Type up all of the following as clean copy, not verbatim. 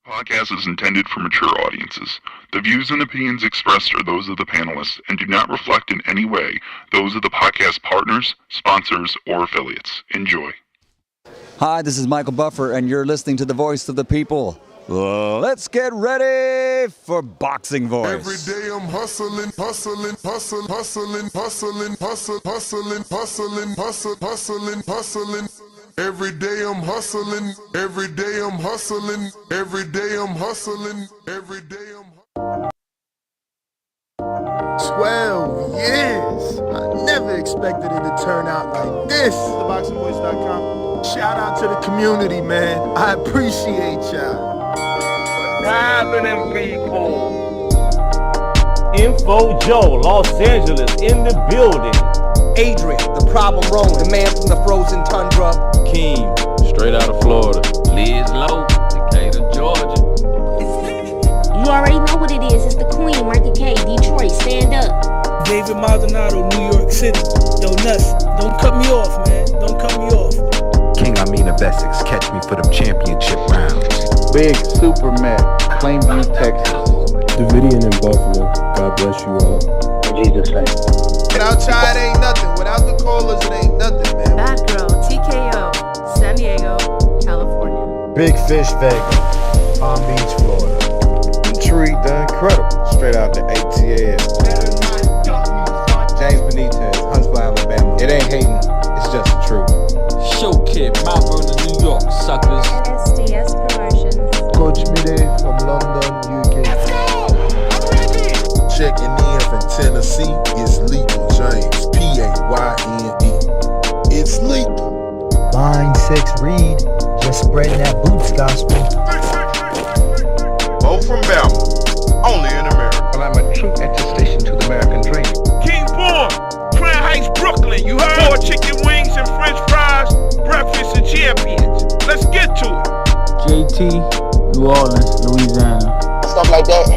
Podcast is intended for mature audiences. The views and opinions expressed are those of the panelists and do not reflect in any way those of the podcast partners, sponsors, or affiliates. Enjoy. Hi, this is Michael Buffer, and you're listening to the Voice of the People. Let's get ready for Boxing Voice. Every day I'm hustling. Every day I'm hustling. Every day I'm hustling. Every day I'm hustling. Every day I'm 12 years. I never expected it to turn out like this. TheBoxingVoice.com. Shout out to the community, man. I appreciate y'all. Happening, people. Info Joe, Los Angeles, in the building. Adrian, the problem wrong, the man from the frozen tundra. Keem, straight out of Florida. Liz Lowe, Decatur, Georgia. You already know what it is. It's the Queen, Martha K, Detroit. Stand up. David Maldonado, New York City. Yo, Nuts, don't cut me off, man. Don't cut me off. King Amin of Essex, catch me for them championship rounds. Big Super Mac, Plainview, Texas. Davidian in Buffalo. God bless you all. In Jesus' name. Without y'all, it ain't nothing. Without the callers, it ain't nothing, man. Bad Girl, TKO, San Diego, California. Big Fish Vega, Palm Beach, Florida. Intrigue the Incredible, straight out the ATL. James Benitez, Huntsville, Alabama. It ain't hating, it's just the truth. Show Kid, Mount Vernon, New York, suckers. SDS Promotions. Coach Mide from London, UK. Let's go! I'm ready! checking in from Tennessee. It's Lethal James, P-A-Y-N-E. It's lethal. Line 6 Reed, just spreading that boots gospel. Bo from Bama, only in America. Well, I'm a true attestation to the American dream. King Boy, Crown Heights, Brooklyn. You heard? 4 chicken wings and french fries, breakfast and champions. Let's get to it. JT, New Orleans, Louisiana. Stuff like that.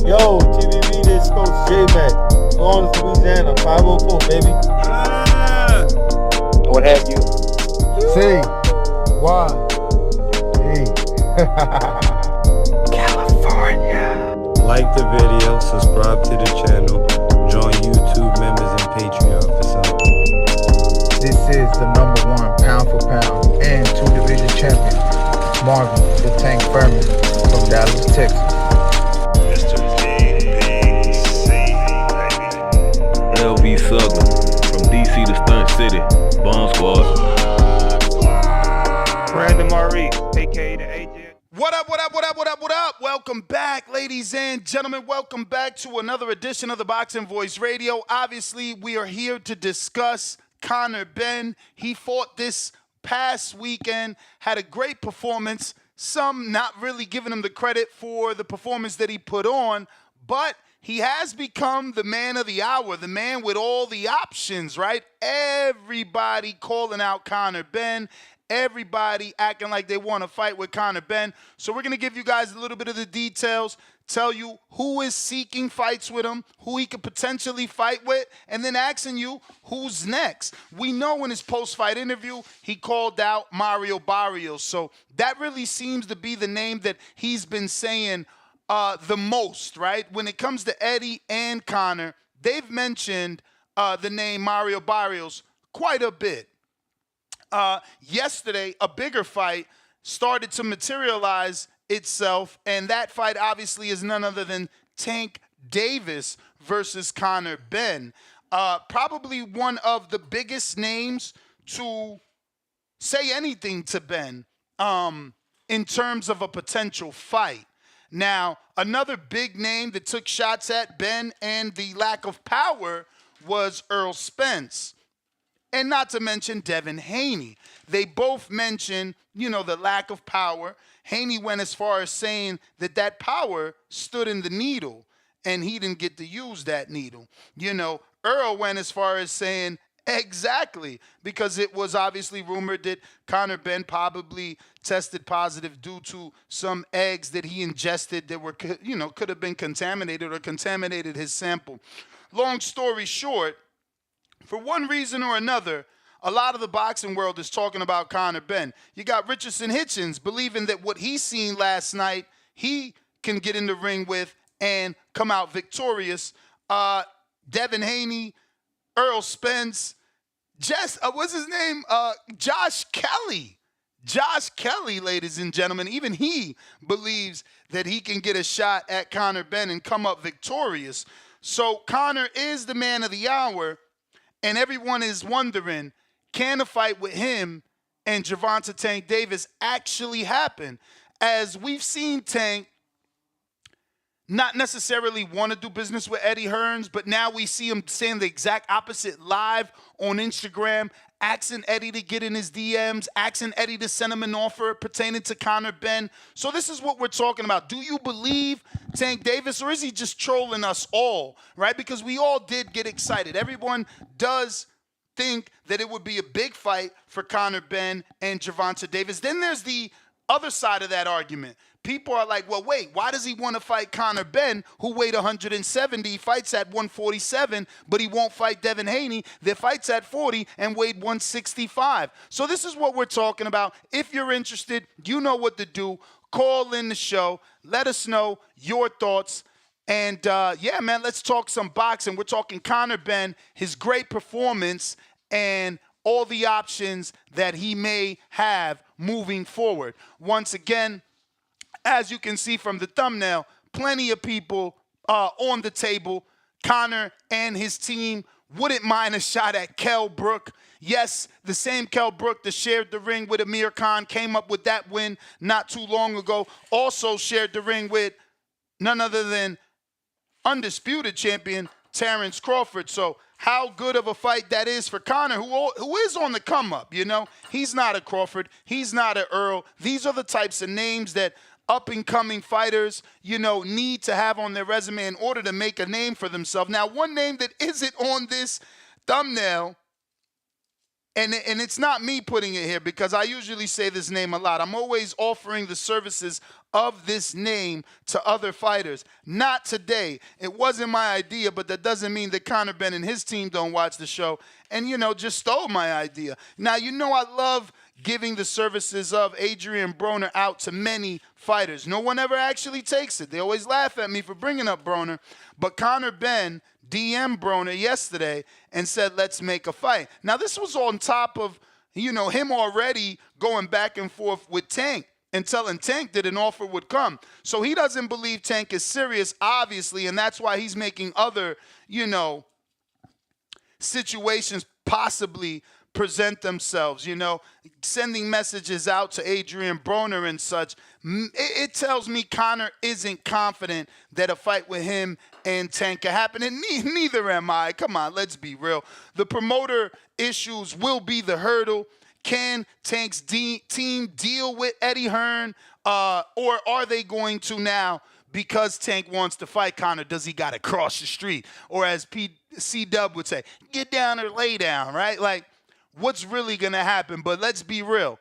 Yo, TVV, this Coach J-Mac. New Orleans, Louisiana, 504, baby. What have you? C. Y. E. California. Like the video, subscribe to the channel, join YouTube members and Patreon for some. This is the #1 pound for pound and 2 division champion, Marvin the Tank Furman from Dallas, Texas. LV Southern, from DC to Stunt City, Bomb Squad. Brandon Marie, aka the agent. What up? Welcome back, ladies and gentlemen. Welcome back to another edition of the Boxing Voice Radio. Obviously, we are here to discuss Conor Benn. He fought this past weekend, had a great performance. Some not really giving him the credit for the performance that he put on, but he has become the man of the hour, the man with all the options, right? Everybody calling out Conor Benn. Everybody acting like they want to fight with Conor Benn. So we're going to give you guys a little bit of the details, tell you who is seeking fights with him, who he could potentially fight with, and then asking you who's next. We know in his post-fight interview, he called out Mario Barrios. So that really seems to be the name that he's been saying the most, right? When it comes to Eddie and Conor, they've mentioned the name Mario Barrios quite a bit. Yesterday, a bigger fight started to materialize itself, and that fight obviously is none other than Tank Davis versus Conor Benn. Probably one of the biggest names to say anything to Benn in terms of a potential fight. Now, another big name that took shots at Benn and the lack of power was Earl Spence. And not to mention Devin Haney. They both mentioned, the lack of power. Haney went as far as saying that power stood in the needle, and he didn't get to use that needle. Earl went as far as saying exactly, because it was obviously rumored that Conor Benn probably tested positive due to some eggs that he ingested that were, could have been contaminated or contaminated his sample. Long story short, for one reason or another, a lot of the boxing world is talking about Conor Benn. You got Richardson Hitchens believing that what he seen last night, he can get in the ring with and come out victorious. Devin Haney, Earl Spence, what's his name? Josh Kelly. Josh Kelly, ladies and gentlemen, even he believes that he can get a shot at Conor Benn and come up victorious. So Conor is the man of the hour, and everyone is wondering, can a fight with him and Gervonta Tank Davis actually happen? As we've seen Tank not necessarily want to do business with Eddie Hearns, but now we see him saying the exact opposite live on Instagram, asking Eddie to get in his DMs, asking Eddie to send him an offer pertaining to Conor Benn. So this is what we're talking about. Do you believe Tank Davis, or is he just trolling us all, right? Because we all did get excited. Everyone does think that it would be a big fight for Conor Benn and Gervonta Davis. Then there's the other side of that argument. People are like, well, wait, why does he want to fight Conor Benn, who weighed 170, fights at 147, but he won't fight Devin Haney, that fights at 40 and weighed 165? So this is what we're talking about. If you're interested, you know what to do. Call in the show. Let us know your thoughts. And, yeah, man, let's talk some boxing. We're talking Conor Benn, his great performance, and all the options that he may have moving forward. Once again, as you can see from the thumbnail, plenty of people on the table. Conor and his team wouldn't mind a shot at Kell Brook. Yes, the same Kell Brook that shared the ring with Amir Khan, came up with that win not too long ago. Also shared the ring with none other than undisputed champion Terrence Crawford. So how good of a fight that is for Conor, who is on the come up, you know? He's not a Crawford. He's not an Earl. These are the types of names that up-and-coming fighters, you know, need to have on their resume in order to make a name for themselves. Now, one name that isn't on this thumbnail, and it's not me putting it here because I usually say this name a lot. I'm always offering the services of this name to other fighters. Not today. It wasn't my idea, but that doesn't mean that Conor Benn and his team don't watch the show and, you know, just stole my idea. Now, you know I love giving the services of Adrian Broner out to many fighters. No one ever actually takes it. They always laugh at me for bringing up Broner. But Conor Benn DM'd Broner yesterday and said, let's make a fight. Now, this was on top of, you know, him already going back and forth with Tank and telling Tank that an offer would come. So he doesn't believe Tank is serious, obviously, and that's why he's making other, you know, situations possibly present themselves, you know, sending messages out to Adrian Broner and such. It tells me Conor isn't confident that a fight with him and Tank can happen, and neither am I. Come on, let's be real. The promoter issues will be the hurdle. Can Tank's team deal with Eddie Hearn, or are they going to now, because Tank wants to fight Conor, does he got to cross the street? Or as C-Dub would say, get down or lay down, right? Like, what's really going to happen? But let's be real.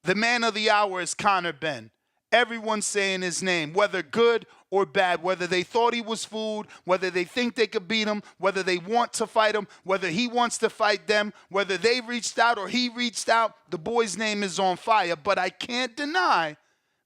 The man of the hour is Conor Benn. Everyone's saying his name, whether good or bad, whether they thought he was fooled, whether they think they could beat him, whether they want to fight him, whether he wants to fight them, whether they reached out or he reached out, the boy's name is on fire. But I can't deny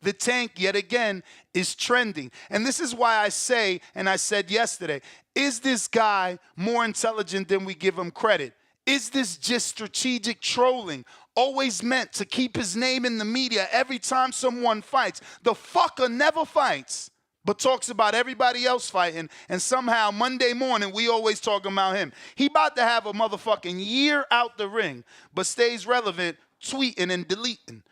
the Tank, yet again, is trending. And this is why I say, and I said yesterday, is this guy more intelligent than we give him credit? Is this just strategic trolling, always meant to keep his name in the media every time someone fights? The fucker never fights, but talks about everybody else fighting, and somehow Monday morning we always talking about him. He about to have a motherfucking year out the ring, but stays relevant, tweeting and deleting.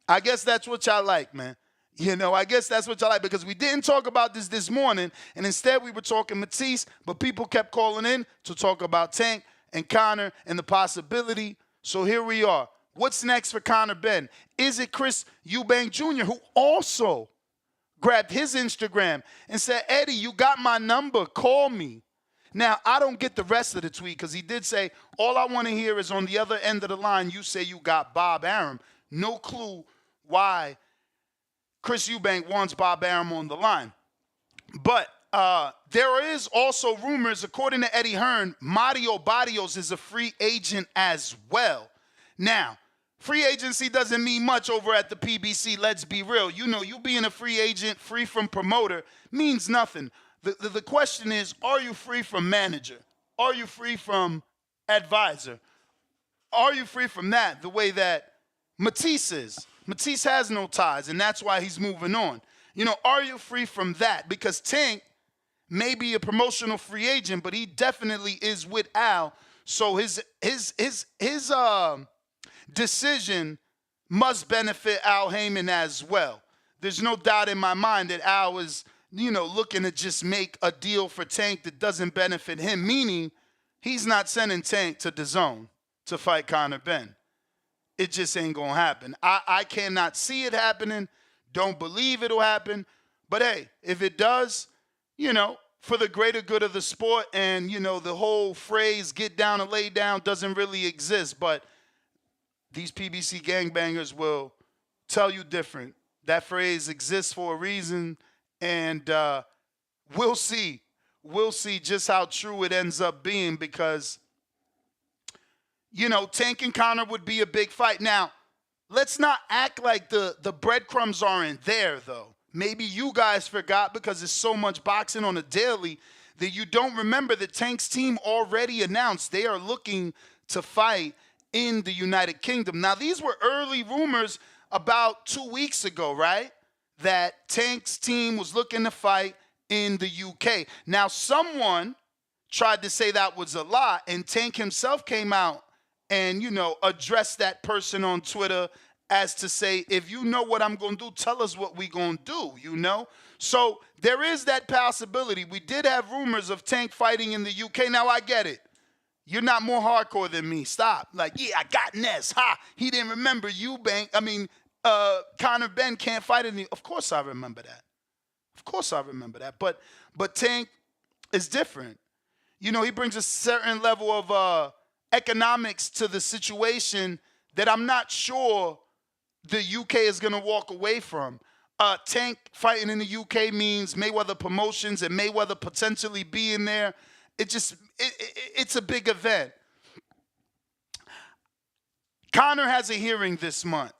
I guess that's what y'all like, man. You know, I guess that's what y'all like, because we didn't talk about this morning, and instead we were talking Matisse, but people kept calling in to talk about Tank and Conor and the possibility. So here we are. What's next for Conor Benn? Is it Chris Eubank Jr., who also grabbed his Instagram and said, Eddie, you got my number, call me. Now, I don't get the rest of the tweet, because he did say, all I want to hear is on the other end of the line, you say you got Bob Arum. No clue why Chris Eubank wants Bob Arum on the line. But There is also rumors, according to Eddie Hearn, Mario Barrios is a free agent as well. Now, free agency doesn't mean much over at the PBC. Let's be real. You know, you being a free agent, free from promoter, means nothing. The question is, are you free from manager? Are you free from advisor? Are you free from that the way that Matisse is? Matisse has no ties, and that's why he's moving on. You know, are you free from that? Because Tank may be a promotional free agent, but he definitely is with Al. So his decision must benefit Al Heyman as well. There's no doubt in my mind that Al is, looking to just make a deal for Tank that doesn't benefit him, meaning he's not sending Tank to the zone to fight Conor Benn. It just ain't going to happen. I cannot see it happening. Don't believe it'll happen. But hey, if it does, for the greater good of the sport, and, the whole phrase get down and lay down doesn't really exist. But these PBC gangbangers will tell you different. That phrase exists for a reason, and we'll see. We'll see just how true it ends up being because, Tank and Conor would be a big fight. Now, let's not act like the breadcrumbs aren't there, though. Maybe you guys forgot because there's so much boxing on a daily that you don't remember that Tank's team already announced they are looking to fight in the United Kingdom. Now, these were early rumors about 2 weeks ago, right? That Tank's team was looking to fight in the UK. Now, someone tried to say that was a lie, and Tank himself came out and, addressed that person on Twitter as to say, if you know what I'm going to do, tell us what we going to do, So there is that possibility. We did have rumors of Tank fighting in the UK. Now, I get it. You're not more hardcore than me. Stop. Like, yeah, I got Ness. Ha! He didn't remember Conor Benn can't fight in the... Of course I remember that. Of course I remember that. But Tank is different. He brings a certain level of economics to the situation that I'm not sure the UK is going to walk away from. Tank fighting in the UK means Mayweather Promotions and Mayweather potentially being there. It's a big event. Conor has a hearing this month.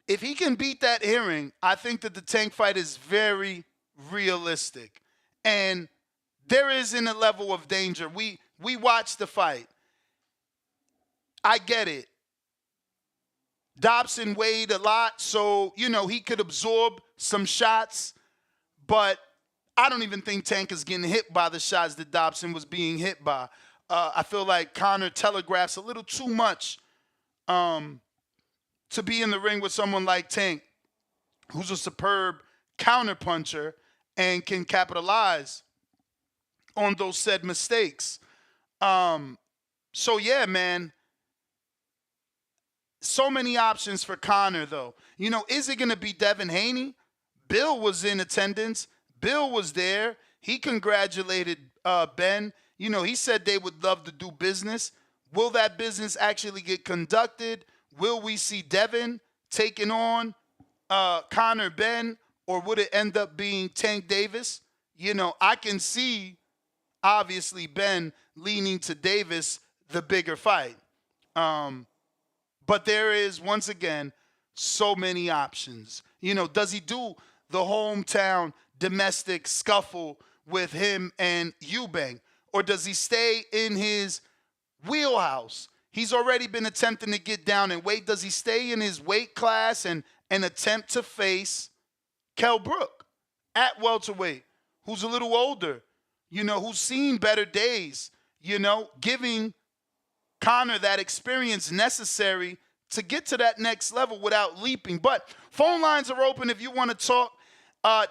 If he can beat that hearing, I think that the Tank fight is very realistic. And there isn't a level of danger. We watched the fight. I get it. Dobson weighed a lot, so, he could absorb some shots. But I don't even think Tank is getting hit by the shots that Dobson was being hit by. I feel like Conor telegraphs a little too much to be in the ring with someone like Tank, who's a superb counterpuncher and can capitalize on those said mistakes. So, yeah, man. So many options for Conor, though. Is it going to be Devin Haney? Bill was in attendance. Bill was there. He congratulated Ben. He said they would love to do business. Will that business actually get conducted? Will we see Devin taking on Conor Benn, or would it end up being Tank Davis? I can see, obviously, Ben leaning to Davis, the bigger fight. But there is, once again, so many options. Does he do the hometown domestic scuffle with him and Eubank? Or does he stay in his wheelhouse? He's already been attempting to get down in weight. Does he stay in his weight class and attempt to face Kell Brook at welterweight, who's a little older, who's seen better days, giving Conor that experience necessary to get to that next level without leaping. But phone lines are open if you want to talk.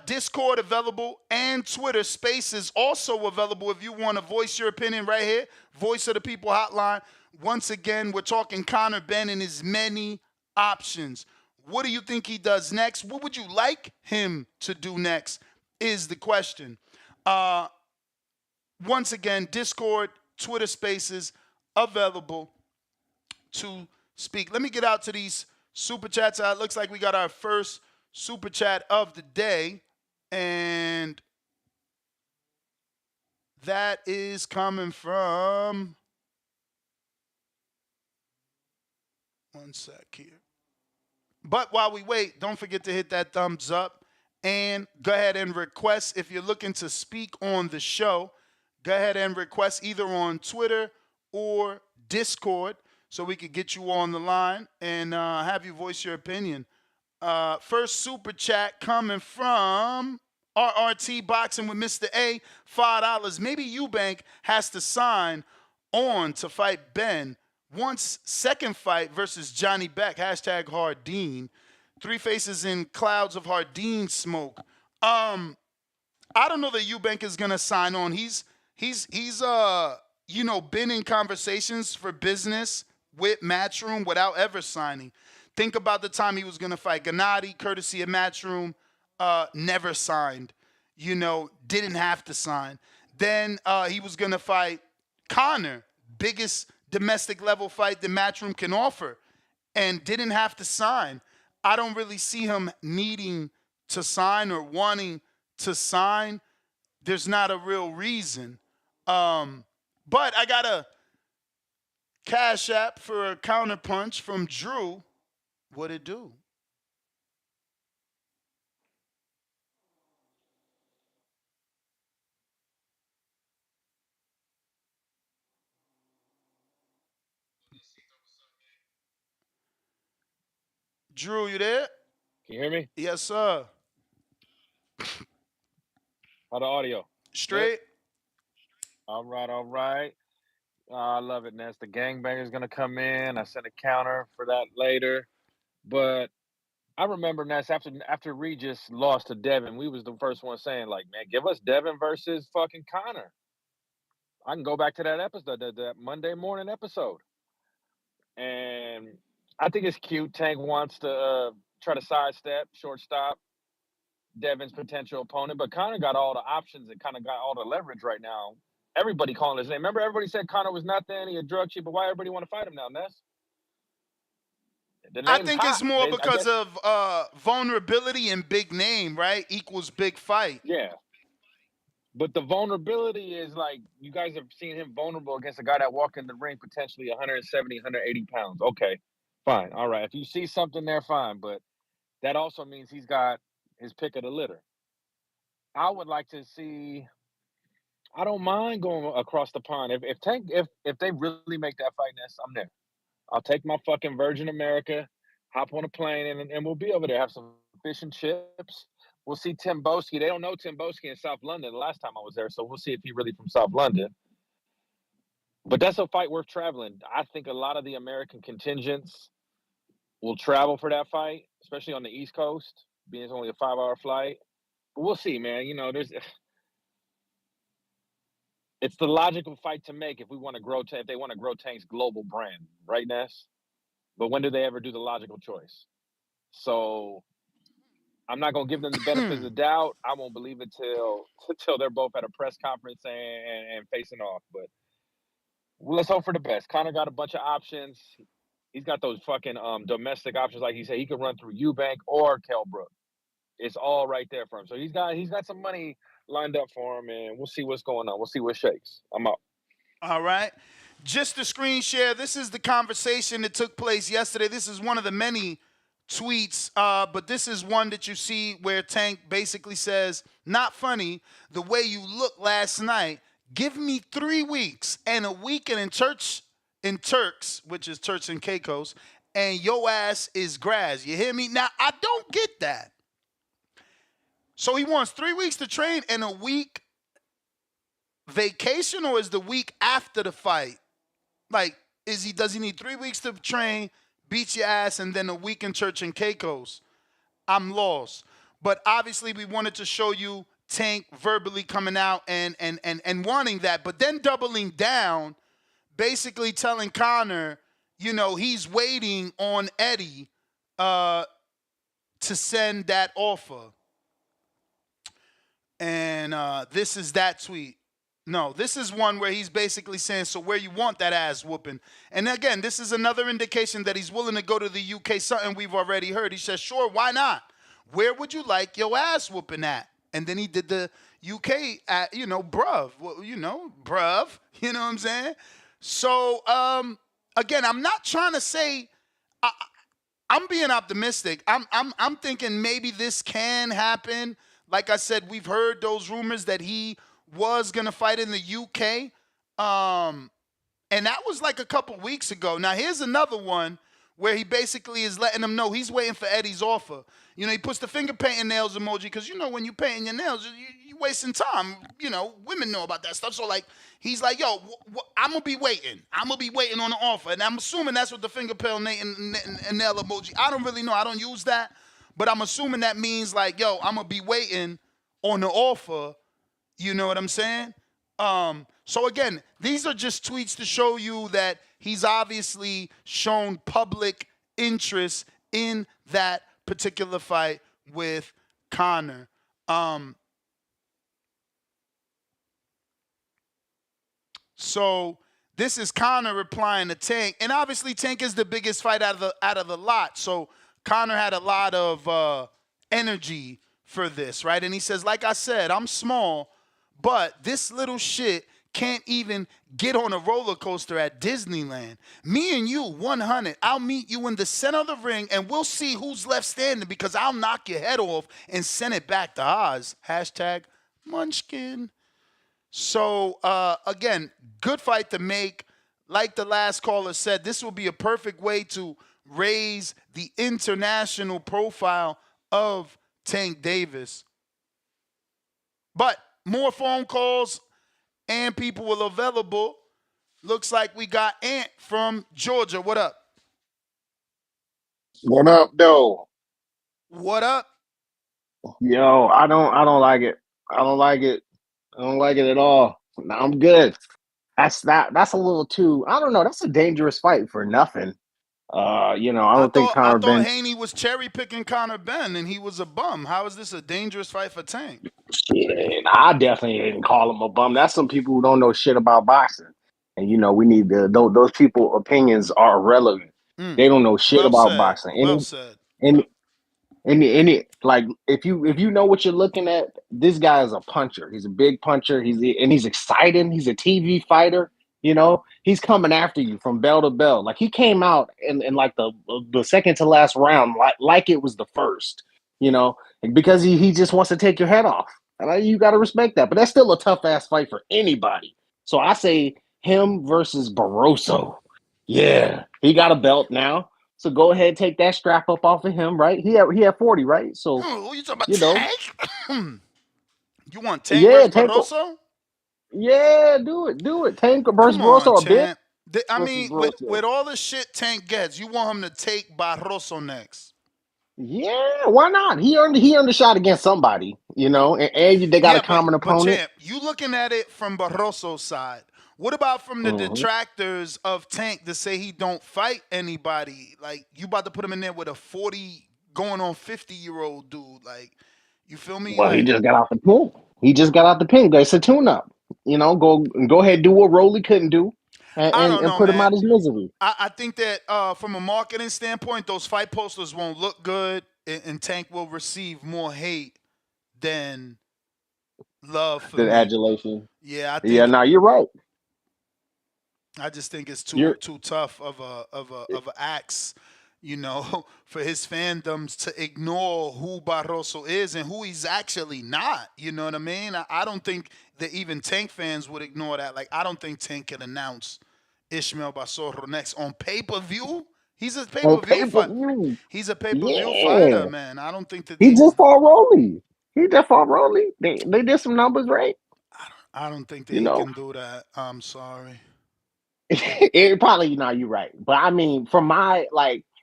Discord available and Twitter Spaces also available if you want to voice your opinion right here. Voice of the People hotline. Once again, we're talking Conor Benn and his many options. What do you think he does next? What would you like him to do next is the question. Once again, Discord, Twitter Spaces available to speak. Let me get out to these super chats. It looks like we got our first super chat of the day. And That is coming from. One sec here. But while we wait, don't forget to hit that thumbs up and go ahead and request if you're looking to speak on the show. Go ahead and request either on Twitter or Discord so we could get you on the line and have you voice your opinion. First super chat coming from RRT Boxing with Mr. A, $5. Maybe Eubank has to sign on to fight Ben. Once second fight versus Johnny Beck, hashtag Hardeen. Three faces in clouds of Hardeen smoke. I don't know that Eubank is gonna sign on. He's been in conversations for business with Matchroom without ever signing. Think about the time he was gonna fight Gennady, courtesy of Matchroom, never signed. Didn't have to sign. Then he was gonna fight Conor, biggest domestic level fight the Matchroom can offer, and didn't have to sign. I don't really see him needing to sign or wanting to sign. There's not a real reason. But I got a Cash App for a counterpunch from Drew. What it do? Drew, you there? Can you hear me? Yes, sir. How the audio? Straight. All right. I love it, Ness. The gangbanger's gonna come in. I sent a counter for that later. But I remember, Ness, after Regis lost to Devin, we was the first one saying, like, man, give us Devin versus fucking Conor. I can go back to that episode, that Monday morning episode. And I think it's cute. Tank wants to try to sidestep, shortstop Devin's potential opponent, but Conor got all the options and kind of got all the leverage right now. Everybody calling his name. Remember, everybody said Conor was nothing, he a drug cheat, but why everybody want to fight him now, Ness? I think it's more because of vulnerability and big name, right? Equals big fight. Yeah. But the vulnerability is like, you guys have seen him vulnerable against a guy that walked in the ring potentially 170, 180 pounds. Okay, fine. All right. If you see something there, fine. But that also means he's got his pick of the litter. I would like to see. I don't mind going across the pond. If they really make that fight, Ness, I'm there. I'll take my fucking Virgin America, hop on a plane, and we'll be over there. Have some fish and chips. We'll see Tim Boski. They don't know Tim Boski in South London the last time I was there, so we'll see if he's really from South London. But that's a fight worth traveling. I think a lot of the American contingents will travel for that fight, especially on the East Coast, being it's only a 5-hour flight. But we'll see, man. It's the logical fight to make if we want to grow. If they want to grow Tank's global brand, right, Ness? But when do they ever do the logical choice? So I'm not gonna give them the benefit of the doubt. I won't believe it till they're both at a press conference and facing off. But let's hope for the best. Conor got a bunch of options. He's got those fucking domestic options, like he said. He could run through Eubank or Kell Brook. It's all right there for him. So he's got some money lined up for him, and we'll see what's going on. We'll see what shakes. I'm out. All right. Just a screen share. This is the conversation that took place yesterday. This is one of the many tweets, but this is one that you see where Tank basically says, not funny, the way you looked last night, give me 3 weeks and a weekend in Turks, which is Turks and Caicos, and your ass is grass. You hear me? Now, I don't get that. So he wants 3 weeks to train and a week vacation, or is the week after the fight? Like, does he need 3 weeks to train, beat your ass, and then a week in Church and Caicos? I'm lost. But obviously we wanted to show you Tank verbally coming out and wanting that, but then doubling down, basically telling Conor, he's waiting on Eddie to send that offer. And this is that tweet. No, this is one where he's basically saying, so where you want that ass whooping? And again, this is another indication that he's willing to go to the UK, something we've already heard. He says, sure, why not? Where would you like your ass whooping at? And then he did the, UK at, bruv. Well, bruv. You know what I'm saying? So again, I'm not trying to say I'm being optimistic. I'm thinking maybe this can happen. Like I said, we've heard those rumors that he was gonna fight in the UK. And that was like a couple weeks ago. Now here's another one where he basically is letting them know he's waiting for Eddie's offer. He puts the finger painting nails emoji because when you painting your nails, you wasting time. Women know about that stuff. So like he's like, yo, I'm gonna be waiting. I'm gonna be waiting on the offer, and I'm assuming that's what the finger painting and nail emoji. I don't really know. I don't use that, but I'm assuming that means like, yo, I'm gonna be waiting on the offer. You know what I'm saying? So again, these are just tweets to show you that he's obviously shown public interest in that particular fight with Conor. So this is Conor replying to Tank, and obviously Tank is the biggest fight out of the lot. So Conor had a lot of energy for this, right? And he says, like I said, I'm small, but this little shit can't even get on a roller coaster at Disneyland. Me and you, 100. I'll meet you in the center of the ring, and we'll see who's left standing because I'll knock your head off and send it back to Oz. Hashtag Munchkin. So, again, good fight to make. Like the last caller said, this will be a perfect way to raise the international profile of Tank Davis. But more phone calls and people will available. Looks like we got Ant from Georgia. What up? What up, though? What up? Yo, I don't like it. I don't like it. I don't like it at all. No, I'm good. That's a little too. I don't know. That's a dangerous fight for nothing. I don't think I Conor thought Benn. Haney was cherry picking Conor Benn and he was a bum. How is this a dangerous fight for Tank? Shit, I definitely didn't call him a bum. That's some people who don't know shit about boxing, and we need those people opinions are irrelevant. They don't know shit about boxing. Well said. And like if you know what you're looking at, this guy is a puncher. He's a big puncher. He's exciting. He's a TV fighter. He's coming after you from bell to bell. Like he came out in like the second to last round, like it was the first. Because he just wants to take your head off. And you got to respect that. But that's still a tough ass fight for anybody. So I say him versus Barroso. Yeah, he got a belt now. So go ahead and take that strap up off of him, right? He had 40, right? So who you talking about, Tank? You want Tank versus Barroso? Yeah, do it. Tank versus Barroso or Big? I mean, with all the shit Tank gets, you want him to take Barroso next? Yeah, why not? He earned a shot against somebody, and they got a common opponent. But champ, you looking at it from Barroso's side. What about from the detractors of Tank that say he don't fight anybody? Like, you about to put him in there with a 40 going on 50-year-old dude. Like, you feel me? Well, he just got out the pen. It's a tune-up. Go ahead, do what Rolly couldn't do and put him out of his misery. I think that from a marketing standpoint, those fight posters won't look good, and Tank will receive more hate than love for than adulation. Yeah, I think. Yeah, no, you're right. I just think it's too tough of a axe, for his fandoms to ignore who Barroso is and who he's actually not. You know what I mean? I don't think that even Tank fans would ignore that. Like, I don't think Tank can announce Ishmael Barroso next on pay-per-view. He's a pay-per-view fighter. He's a pay-per-view fighter, man. I don't think that he just fought Rolly. They did some numbers, right? I don't think that he can do that. I'm sorry. It probably, you're right. But I mean, from my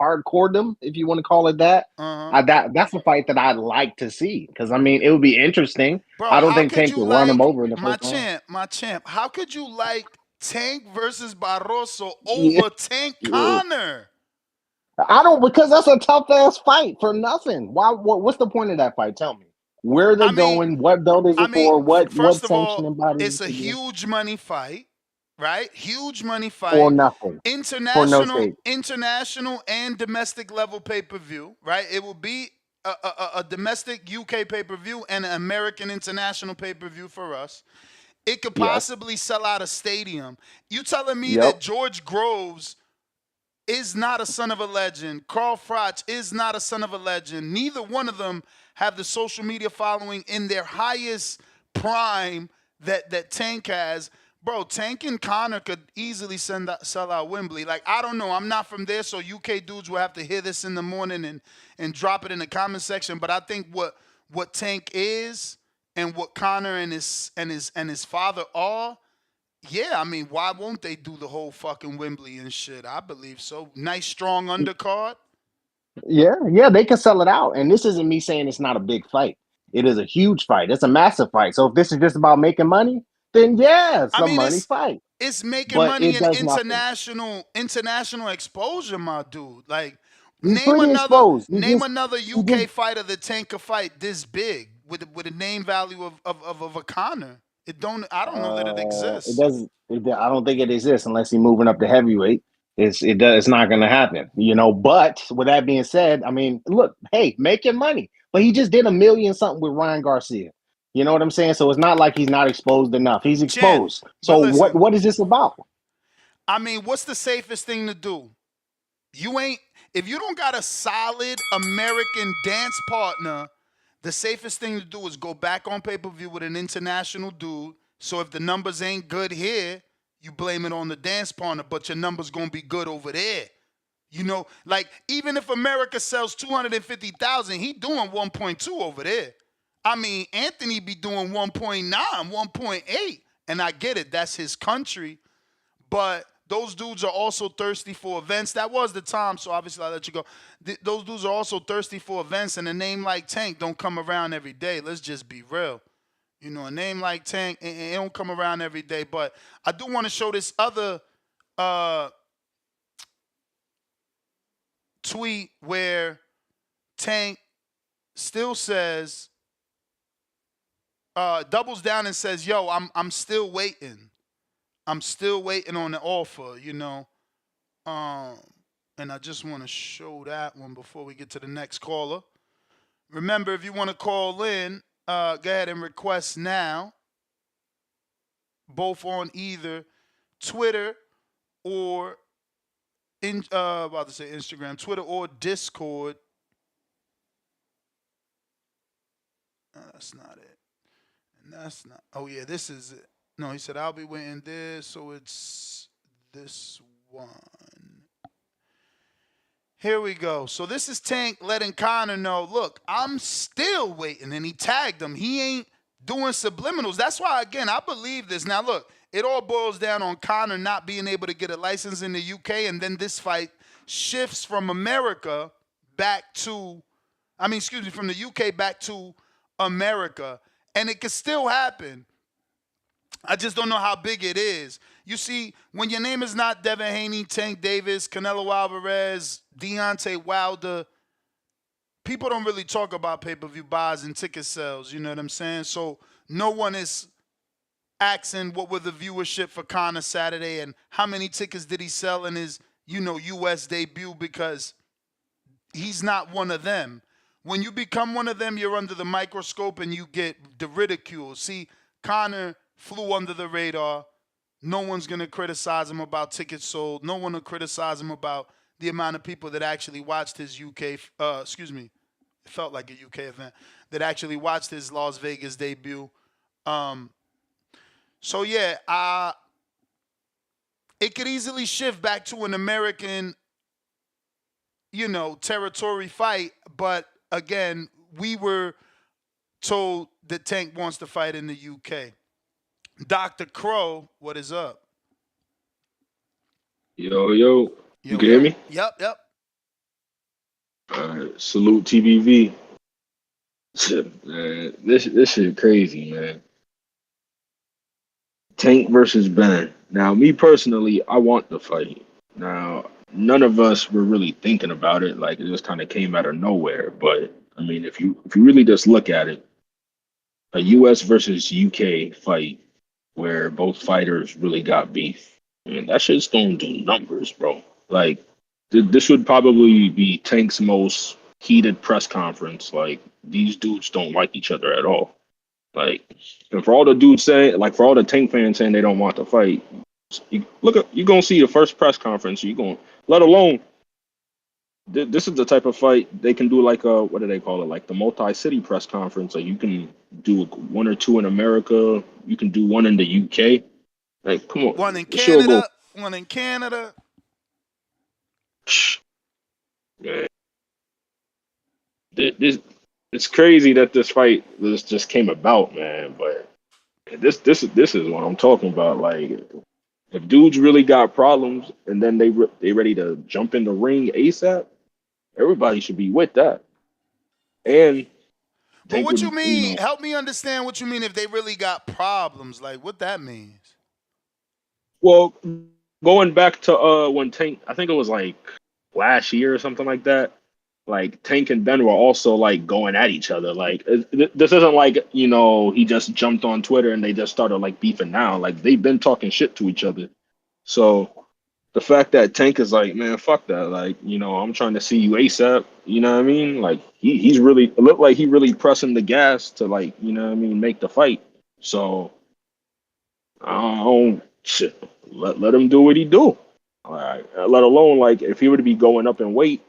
hardcore-dom, if you want to call it that, that's a fight that I'd like to see. Because I mean, it would be interesting. Bro, I don't think Tank would run him over in the first round. My champ, how could you like Tank versus Barroso over Tank Conor? I don't, because that's a tough ass fight for nothing. Why? What's the point of that fight? Tell me. Where they're going? What belt is it for? What sanctioning body? It's a huge money fight. Right? Huge money fight. For nothing. International and domestic level pay-per-view, right? It will be a domestic UK pay-per-view and an American international pay-per-view for us. It could possibly sell out a stadium. You telling me that George Groves is not a son of a legend? Carl Froch is not a son of a legend. Neither one of them have the social media following in their highest prime that Tank has. Bro, Tank and Conor could easily sell out Wembley. Like, I don't know. I'm not from there, so UK dudes will have to hear this in the morning and drop it in the comment section. But I think what Tank is and what Conor and his father are, yeah, I mean, why won't they do the whole fucking Wembley and shit? I believe so. Nice, strong undercard. Yeah, they can sell it out. And this isn't me saying it's not a big fight. It is a huge fight. It's a massive fight. So if this is just about making money, then yeah, it's a money fight. It's making But money it in does international exposure, my dude. Like, He's name pretty exposed. another UK fighter that Tank could fight this big with a name value of a Conor. I don't know that it exists. I don't think it exists unless he's moving up to heavyweight. It's not going to happen, you know. But with that being said, I mean, look, hey, making money, but he just did $1 million something with Ryan Garcia. You know what I'm saying? So it's not like he's not exposed enough. He's exposed. So listen, what is this about? I mean, what's the safest thing to do? If you don't got a solid American dance partner, the safest thing to do is go back on pay-per-view with an international dude. So if the numbers ain't good here, you blame it on the dance partner, but your numbers gonna be good over there. You know, like, even if America sells 250,000, he doing 1.2 over there. I mean, Anthony be doing 1.9, 1.8, and I get it. That's his country, but those dudes are also thirsty for events. That was the time, so obviously I'll let you go. Those dudes are also thirsty for events, and a name like Tank don't come around every day. Let's just be real. You know, a name like Tank, it don't come around every day. But I do want to show this other tweet where Tank still says, doubles down and says, yo, I'm still waiting. I'm still waiting on the offer, you know. And I just want to show that one before we get to the next caller. Remember, if you want to call in, go ahead and request now, both on either Twitter or about to say Instagram, Twitter or Discord. That's not it. And that's not. Oh yeah, this is it. No, he said I'll be waiting this, so it's this one. Here we go. So this is Tank letting Conor know, look, I'm still waiting. And he tagged him. He ain't doing subliminals. That's why, again, I believe this. Now, look, it all boils down on Conor not being able to get a license in the UK. And then this fight shifts from America back to, from the UK back to America. And it could still happen. I just don't know how big it is. You see, when your name is not Devin Haney, Tank Davis, Canelo Alvarez, Deontay Wilder, people don't really talk about pay-per-view buys and ticket sales, you know what I'm saying? So no one is asking what were the viewership for Conor Saturday and how many tickets did he sell in his, U.S. debut, because he's not one of them. When you become one of them, you're under the microscope and you get the ridicule. See, Conor flew under the radar. No one's going to criticize him about tickets sold. No one will criticize him about the amount of people that actually watched his it felt like a UK event, that actually watched his Las Vegas debut. So yeah, it could easily shift back to an American, territory fight. But again, we were told that Tank wants to fight in the UK. Dr. Crow, what is up? Yo. You can hear me? Yep. All right. Salute TBV. Man, this shit crazy, man. Tank versus Ben. Now, me personally, I want the fight. Now, none of us were really thinking about it. Like, it just kind of came out of nowhere. But, I mean, if you really just look at it, a US versus UK fight where both fighters really got beef, I mean, that shit's gonna do numbers, bro. Like, this would probably be Tank's most heated press conference. Like these dudes don't like each other at all. Like, and for all the dudes saying, like for all the Tank fans saying they don't want to fight, you gonna see the first press conference. You gonna let alone this is the type of fight they can do like a what do they call it, like the multi-city press conference. Like you can do one or two in America, you can do one in the UK. Like come on, One in sure go. Canada, one in Canada. Man, this it's crazy that this fight this just came about, man. But this is what I'm talking about. Like if dudes really got problems and then they ready to jump in the ring ASAP, everybody should be with that. And But Tank what you would, you mean? know, Help me understand what you mean if they really got problems. Like what that means. well, going back to when Tank, I think it was like last year or something like that. Like Tank and Ben were also like going at each other. Like this isn't like he just jumped on Twitter and they just started like beefing now. Like they've been talking shit to each other. So the fact that Tank is like, man, fuck that. Like I'm trying to see you ASAP. You know what I mean? Like he's really it looked like he really pressing the gas to like what I mean, make the fight. So I don't shit. Let him do what he do. All right. Let alone like if he were to be going up in weight,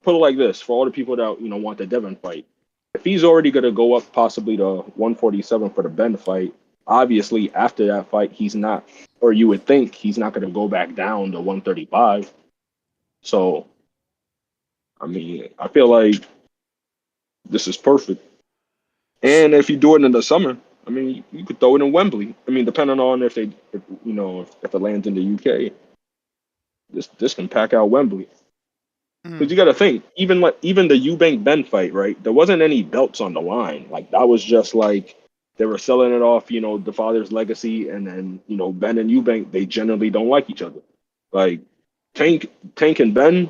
put it like this for all the people that want the Devin fight. If he's already gonna go up possibly to 147 for the Ben fight, obviously after that fight he's not, or you would think he's not gonna go back down to 135. So I mean, I feel like this is perfect. And if you do it in the summer, I mean, you could throw it in Wembley. I mean, depending on if if it lands in the UK, this can pack out Wembley. Because you got to think, even the Eubank Ben fight, right? There wasn't any belts on the line. Like that was just like they were selling it off, the father's legacy, and then Ben and Eubank they generally don't like each other. Like Tank and Ben,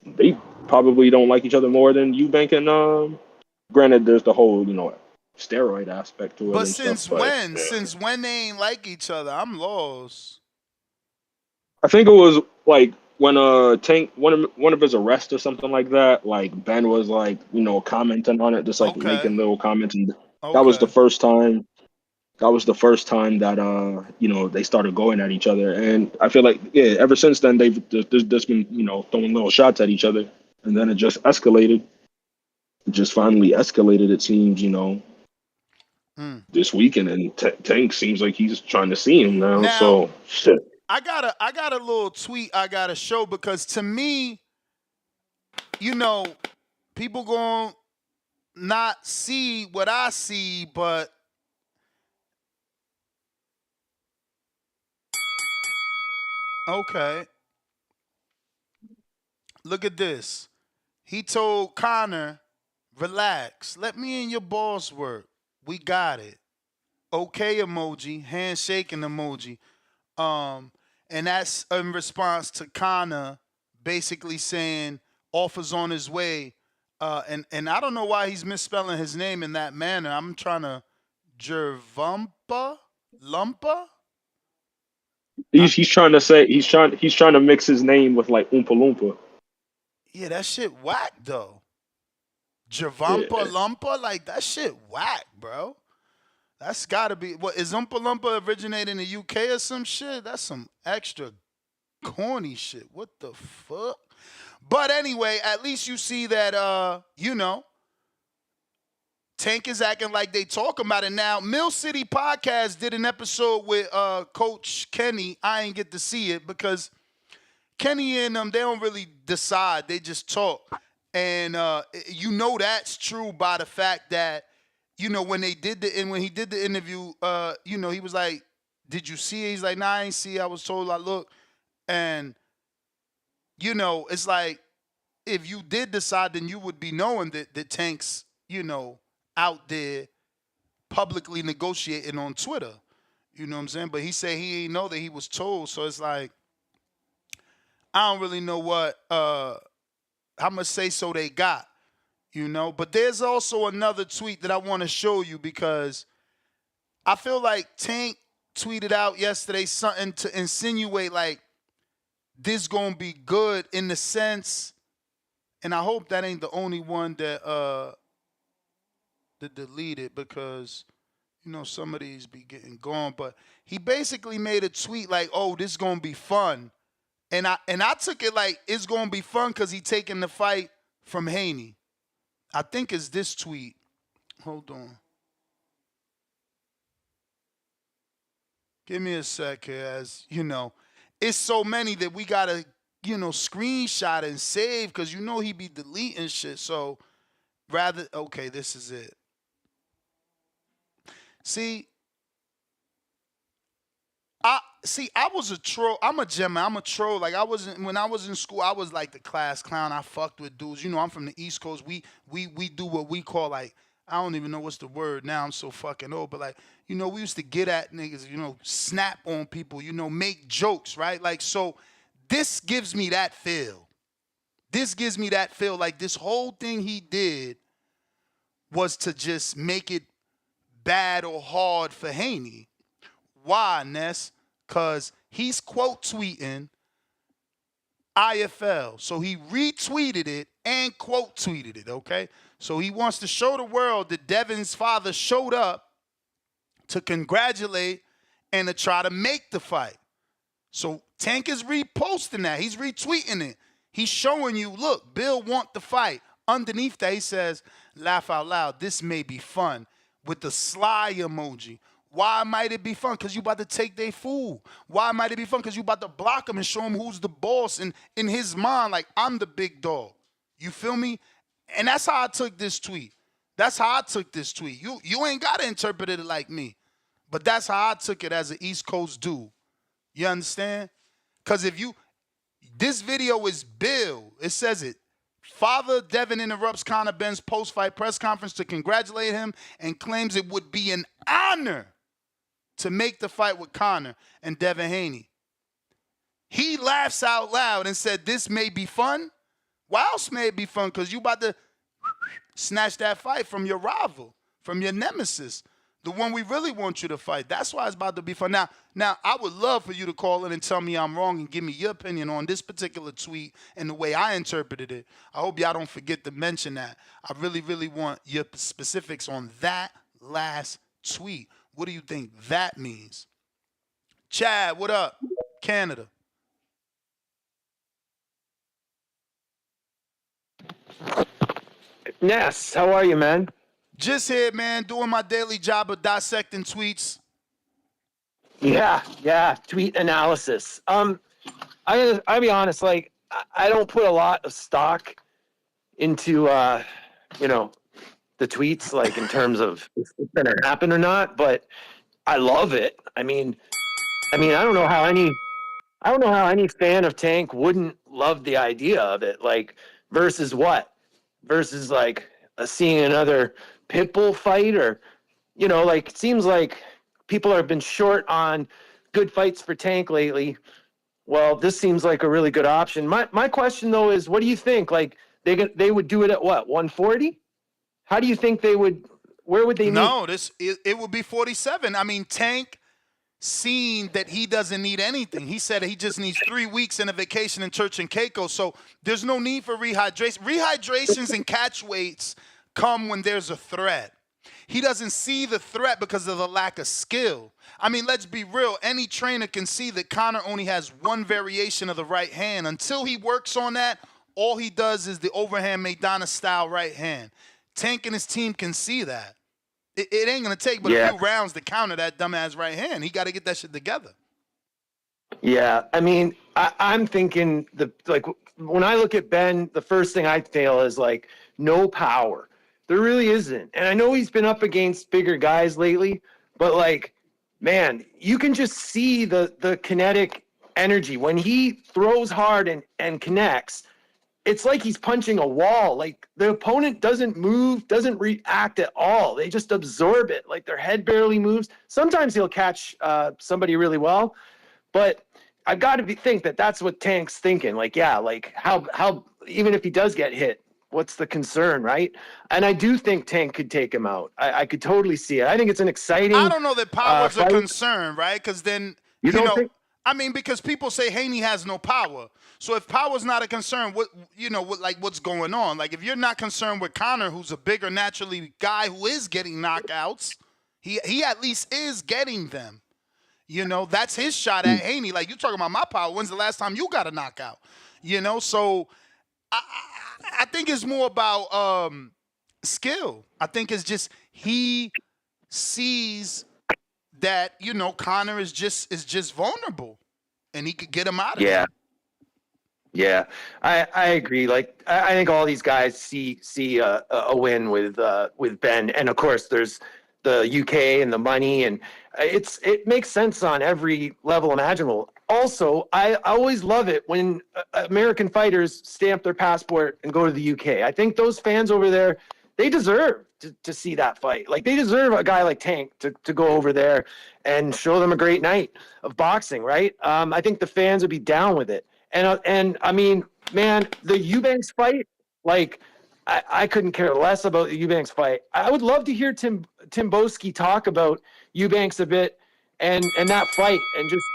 they probably don't like each other more than Eubank and Granted, there's the whole steroid aspect to it But and stuff, since but when? Since when they ain't like each other? I'm lost. I think it was like when Tank one of his arrests or something like that. Like Ben was like commenting on it, just like Okay. making little comments, and that was the Okay. first time. That was the first time that they started going at each other, and I feel like ever since then they've just been throwing little shots at each other, and then it just escalated. It just finally escalated. It seems this weekend, and Tank seems like he's trying to see him now. Now So shit. I got a little tweet I gotta show because to me, people gonna not see what I see, but okay. Look at this. He told Conor, relax, let me and your boss work. We got it. Okay emoji, handshaking emoji. Um, and that's in response to Conor basically saying offers on his way. And I don't know why he's misspelling his name in that manner. I'm trying to Gervumpa Lumpa. He's trying to say he's trying to mix his name with like Oompa Loompa. Yeah, that shit whack though. Yeah. Gervumpa Lumpa, like that shit whack, bro. That's gotta be what is Oompa Loompa originated in the UK or some shit? That's some extra corny shit. What the fuck? But anyway, at least you see that Tank is acting like they talking about it now. Mill City Podcast did an episode with Coach Kenny. I ain't get to see it because Kenny and them, they don't really decide. They just talk. And that's true by the fact that, when he did the interview, he was like, did you see it? He's like, nah, I ain't see it. I was told I look. And, it's like, if you did decide, then you would be knowing that Tank's, out there publicly negotiating on Twitter. You know what I'm saying? But he said he ain't know that he was told. So it's like, I don't really know how much say so they got, But there's also another tweet that I want to show you because I feel like Tank tweeted out yesterday something to insinuate like this gonna be good in the sense And I hope that ain't the only one that deleted, because some of these be getting gone. But he basically made a tweet like, "Oh, this is gonna be fun," and I took it like it's gonna be fun because he taking the fight from Haney. I think it's this tweet. Hold on. Give me a sec here, as it's so many that we gotta, screenshot and save, because he be deleting shit. So okay, this is it. See, I was a troll. I'm a gentleman. I'm a troll. Like when I was in school, I was like the class clown. I fucked with dudes. I'm from the East Coast. We do what we call, like, I don't even know what's the word now. I'm so fucking old. But like, we used to get at niggas, snap on people, make jokes, right? Like, so this gives me that feel. This gives me that feel. Like, this whole thing he did was to just make it bad or hard for Haney. Why, Ness? Because he's quote tweeting IFL. So he retweeted it and quote tweeted it, okay? So he wants to show the world that Devin's father showed up to congratulate and to try to make the fight. So Tank is reposting that. He's retweeting it. He's showing you, look, Bill want the fight. Underneath that, he says, laugh out loud, this may be fun, with the sly emoji. Why might it be fun? Because you about to take their food. Why might it be fun? Because you about to block him and show him who's the boss. And in his mind, like, I'm the big dog. You feel me? And that's how I took this tweet. That's how I took this tweet. You ain't got to interpret it like me. But that's how I took it as an East Coast dude. You understand? Because this video is Bill. It says it. Father Devin interrupts Conor Benn's post-fight press conference to congratulate him and claims it would be an honor to make the fight with Conor and Devin Haney. He laughs out loud and said, this may be fun. Why else may it be fun? Because you about to snatch that fight from your rival, from your nemesis, the one we really want you to fight. That's why it's about to be fun. Now, I would love for you to call in and tell me I'm wrong and give me your opinion on this particular tweet and the way I interpreted it. I hope y'all don't forget to mention that. I really, really want your specifics on that last tweet. What do you think that means? Chad, what up? Canada. Ness, how are you, man? Just here, man, doing my daily job of dissecting tweets. Yeah, tweet analysis. I'll be honest, like, I don't put a lot of stock into the tweets, like, in terms of if it's gonna happen or not, but I love it. I mean, I don't know how any fan of Tank wouldn't love the idea of it. Like, versus what? Versus like seeing another Pitbull fight, or like, it seems like people have been short on good fights for Tank lately. Well, this seems like a really good option. My question though is, what do you think? Like, they would do it at what, 140? How do you think they would? Where would they meet? No, it would be 47. I mean, Tank seen that he doesn't need anything. He said he just needs 3 weeks and a vacation in Church and Caicos. So there's no need for rehydration. Rehydrations and catch weights come when there's a threat. He doesn't see the threat because of the lack of skill. I mean, let's be real. Any trainer can see that Conor only has one variation of the right hand. Until he works on that, all he does is the overhand Maidana-style right hand. Tank and his team can see that. It ain't going to take but a few rounds to counter that dumbass right hand. He got to get that shit together. Yeah, I mean, I'm thinking, when I look at Ben, the first thing I feel is, like, no power. There really isn't. And I know he's been up against bigger guys lately, but, like, man, you can just see the kinetic energy. When he throws hard and connects, it's like he's punching a wall. Like, the opponent doesn't move, doesn't react at all. They just absorb it. Like, their head barely moves. Sometimes he'll catch somebody really well, but I've got to think that that's what Tank's thinking. Like, yeah, like, how even if he does get hit, what's the concern, right? And I do think Tank could take him out. I could totally see it. I think it's an exciting. I don't know that power's a concern, right? Because then you don't think? I mean, because people say Haney has no power. So if power's not a concern, what's going on? Like, if you're not concerned with Conor, who's a bigger naturally guy who is getting knockouts, he at least is getting them. That's his shot at Haney. Like, you talking about my power. When's the last time you got a knockout? So I think it's more about skill. I think it's just he sees that Conor is just vulnerable, and he could get him out of there. Yeah, I agree. Like, I think all these guys see a win with Ben, and of course there's the UK and the money, and it makes sense on every level imaginable. Also, I always love it when American fighters stamp their passport and go to the UK. I think those fans over there, they deserve to see that fight. Like, they deserve a guy like Tank to go over there and show them a great night of boxing, right? I think the fans would be down with it. And I mean, man, the Eubanks fight, like, I couldn't care less about the Eubanks fight. I would love to hear Tim Boski talk about Eubanks a bit and that fight, and just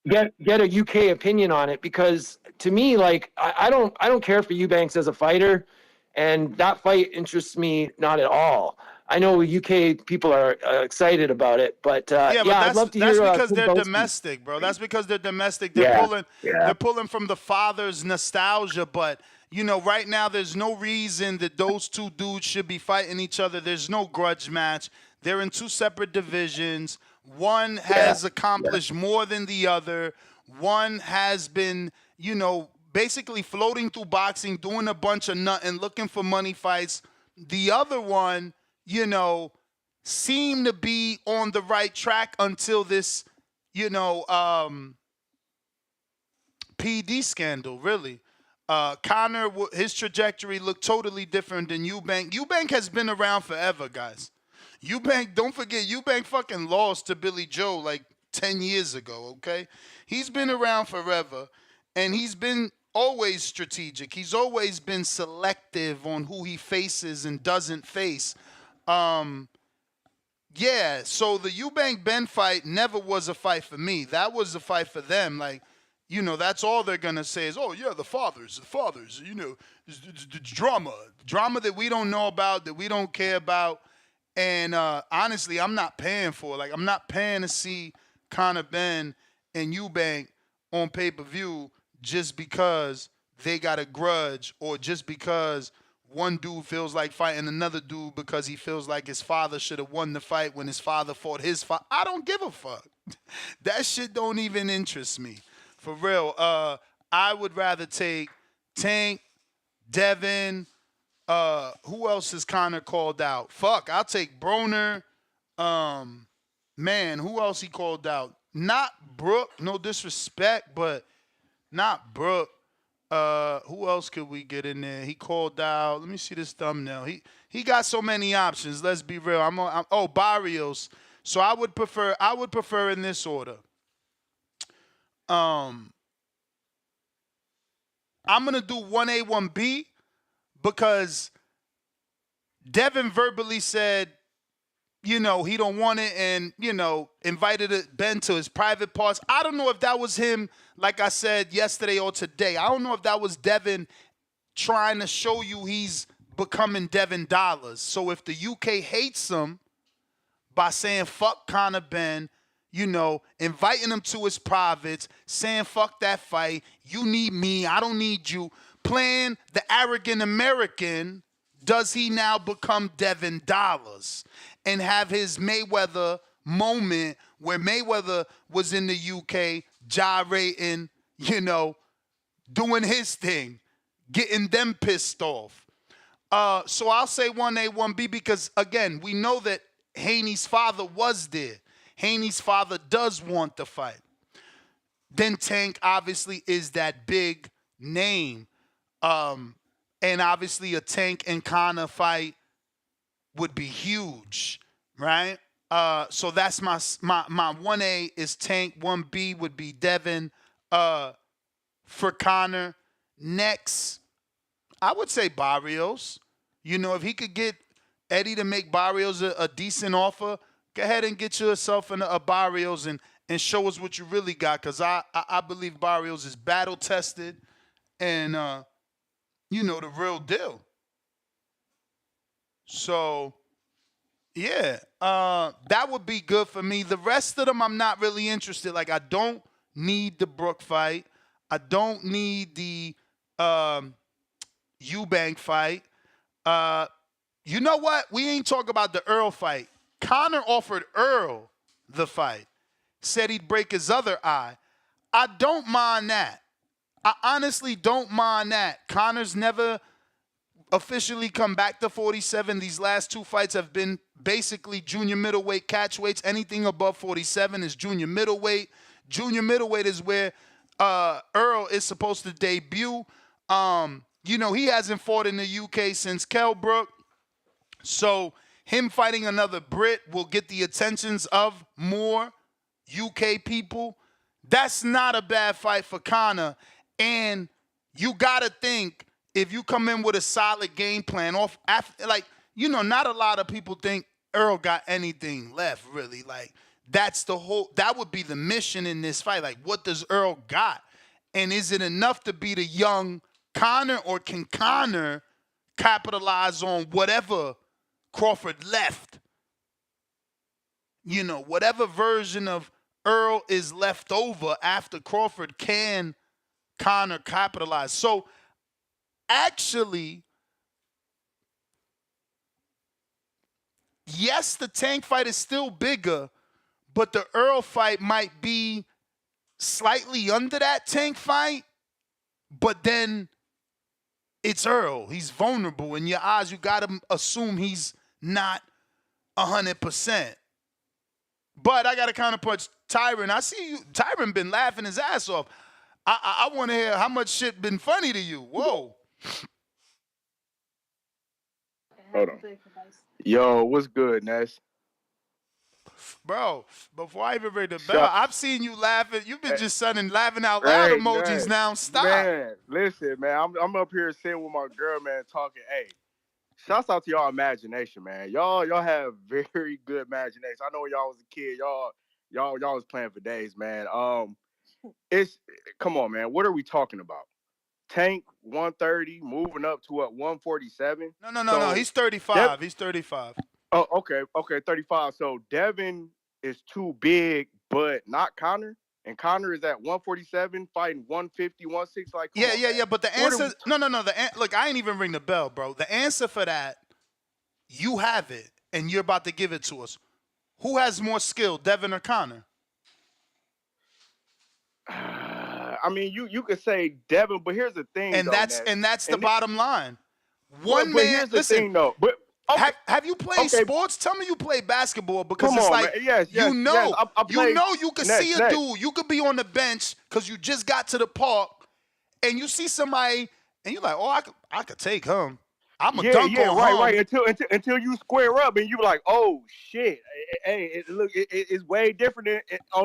get a UK opinion on it, because to me, like, I don't care for Eubanks as a fighter, and that fight interests me not at all. I know UK people are excited about it, but I'd love to hear. That's because they're domestic, bro. That's because they're domestic. They're pulling from the father's nostalgia. But right now, there's no reason that those two dudes should be fighting each other. There's no grudge match. They're in two separate divisions. One has accomplished more than the other. One has been, basically floating through boxing, doing a bunch of nothing, looking for money fights. The other one, seemed to be on the right track until this, PD scandal, really. Conor, his trajectory looked totally different than Eubank. Eubank has been around forever, guys. Don't forget, Eubank fucking lost to Billy Joe like 10 years ago, okay? He's been around forever, and he's been always strategic. He's always been selective on who he faces and doesn't face. So the Eubank Ben fight never was a fight for me. That was a fight for them. Like, that's all they're going to say is, oh, yeah, the fathers, it's drama that we don't know about, that we don't care about. And honestly, I'm not paying for it. Like, I'm not paying to see Conor Benn and Eubank on pay-per-view just because they got a grudge, or just because one dude feels like fighting another dude because he feels like his father should have won the fight when his father fought his father. I don't give a fuck. That shit don't even interest me. For real. I would rather take Tank, Devin. Who else is Conor called out? Fuck, I'll take Broner. Man, who else he called out? Not Brooke. No disrespect, but not Brooke. Who else could we get in there? He called out. Let me see this thumbnail. He got so many options. Let's be real. Barrios. So I would prefer in this order. I'm gonna do 1A, 1B, because Devin verbally said, he don't want it, and, invited Ben to his private parts. I don't know if that was him, like I said yesterday or today. I don't know if that was Devin trying to show you he's becoming Devin Dollars. So if the UK hates him by saying fuck Conor Benn, inviting him to his privates, saying fuck that fight, you need me, I don't need you, playing the arrogant American, does he now become Devin Dollars and have his Mayweather moment where Mayweather was in the UK gyrating, doing his thing, getting them pissed off? So I'll say 1A, 1B, because, again, we know that Haney's father was there. Haney's father does want the fight. Then Tank obviously is that big name. And obviously a Tank and Conor fight would be huge, right? So that's my 1A is Tank, 1B would be Devin. For Conor, next, I would say Barrios. If he could get Eddie to make Barrios a decent offer, go ahead and get yourself a Barrios and show us what you really got. Because I believe Barrios is battle tested and, the real deal. So, yeah, that would be good for me. The rest of them, I'm not really interested. Like, I don't need the Brook fight. I don't need the Eubank fight. You know what? We ain't talk about the Earl fight. Conor offered Earl the fight. Said he'd break his other eye. I don't mind that. I honestly don't mind that. Conor's never officially come back to 47. These last two fights have been basically junior middleweight catch weights. Anything above 47 is junior middleweight. Junior middleweight is where Earl is supposed to debut. He hasn't fought in the UK since Kell Brook. So him fighting another Brit will get the attentions of more UK people. That's not a bad fight for Conor. And you got to think, if you come in with a solid game plan, not a lot of people think Earl got anything left, really. Like, that would be the mission in this fight. Like, what does Earl got? And is it enough to beat a young Conor, or can Conor capitalize on whatever Crawford left? Whatever version of Earl is left over after Crawford, can Conor capitalize? So, actually, yes, the Tank fight is still bigger, but the Earl fight might be slightly under that Tank fight, but then it's Earl. He's vulnerable. In your eyes, you got to assume he's not 100%. But I got to counterpunch Tyron. I see you. Tyron been laughing his ass off. I want to hear how much shit been funny to you. Whoa. Hold on. Yo, what's good, Ness? Bro, before I even ring the bell, I've seen you laughing. You've been just sending laughing out loud emojis now. Stop. Man, listen, man. I'm up here sitting with my girl, man, talking. Hey, shouts out to y'all imagination, man. Y'all have very good imagination. I know when y'all was a kid, y'all was playing for days, man. Come on, man. What are we talking about? Tank 130, moving up to 147. No. He's 35. He's 35. Oh, okay, 35. So Devin is too big, but not Conor. And Conor is at 147, fighting 150, 160. Like, yeah. But the answer, no. Look, I ain't even ring the bell, bro. The answer for that, you have it, and you're about to give it to us. Who has more skill, Devin or Conor? I mean, you could say Devin, but here's the thing, and that's the bottom line. One man. Here's the thing, though. But okay. Have you played sports? Tell me you play basketball, because it's like, yes, you can see a Ness. dude. You could be on the bench because you just got to the park, and you see somebody, and you're like, oh, I could take him. I'm a dunk on right. Until you square up and you like, oh shit, hey, it's way different than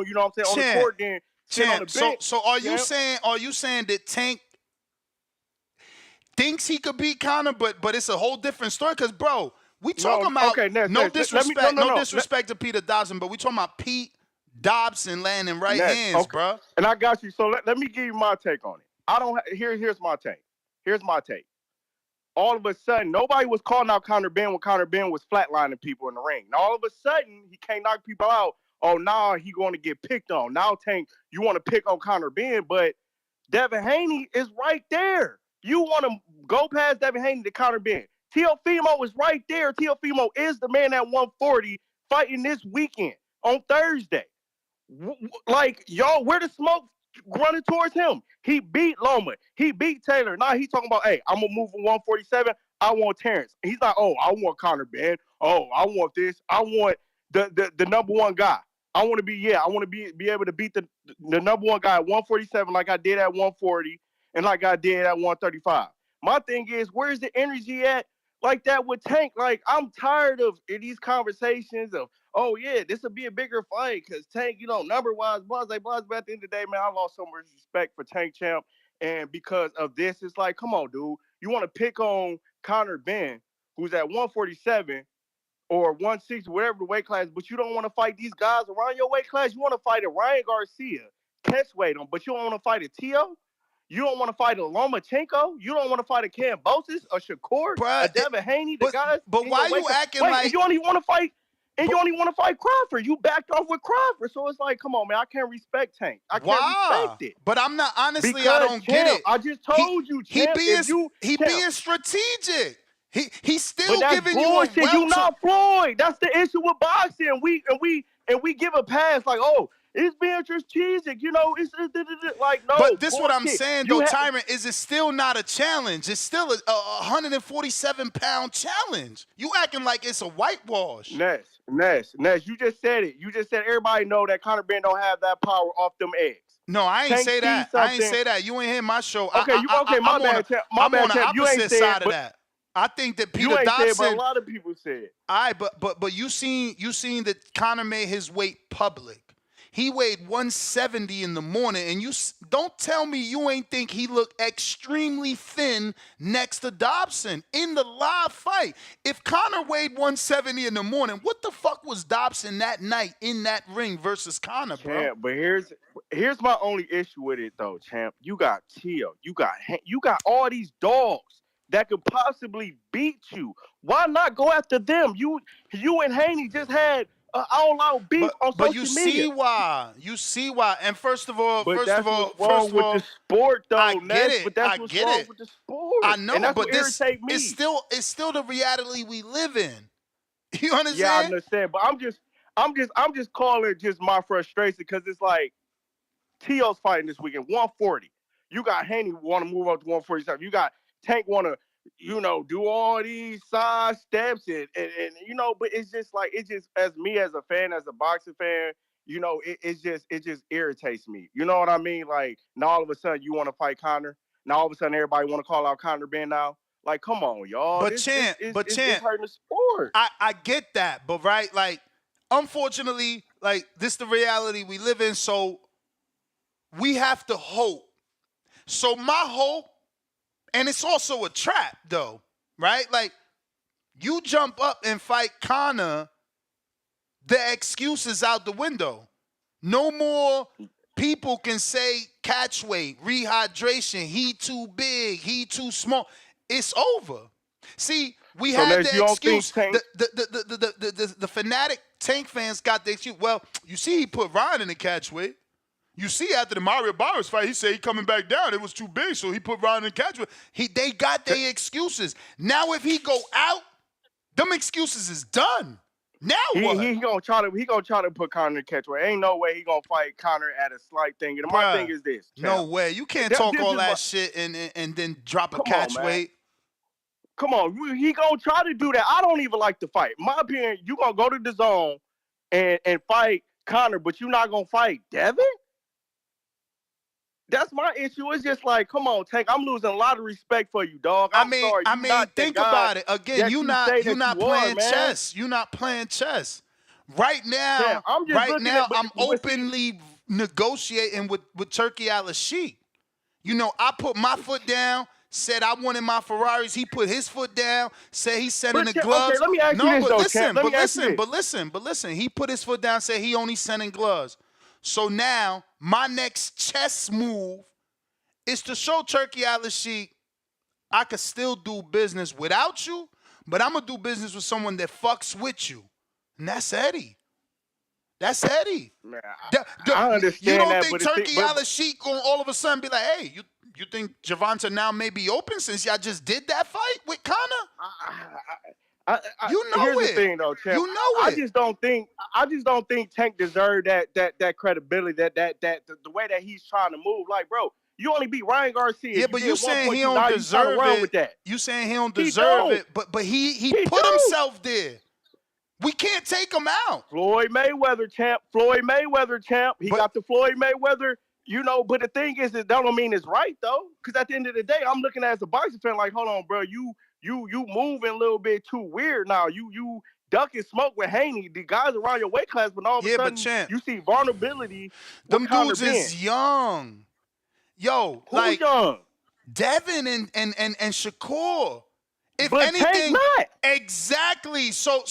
you know what I'm saying, on the court than sitting on the bench. So are you saying that Tank thinks he could beat Conor, but it's a whole different story? Because, bro, we talking about no disrespect to Peter Dobson, but we talking about Pete Dobson landing right hands, bro. And I got you. So let me give you my take on it. Here's my take. Here's my take. All of a sudden, nobody was calling out Conor Benn when Conor Benn was flatlining people in the ring. And all of a sudden, he can't knock people out. Oh, now he going to get picked on. Now, Tank, you want to pick on Conor Benn, but Devin Haney is right there. You want to go past Devin Haney to Conor Benn. Teofimo is right there. Teofimo is the man at 140 fighting this weekend on Thursday. Like, y'all, where the smoke running towards him? He beat Loma. He beat Taylor. Now he's talking about, hey, I'm going to move from 147. I want Terrence. He's like, oh, I want Conor Benn. Oh, I want this. I want the number one guy. I want to be able to beat the number one guy at 147 like I did at 140 and like I did at 135. My thing is, where's the energy at like that with Tank? Like, I'm tired of these conversations of, oh, yeah, this will be a bigger fight because Tank, number-wise, blah. But at the end of the day, man, I lost so much respect for Tank Champ. And because of this, it's like, come on, dude. You want to pick on Conor Benn, who's at 147, or 160, whatever the weight class, but you don't want to fight these guys around your weight class. You want to fight a Ryan Garcia, catch weight him, but you don't want to fight a Tio. You don't want to fight a Lomachenko. You don't want to fight a Cambosis, a Shakur, a Devin Haney. The guys. But why you acting like you don't even want to fight? And you don't even want to fight Crawford. You backed off with Crawford. So it's like, come on, man. I can't respect Tank. I can't respect it. But I'm not, honestly, because, I don't get it. I just told you, Champ. He being strategic. He's still but that's giving bullshit. you a You not Floyd. That's the issue with boxing. We give a pass like, oh, it's being strategic. You know, it's like, no. But this is what I'm bullshit. saying, though, Tyrant, is it still not a challenge? It's still a 147-pound challenge. You acting like it's a whitewash. Ness, you just said it. You just said everybody know that Conor Benn don't have that power off them eggs. No, I ain't say that. I ain't say that. You ain't hear my show. Okay, my bad, Champ. I'm on the opposite side of that. I think that Peter Dodson. Said, but a lot of people said. All right, but you seen that Conor made his weight public. He weighed 170 in the morning, and you don't tell me you ain't think he looked extremely thin next to Dobson in the live fight. If Conor weighed 170 in the morning, what the fuck was Dobson that night in that ring versus Conor, bro? Champ, but here's my only issue with it though, Champ. You got Tio, you got all these dogs that could possibly beat you. Why not go after them? You and Haney just had all-out beef on social media. But you see why. And first of all, what's wrong with the sport, though. I get it. But that's what's wrong with the sport. I know, and that's but what irritates me. It's still the reality we live in. You understand? Yeah, I understand. But I'm just calling just my frustration because it's like Tio's fighting this weekend, 140. You got Haney want to move up to 147. You got Tank want to, do all these side steps and but it's just like, as me as a fan, as a boxing fan, it just irritates me. You know what I mean? Like, now all of a sudden you want to fight Conor. Now all of a sudden everybody want to call out Conor Benn now. Like, come on, y'all. But Champ, it's hurting the sport. I get that, but right, like, unfortunately, like, this is the reality we live in, so we have to hope. So my hope, and it's also a trap, though, right? Like, you jump up and fight Conor, the excuse is out the window. No more people can say catch weight, rehydration, he too big, he too small. It's over. See, we had the excuse. The fanatic Tank fans got the excuse. Well, you see, he put Ryan in the catch weight. You see, after the Mario Barros fight, he said he coming back down. It was too big, so he put Ryan in the catch weight. They got their excuses. Now, if he go out, them excuses is done. Now what? He gonna try to put Conor in the catch weight. Ain't no way he gonna fight Conor at a slight thing. And my thing is this. No way. You can't talk all that shit and then drop a catch weight. Come on, he gonna try to do that. I don't even like to fight. My opinion, you gonna go to the zone and fight Conor, but you're not gonna fight Devin? That's my issue. It's just like, come on, Tank. I'm losing a lot of respect for you, dog. I mean, think about it. Again, you're not playing chess. You're not playing chess. Right now, I'm openly negotiating with Turkey Al-Sheikh. I put my foot down, said I wanted my Ferraris. He put his foot down, said he's sending the gloves. Okay, let me ask you this, but listen. He put his foot down, said he only sending gloves. So now, my next chess move is to show Turkey Al-Sheikh I could still do business without you, but I'm going to do business with someone that fucks with you. And that's Eddie. That's Eddie. Man, I understand. You don't that, think Turkey Al-Sheikh going to all of a sudden be like, hey, you think Gervonta now may be open since y'all just did that fight with Conor? Here's the thing, though, Champ. You know it. I just don't think Tank deserved that credibility, that the way that he's trying to move. Like, bro, you only beat Ryan Garcia. Yeah, but you saying he don't deserve it. With that. You saying he don't deserve it, but he put himself there. We can't take him out. Floyd Mayweather champ. He got the Floyd Mayweather. But the thing is, that don't mean it's right though. Because at the end of the day, I'm looking at as a boxing fan, like, hold on, bro, you moving a little bit too weird now. You ducking smoke with Haney, the guys around your weight class, but all of a sudden you see vulnerability. Them dudes is young. Yo, who's young? Devin and Shakur. If but Tank anything, not. exactly. So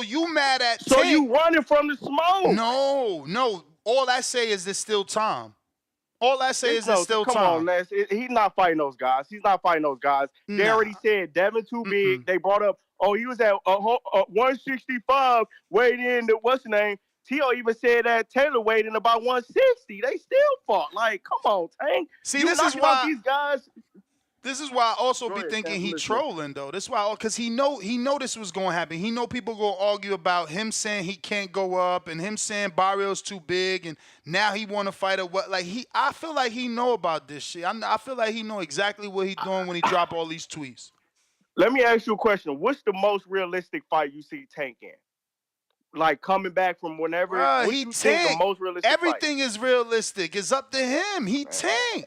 you mad at So Tank? you running from the smoke? No. All I say is there's still time. All I say is there's still come time. on, Les. He's not fighting those guys. He's not fighting those guys. They already said Devin too big. They brought up, he was at 165, weighed in to what's the name? T.O. even said that Taylor weighed in about 160. They still fought. Like, come on, Tank. See, you this is knocking why out these guys. This is why I also be ahead, thinking Tank, he listening. trolling though. This is why, because he know this was going to happen. He know people going to argue about him saying he can't go up and him saying Barrios too big, and now he want to fight what? Like I feel like he know about this shit. I feel like he know exactly what he doing when he drop all these tweets. Let me ask you a question. What's the most realistic fight you see Tank in? Like coming back from whenever. Bruh, what he you think the most realistic Everything is realistic. It's up to him. He Tank.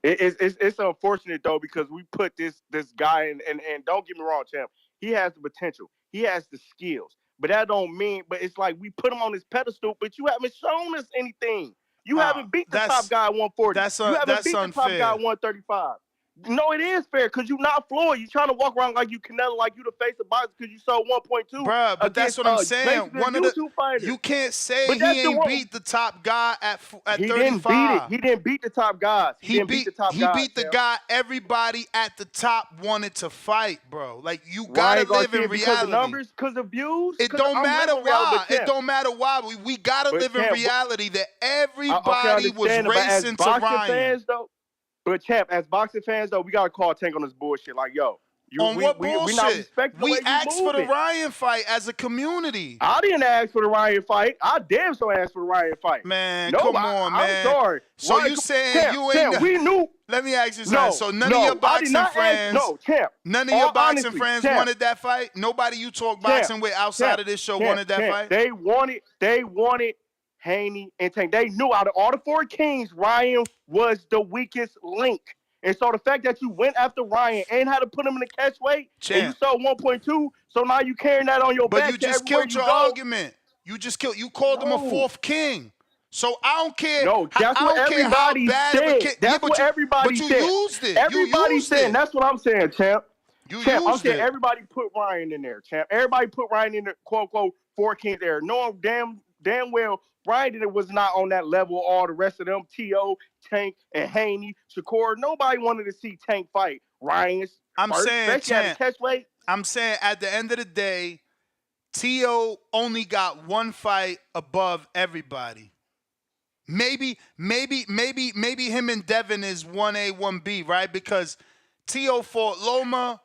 It's unfortunate though because we put this guy in, and don't get me wrong, champ. He has the potential. He has the skills. But that don't mean. But it's like we put him on this pedestal, but you haven't shown us anything. You haven't beat the top guy 140. You haven't beat the top guy 135. No, it is fair because you're not Floyd. You're trying to walk around like you Canelo, like you the face of boxing because you sold 1.2. Bruh, but that's what I'm saying. One of the fighters. You can't say he ain't beat the top guy at 35. He didn't beat it. He didn't beat the top guys. He beat the top guys. He beat the guy everybody at the top wanted to fight, bro. Like you gotta live in reality. Because of numbers, because of views. It don't matter why. It don't matter why. We gotta live in reality that everybody was racing to Ryan. Fans, though, but champ, as boxing fans though, we gotta call Tank on this bullshit. Like, yo, what bullshit? We not respecting the way you asked for the moving. Ryan fight as a community. I didn't ask for the Ryan fight. I damn sure asked for the Ryan fight. Man, come on, man. I'm sorry. So you saying you ain't? We knew. Let me ask you something. So none of your boxing friends, none of your boxing friends wanted that fight. Nobody you talk boxing with outside of this show wanted that fight. They wanted Haney and Tank. They knew out of all the four kings, Ryan was the weakest link. And so the fact that you went after Ryan and had to put him in the catch weight, and you sold 1.2, so now you carrying that on your back. But you just killed your argument. You just killed. You called him a fourth king. So I don't care. No, that's what everybody said. That's what everybody said. But you used it. Everybody said. That's what I'm saying, champ. Champ, I'm saying everybody put Ryan in there, champ. Everybody put Ryan in the quote unquote four kings there. Knowing damn well Ryan was not on that level. All the rest of them, T.O., Tank, and Haney, Shakur, nobody wanted to see Tank fight Ryan's. I'm saying, champ, catch weight. I'm saying at the end of the day, T.O. only got one fight above everybody. Maybe him and Devin is 1A, 1B, right? Because T.O. fought Loma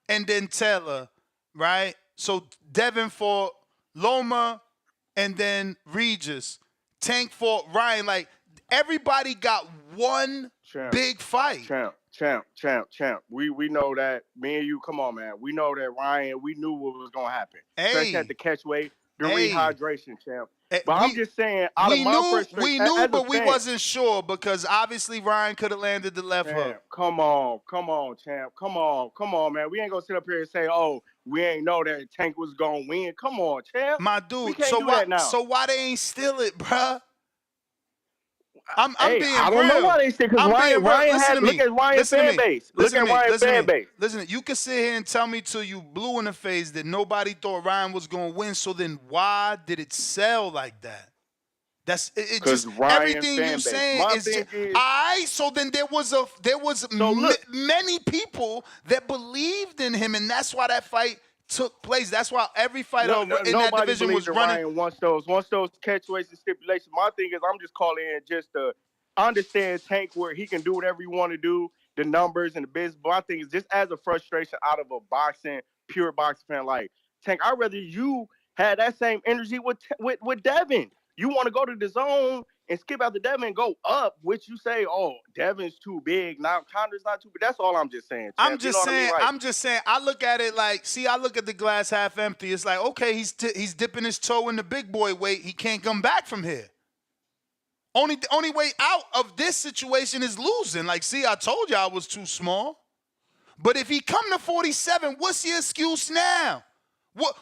and then Taylor, right? So Devin fought Loma and then Regis. Tank fought Ryan. Like, everybody got one big fight. Champ. We know that. Me and you, come on, man. We know that Ryan, we knew what was going to happen. Especially at the catch weight, the rehydration, champ. But I'm just saying, we knew, but we wasn't sure because obviously Ryan could have landed the left hook. Come on, champ. Come on, man. We ain't going to sit up here and say, oh, we ain't know that Tank was going to win. Come on, champ. My dude, so why they ain't steal it, bruh? I'm being real. I don't know why they steal, because Ryan had, look at Ryan's fan base. Look at Ryan's fan base. Listen, you can sit here and tell me till you blue in the face that nobody thought Ryan was going to win, so then why did it sell like that? That's it. Just everything you saying is just, all right. So then there was many people that believed in him, and that's why that fight took place. That's why every fighter in that division was running. Ryan once those catch weights and stipulations. My thing is, I'm just calling in just to understand Tank where he can do whatever he want to do, the numbers and the business. But my thing is just as a frustration out of a pure boxing fan like Tank. I'd rather you had that same energy with Devin. You want to go to the zone and skip out the Devin and go up, which you say, oh, Devin's too big. Now Conor's not too big. That's all I'm just saying. I'm just saying, I look at it like, I look at the glass half empty. It's like, okay, he's dipping his toe in the big boy weight. He can't come back from here. Only way out of this situation is losing. Like, I told you I was too small. But if he come to 47, what's your excuse now?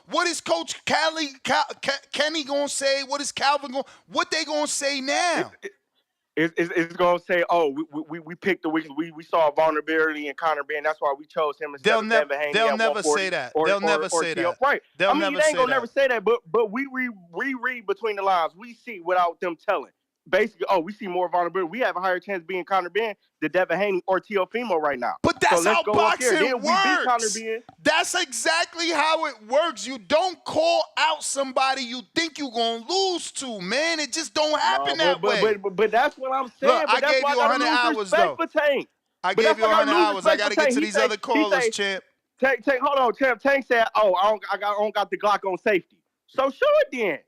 What is Coach Kenny gonna say? What is Calvin what they gonna say now? It's gonna say, oh, we picked the weakness. We saw a vulnerability in Conor Benn. That's why we chose him instead of Devin Haney They'll at never 140. say that. Or, They'll never say T.O. that. Right. They'll I mean, never they ain't say gonna that. never say that, but we read between the lines. We see without them telling. Basically, we see more vulnerability. We have a higher chance of being Conor Benn than Devin Haney or Teofimo right now. But that's so let's how go up there. boxing Then we beat Conor works. Benn. That's exactly how it works. You don't call out somebody you think you're going to lose to, man. It just don't happen that way. But that's what I'm saying. Look, but that's I gave why you I 100 gotta lose hours, respect though. for Tank. I But gave you 100 hours. I got to get to these other callers, champ. Tank, hold on, champ. Tank said, I don't got the Glock on safety. So show it then.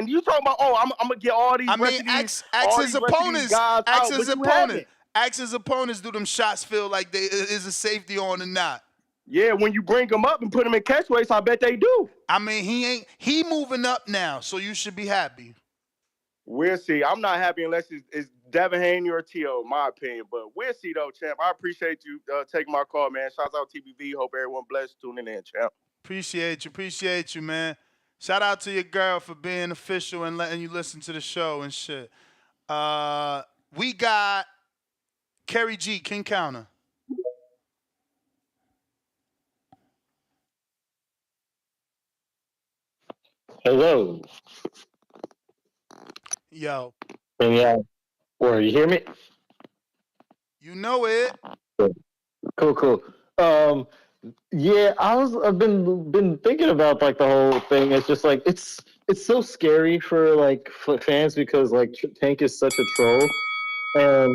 You talking about, I'm gonna get all these ask his opponents. guys ask out, his but you opponent. haven't. Ask his opponents, do them shots feel like they is a safety on or not? Yeah, when you bring them up and put them in catchweights, I bet they do. I mean, he moving up now, so you should be happy. We'll see. I'm not happy unless it's Devin Haney or T.O., in my opinion. But we'll see, though, champ. I appreciate you taking my call, man. Shouts out TBV. Hope everyone blessed tuning in, champ. Appreciate you, man. Shout out to your girl for being official and letting you listen to the show and shit. We got Kerry G, King Counter. Hello. Yo. Yeah. Or you hear me? You know it. Cool. Yeah, I've been thinking about like the whole thing. It's just like it's so scary for like fans because like Tank is such a troll, and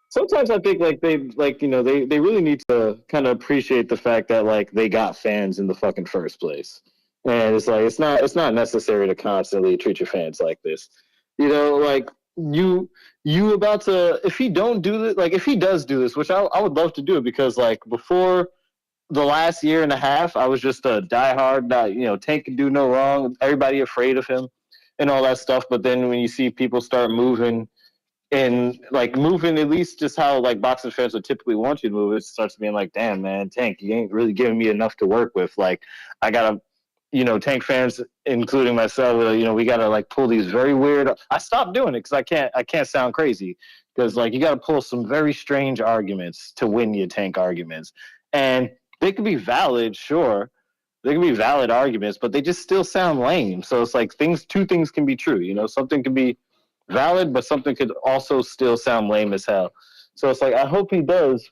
sometimes I think like they really need to kind of appreciate the fact that like they got fans in the fucking first place, and it's like it's not necessary to constantly treat your fans like this, like you about to if he don't do this, like if he does do this, which I would love to do it because like before the last year and a half, I was just a diehard, Tank can do no wrong. Everybody afraid of him and all that stuff. But then when you see people start moving and like moving at least just how like boxing fans would typically want you to move, it starts being like, damn, man, Tank, you ain't really giving me enough to work with. Like I gotta, Tank fans, including myself, we gotta like pull these very weird. I stopped doing it because I can't sound crazy because like you gotta pull some very strange arguments to win your Tank arguments and. They could be valid, sure. They can be valid arguments, but they just still sound lame. So it's like two things can be true. Something can be valid, but something could also still sound lame as hell. So it's like I hope he does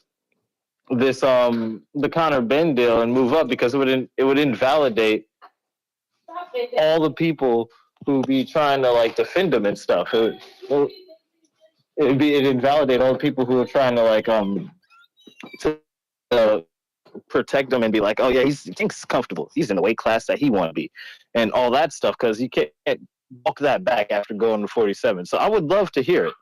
this the Conor Benn deal and move up because it would invalidate all the people who be trying to like defend him and stuff. It'd invalidate all the people who are trying to like protect them and be like, oh yeah, Tank's comfortable. He's in the weight class that he want to be, and all that stuff because you can't walk that back after going to 47. So I would love to hear it.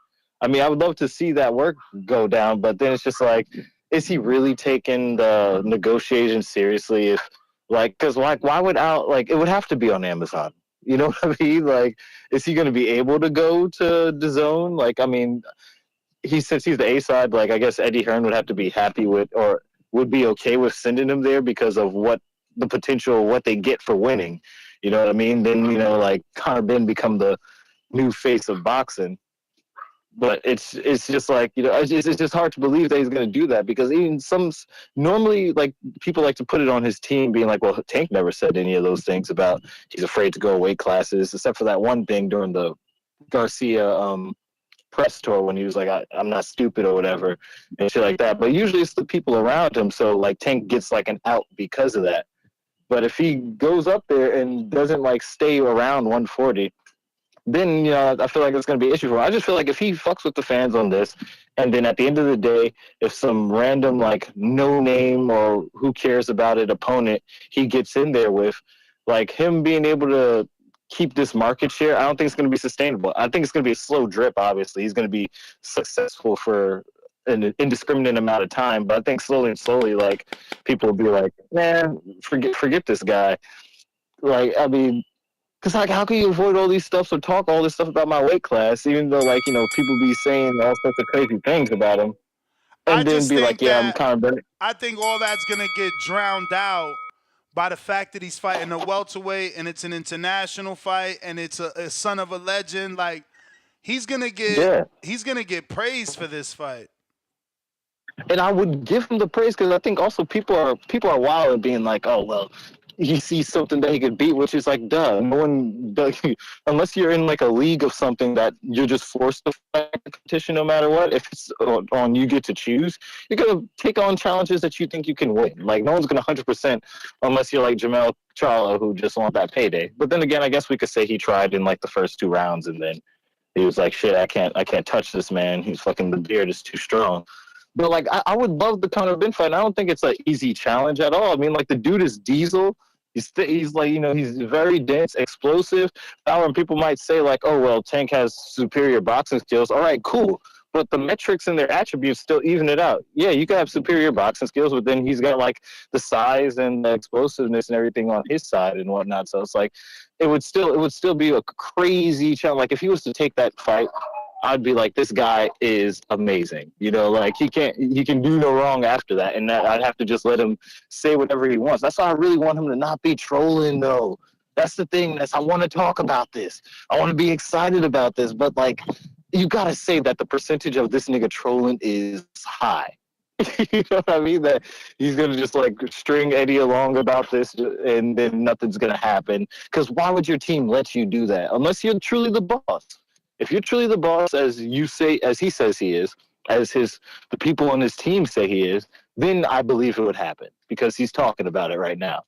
I mean, I would love to see that work go down, but then it's just like, is he really taking the negotiation seriously? If like, because like, why would it would have to be on Amazon. You know what I mean? Like, is he going to be able to go to DAZN? Like, I mean, since he's the A side, like I guess Eddie Hearn would have to be happy with or would be okay with sending him there because of what the potential, what they get for winning. You know what I mean? Then, like Conor Benn become the new face of boxing. But it's just like, it's just hard to believe that he's going to do that because even normally like people like to put it on his team being like, well, Tank never said any of those things about he's afraid to go weight classes, except for that one thing during the Garcia, press tour when he was like, I'm not stupid or whatever and shit like that. But usually it's the people around him. So like Tank gets like an out because of that. But if he goes up there and doesn't like stay around 140, then, I feel like it's going to be an issue for him. I just feel like if he fucks with the fans on this and then at the end of the day, if some random like no name or who cares about it opponent he gets in there with, like him being able to keep this market share, I don't think it's going to be sustainable. I think it's going to be a slow drip, obviously. He's going to be successful for an indiscriminate amount of time, but I think slowly, like, people will be like, man, forget this guy. Like, I mean, because, like, how can you avoid all these stuff or talk all this stuff about my weight class, even though, like, people be saying all sorts of crazy things about him, and then be like, yeah, I'm Conor Benn. I think all that's going to get drowned out by the fact that he's fighting a welterweight and it's an international fight and it's a son of a legend. Like, he's gonna Yeah. get praised for this fight. And I would give him the praise because I think also people are wild and being like, oh well, he sees something that he could beat, which is like, duh. No one does, unless you're in like a league of something that you're just forced to fight a competition no matter what. If it's on you get to choose, you're gonna take on challenges that you think you can win. Like no one's gonna 100% unless you're like Jamel Charlo who just want that payday. But then again, I guess we could say he tried in like the first 2 rounds and then he was like, shit, I can't touch this man. He's fucking, the beard is too strong. But like, I would love the Conor Benn fight. I don't think it's an easy challenge at all. I mean, like the dude is diesel. He's like, you know, he's very dense, explosive. Now, when people might say like, oh well, Tank has superior boxing skills. All right, cool. But the metrics and their attributes still even it out. Yeah, you can have superior boxing skills, but then he's got like the size and the explosiveness and everything on his side and whatnot. So it's like, it would still be a crazy challenge. Like if he was to take that fight, I'd be like, this guy is amazing. You know, like he can do no wrong after that. And that I'd have to just let him say whatever he wants. That's why I really want him to not be trolling though. That's the thing. I want to talk about this. I want to be excited about this. But like, you got to say that the percentage of this nigga trolling is high. You know what I mean? That he's going to just like string Eddie along about this and then nothing's going to happen. Because why would your team let you do that? Unless you're truly the boss. If you're truly the boss, as you say, as he says he is, as the people on his team say he is, then I believe it would happen because he's talking about it right now.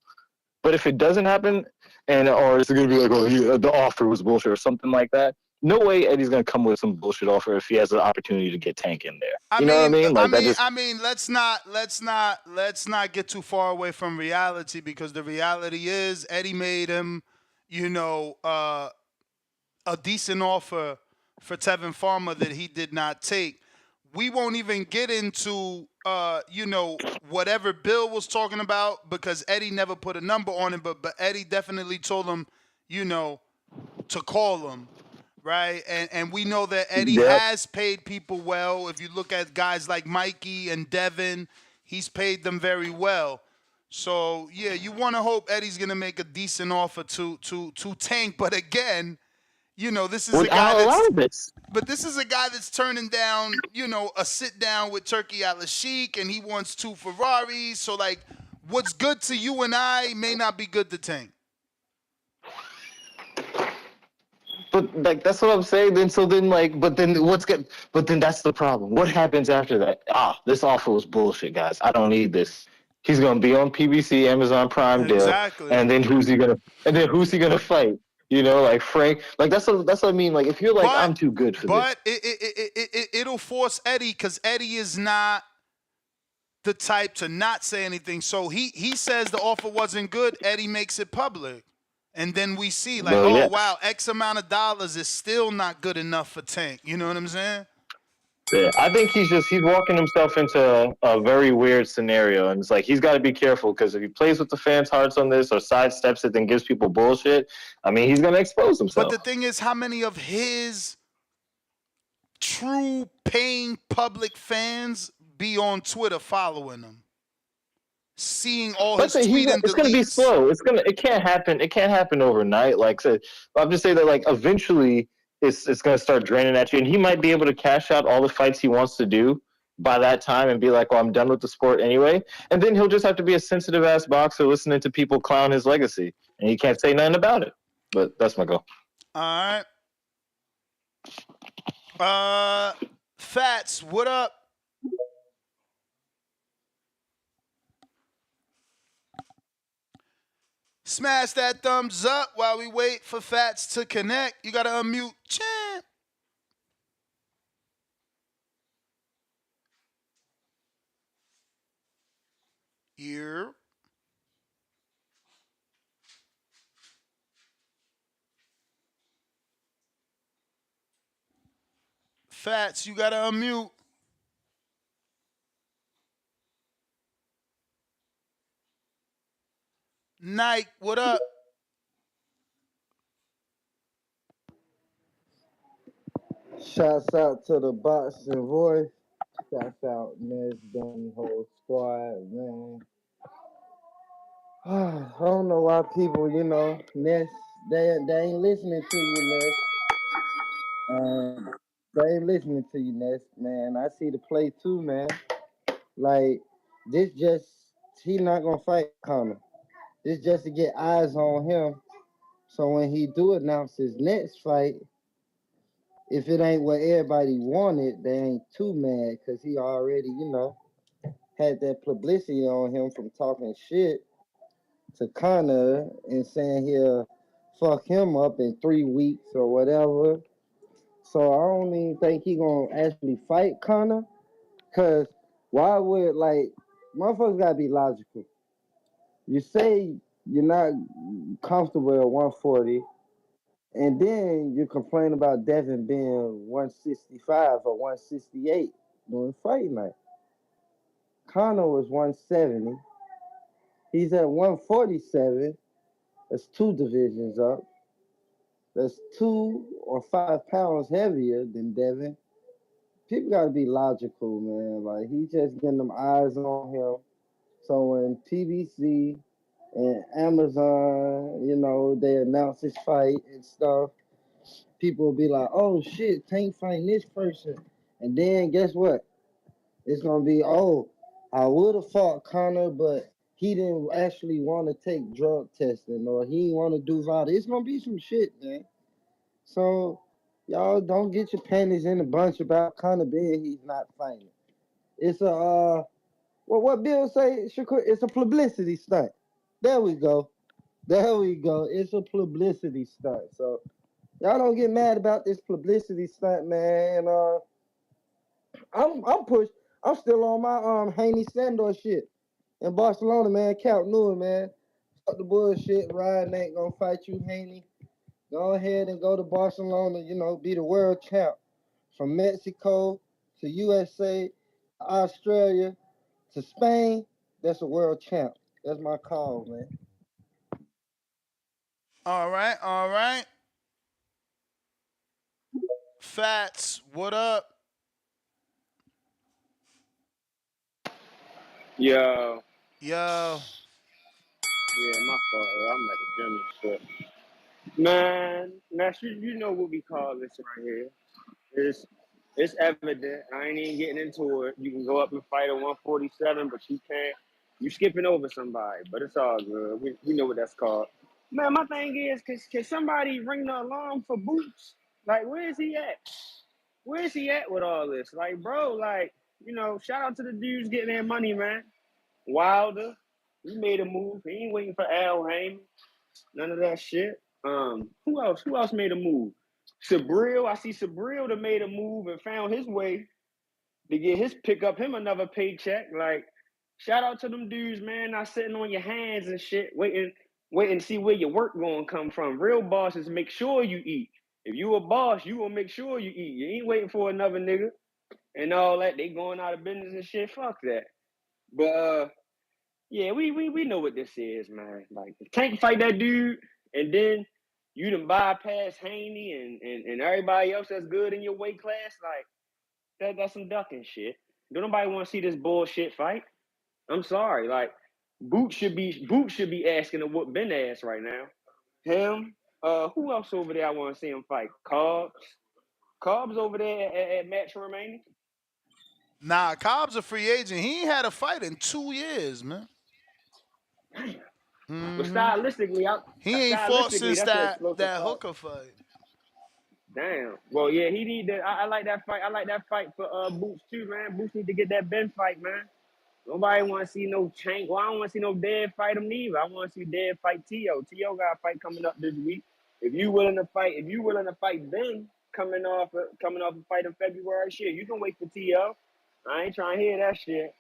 But if it doesn't happen, or it's going to be like, oh, the offer was bullshit or something like that, no way Eddie's going to come with some bullshit offer if he has an opportunity to get Tank in there. You know what I mean? Like I mean, let's not get too far away from reality because the reality is Eddie made him, you know, a decent offer for Tevin Farmer that he did not take. We won't even get into you know, whatever Bill was talking about because Eddie never put a number on it, but Eddie definitely told him, you know, to call him, right? And we know that Eddie has paid people well. If you look at guys like Mikey and Devin, he's paid them very well. So yeah, you want to hope Eddie's gonna make a decent offer to Tank, but again, you know, this is a guy that's turning down, you know, a sit down with Turkey Al-Sheikh, and he wants 2 Ferraris. So like, what's good to you and I may not be good to Tank. But like that's what I'm saying. But then that's the problem. What happens after that? This offer was bullshit, guys. I don't need this. He's gonna be on PBC, Amazon Prime deal, exactly. And then who's he gonna fight? You know, like Frank. Like that's what I mean. Like if you're like, I'm too good for this. But it'll force Eddie because Eddie is not the type to not say anything. So he says the offer wasn't good. Eddie makes it public. And then we see like, wow, X amount of dollars is still not good enough for Tank. You know what I'm saying? Yeah, I think he's walking himself into a very weird scenario, and it's like he's got to be careful because if he plays with the fans' hearts on this or sidesteps it and gives people bullshit, I mean, he's gonna expose himself. But the thing is, how many of his true paying public fans be on Twitter following him, seeing all his tweet and it's gonna be slow. It can't happen. It can't happen overnight. Like, so I'm just saying that like eventually. It's going to start draining at you. And he might be able to cash out all the fights he wants to do by that time and be like, well, I'm done with the sport anyway. And then he'll just have to be a sensitive-ass boxer listening to people clown his legacy. And he can't say nothing about it. But that's my goal. All right. Fats, what up? Smash that thumbs up while we wait for Fats to connect. You got to unmute. Champ. Here. Fats, you got to unmute. Nike, what up? Shouts out to the boxing voice. Shouts out Nez, Danny, whole squad, man. I don't know why people, you know, Ness, they ain't listening to you, Ness. They ain't listening to you, Ness, man. I see the play too, man. Like this, just he not gonna fight Conor. This just to get eyes on him. So when he do announce his next fight, if it ain't what everybody wanted, they ain't too mad because he already, had that publicity on him from talking shit to Conor and saying he'll fuck him up in 3 weeks or whatever. So I don't even think he gonna actually fight Conor. Cause why would motherfuckers gotta be logical. You say you're not comfortable at 140, and then you complain about Devin being 165 or 168 during fight night. Conor was 170. He's at 147. That's 2 divisions up. That's 2 or 5 pounds heavier than Devin. People gotta be logical, man. Like he just getting them eyes on him. So when PBC and Amazon, they announce his fight and stuff, people will be like, "Oh shit, Tank fighting this person," and then guess what? It's gonna be, "Oh, I would have fought Conor, but he didn't actually want to take drug testing, or he didn't want to do VADA." It's gonna be some shit, man. So y'all don't get your panties in a bunch about Conor Benn. He's not fighting. It's a well, what Bill say, Shakur, it's a publicity stunt. There we go. There we go. It's a publicity stunt. So y'all don't get mad about this publicity stunt, man. I'm pushed. I'm still on my Haney Sandor shit in Barcelona, man. Count Newell, man. Fuck the bullshit. Ryan ain't gonna fight you, Haney. Go ahead and go to Barcelona. Be the world champ. From Mexico to USA, to Australia to Spain. That's a world champ. That's my call, man. All right, all right. Fats, what up? Yo, Yo. yeah, my fault. Yeah, I'm at the gym and shit. Man, Nash, you know what we call this right here. It's it's evident. I ain't even getting into it. You can go up and fight at 147, but you can't. You skipping over somebody, but it's all good. We know what that's called. Man, my thing is, can somebody ring the alarm for Boots? Like, where is he at? Where is he at with all this? Like, bro, shout out to the dudes getting their money, man. Wilder, he made a move. He ain't waiting for Al Haymon. None of that shit. Who else? Who else made a move? Sabril. I see Sabril that made a move and found his way to get his pick up him another paycheck. Like, shout out to them dudes, man. Not sitting on your hands and shit, waiting to see where your work gonna come from. Real bosses make sure you eat. If you a boss, you gonna make sure you eat. You ain't waiting for another nigga and all that. They going out of business and shit. Fuck that. But yeah, we know what this is, man. Like, if Tank fight that dude, and then you done bypass Haney and everybody else that's good in your weight class, like that's some ducking shit. Don't nobody want to see this bullshit fight. I'm sorry. Like, Boot should be asking to whoop Ben ass right now. Him. Who else over there? I want to see him fight. Cobb's over there at Match Remaining. Nah, Cobb's a free agent. He ain't had a fight in 2 years, man. But Mm-hmm. stylistically, He ain't fought since that's an that explosive that fight. hooker fight. Damn. Well, yeah, he need to. I like that fight. I like that fight for Boots too, man. Boots need to get that Ben fight, man. Nobody want to see no Tank. Well, I don't want to see no Dead fight him neither. I want to see Dead fight T.O. T.O. got a fight coming up this week. If you willing to fight Ben coming off a fight in February, shit, you can wait for T.O. I ain't trying to hear that shit.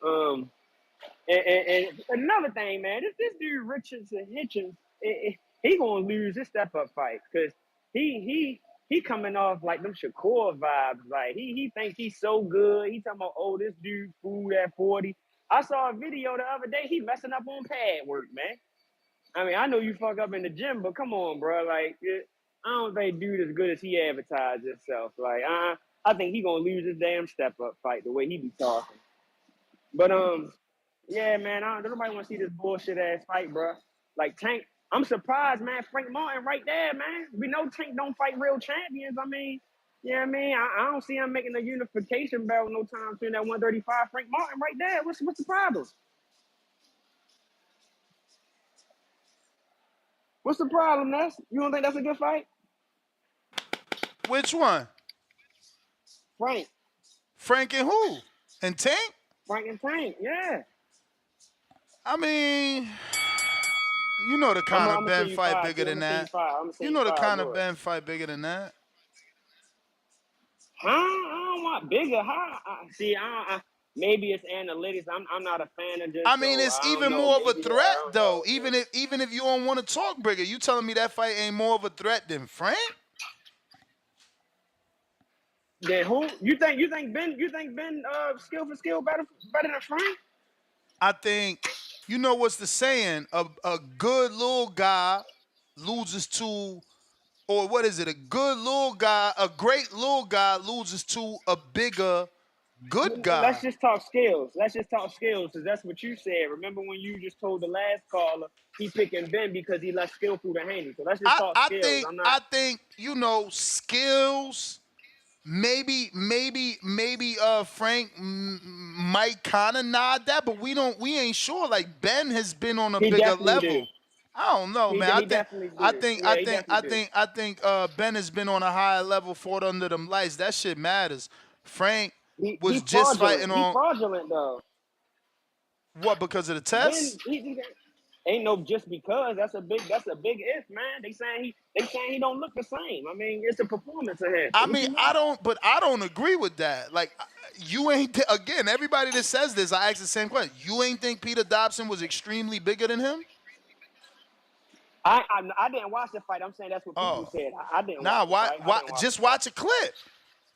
And another thing, man, this dude Richardson Hitchens, he gonna lose this step up fight because he coming off like them Shakur vibes. Like he thinks he's so good. He talking about, oh, this dude food at 40. I saw a video the other day. He messing up on pad work, man. I mean, I know you fuck up in the gym, but come on, bro. Like, I don't think dude as good as he advertised himself. Like, I think he gonna lose this damn step up fight the way he be talking. But yeah, man, don't nobody want to see this bullshit ass fight, bro. Like Tank, I'm surprised, man. Frank Martin right there, man. We know Tank don't fight real champions. I mean, Yeah, I mean, I don't see him making a unification battle no time soon. That 135 Frank Martin right there. What's the problem? What's the problem, Ness? You don't think that's a good fight? Which one? Frank. Frank and who? And Tank? Frank and Tank, yeah. I mean, you know the I'm Conor gonna send Ben you fight five bigger too. I'm than gonna send you that. five. I'm gonna You send you know the five. Conor Look. Ben fight bigger than that. Huh? I don't want bigger. How? See, maybe it's analytics. I'm not a fan of this, I mean, so it's I don't even know. more of a Maybe I threat don't though. know. Even if you don't want to talk bigger, you telling me that fight ain't more of a threat than Frank? Then who? You think Ben skill for skill better than Frank? I think you know what's the saying? A good little guy loses to, or what is it? A good little guy, a great little guy loses to a bigger good Let's guy. just talk skills. Let's just talk skills, because that's what you said. Remember when you just told the last caller he picking Ben because he less skillful than Haney. So let's just talk I skills. think I'm not. I think you know skills. Maybe Frank might kind of nod that, but we ain't sure. Like Ben has been on a He bigger definitely do. level. I don't know, man. He definitely do. Yeah, he definitely do. I think Ben has been on a higher level, fought under them lights. That shit matters. Frank He was just fraudulent. fighting He on fraudulent though. what, because of the Ben, test. ain't no just because. That's a big if, man. They saying he don't look the same. I mean, it's a performance of his. I What mean, you want? I don't agree with that. Like, you ain't again. Everybody that says this, I ask the same question. You ain't think Peter Dobson was extremely bigger than him? I didn't watch the fight. I'm saying that's what people Oh, said. I didn't watch nah. the fight. I Why? didn't watch the Just fight. watch a clip.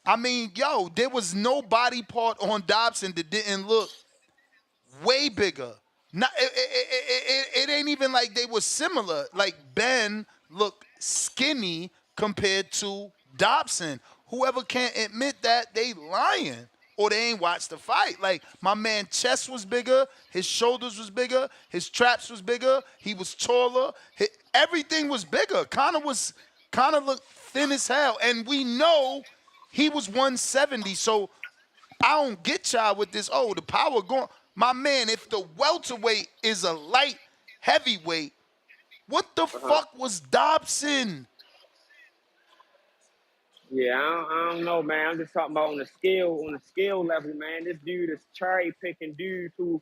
I mean, yo, there was no body part on Dobson that didn't look way bigger. Not, it ain't even like they were similar. Like Ben looked skinny compared to Dobson. Whoever can't admit that, they lying or they ain't watched the fight. Like my man chest was bigger, his shoulders was bigger, his traps was bigger, he was taller, everything was bigger. Connor looked thin as hell, and we know he was 170. So I don't get y'all with this. Oh, the power going. My man, if the welterweight is a light heavyweight, what the Uh-huh. fuck was Dobson? Yeah, I don't know, man. I'm just talking about on the skill level, man. This dude is cherry picking dudes who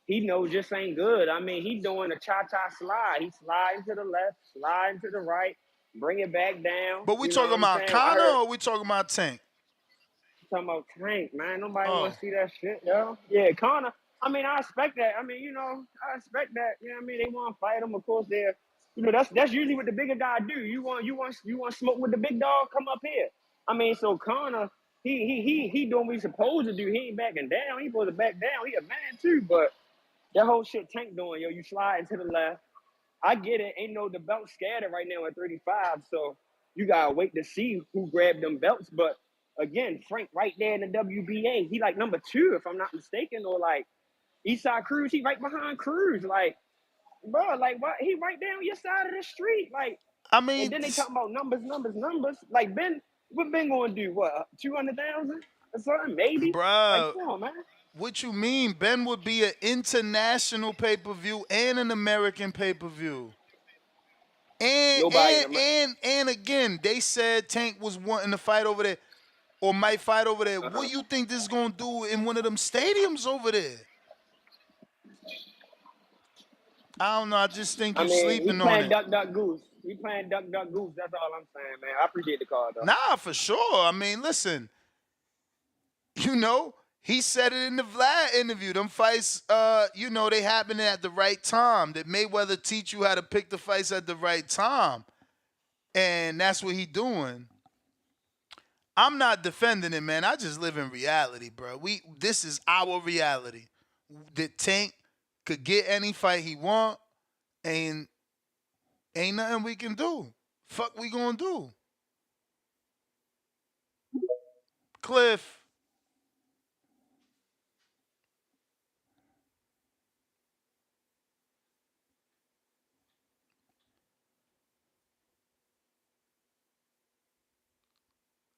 he knows just ain't good. I mean, he doing a cha-cha slide. He sliding to the left, sliding to the right, bring it back down. But we You know talking what I'm about saying? I Connor heard or we talking about Tank? talking about Tank, man. Nobody want Oh, to see that shit, yo. Yeah, Connor. I mean, I expect that. I mean, I expect that. You know what I mean? They want to fight him. Of course, that's usually what the bigger guy do. You want smoke with the big dog? Come up here. I mean, so Connor, he doing what he's supposed to do. He ain't backing down. He supposed to back down. He a man too, but that whole shit Tank doing, yo, you sliding to the left. I get it. Ain't no the belt scattered right now at 35, so you gotta wait to see who grabbed them belts. But again, Frank right there in the WBA, he like number 2 if I'm not mistaken, or like Eastside Cruz, he right behind Cruz. Like, bro, like what? He right down your side of the street, like. I And mean, then they talking about numbers. Like Ben, what Ben gonna do? What 200,000 or something? Maybe. Like, bruh, come on, man. what you mean? Ben would be an international pay-per-view and an American pay-per-view. And Nobody. and and and again, they said Tank was wanting to fight over there or might fight over there. What Uh-huh. do you think this is gonna do in one of them stadiums over there? I don't know. I just think I you mean, he sleeping on playing it. duck, duck, goose. He playing duck, duck, goose. That's all I'm saying, man. I appreciate the call, though. Nah, for sure. I mean, listen, he said it in the Vlad interview. Them fights, they happen at the right time. That Mayweather teach you how to pick the fights at the right time. And that's what he doing. I'm not defending it, man. I just live in reality, bro. This is our reality. That Tank could get any fight he want, and ain't nothing we can do. Fuck we gonna do? Cliff.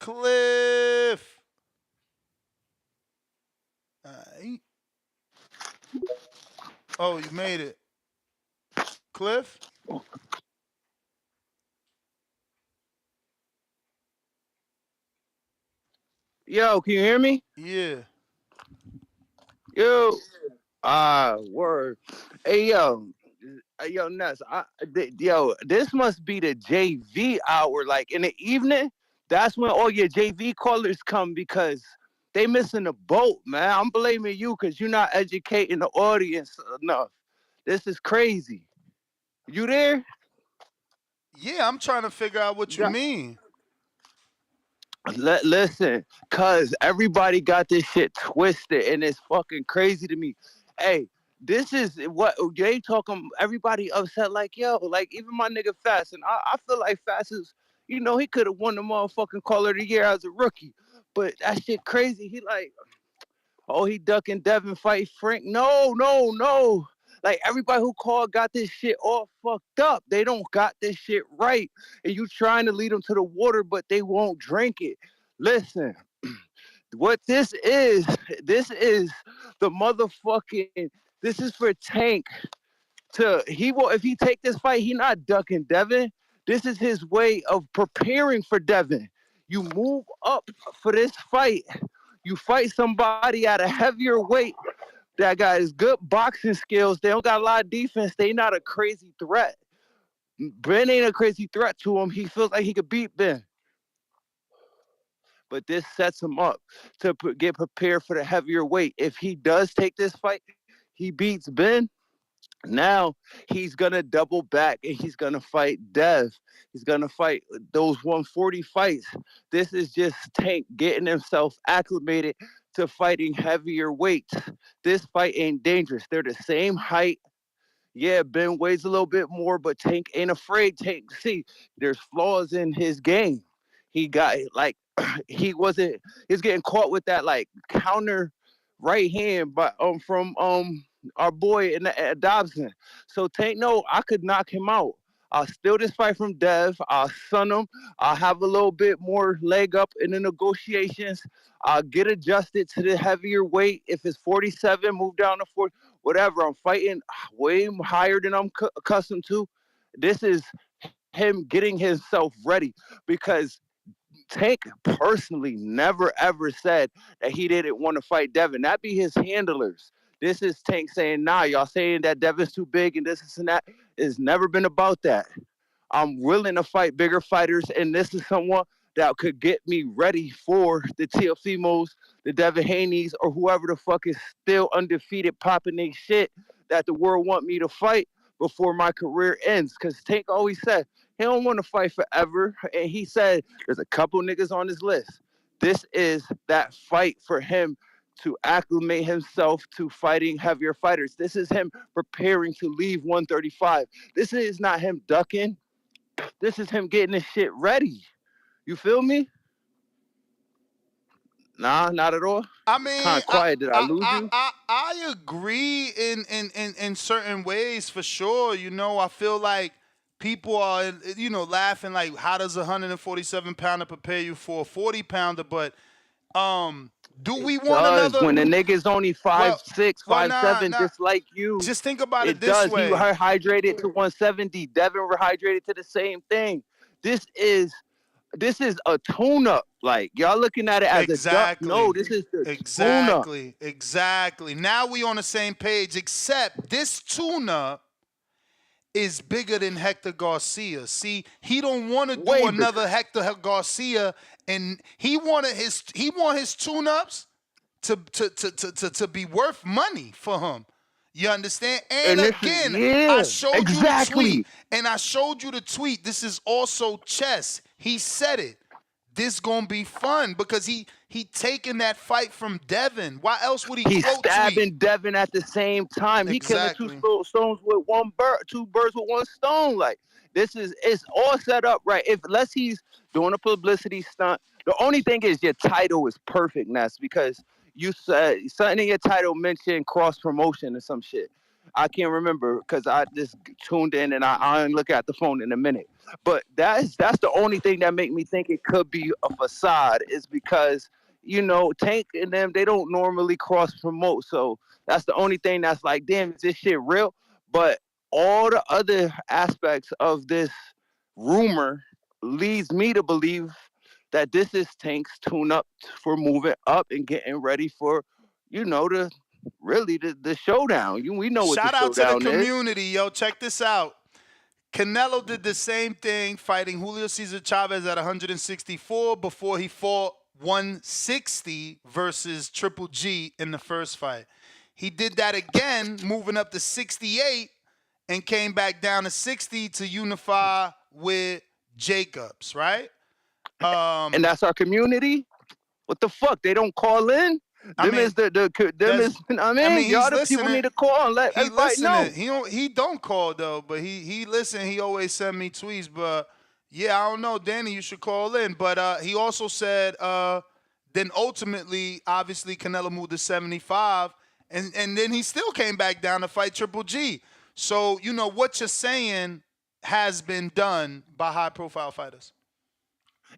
Cliff. Aight. Oh, you made it. Cliff? Yo, can you hear me? Yeah. Yo. Word. Hey, yo, Nuts. Yo, this must be the JV hour. Like in the evening, that's when all your JV callers come because they missing the boat, man. I'm blaming you because you're not educating the audience enough. This is crazy. You there? Yeah, I'm trying to figure out what you mean. Listen, cuz everybody got this shit twisted and it's fucking crazy to me. Hey, this is what they talking. Everybody upset like, yo, like even my nigga Fast. And I feel like Fast is, he could have won the motherfucking Caller of the Year as a rookie. But that shit crazy. He like, oh, he ducking Devin fight Frank. No, no, no. Like everybody who called got this shit all fucked up. They don't got this shit right. And you trying to lead them to the water, but they won't drink it. Listen, what this is the motherfucking, this is for Tank to, he will, if he take this fight, he not ducking Devin. This is his way of preparing for Devin. You move up for this fight. You fight somebody at a heavier weight that got his good boxing skills. They don't got a lot of defense. They not a crazy threat. Ben ain't a crazy threat to him. He feels like he could beat Ben. But this sets him up to get prepared for the heavier weight. If he does take this fight, he beats Ben. Now he's gonna double back and he's gonna fight Dev. He's gonna fight those 140 fights. This is just Tank getting himself acclimated to fighting heavier weights. This fight ain't dangerous. They're the same height. Yeah, Ben weighs a little bit more, but Tank ain't afraid. Tank, see, there's flaws in his game. He got like he's getting caught with that like counter right hand, but from our boy in the, Dobson. So Tank, no, I could knock him out. I'll steal this fight from Dev. I'll sun him. I'll have a little bit more leg up in the negotiations. I'll get adjusted to the heavier weight. If it's 47, move down to 40, whatever. I'm fighting way higher than I'm accustomed to. This is him getting himself ready because Tank personally never ever said that he didn't want to fight Devin. That be his handlers. This is Tank saying, nah, y'all saying that Devin's too big and this and that. It's never been about that. I'm willing to fight bigger fighters, and this is someone that could get me ready for the Teofimos, the Devin Haney's, or whoever the fuck is still undefeated popping their shit that the world want me to fight before my career ends. Because Tank always said he don't want to fight forever, and he said there's a couple niggas on his list. This is that fight for him to acclimate himself to fighting heavier fighters. This is him preparing to leave 135. This is not him ducking. This is him getting his shit ready. You feel me? Nah, not at all. I It's mean, kind of quiet. Did I lose you? I agree in certain ways for sure. You know, I feel like people are, laughing like, how does a 147-pounder prepare you for a 40-pounder? But do we want Does another? when the nigga's only 5'6", Well, 5'7", just like you. Just think about it It this does. He way. rehydrated to 170. Devin rehydrated to the same thing. This is a tune-up. Like y'all looking at it as a duck. No, this is the tune-up. Exactly. Now we on the same page, except this tuna is bigger than Hector Garcia. See, he don't want to do another Hector Garcia, and he want his tune-ups to be worth money for him. You understand? And again, I showed you the tweet. And I showed you the tweet. This is also chess. He said it. This gonna be fun because he taking that fight from Devin. Why else would he He's quote stabbing tweet? Devin at the same time. He killing two stones with one bird, two birds with one stone. Like it's all set up right. Unless he's doing a publicity stunt. The only thing is your title is perfect, Ness, because you said something in your title mentioned cross promotion or some shit. I can't remember because I just tuned in and I look at the phone in a minute. But that's the only thing that make me think it could be a facade is because Tank and them they don't normally cross promote, so that's the only thing that's like, damn, is this shit real? But all the other aspects of this rumor leads me to believe that this is Tank's tune up for moving up and getting ready for, the really the showdown. We know what the Shout out to the showdown is. community, yo. Check this out. Canelo did the same thing fighting Julio Cesar Chavez at 164 before he fought 160 versus Triple G in the first fight. He did that again, moving up to 68 and came back down to 60 to unify with Jacobs, right? And that's our community. What the fuck? They don't call in. Them is the them is. I mean, y'all the people need to call and let everybody know. He don't call though, but he listen. He always send me tweets, but yeah, I don't know, Danny. You should call in. But he also said then ultimately, obviously, Canelo moved to 75, and then he still came back down to fight Triple G. So what you're saying has been done by high profile fighters.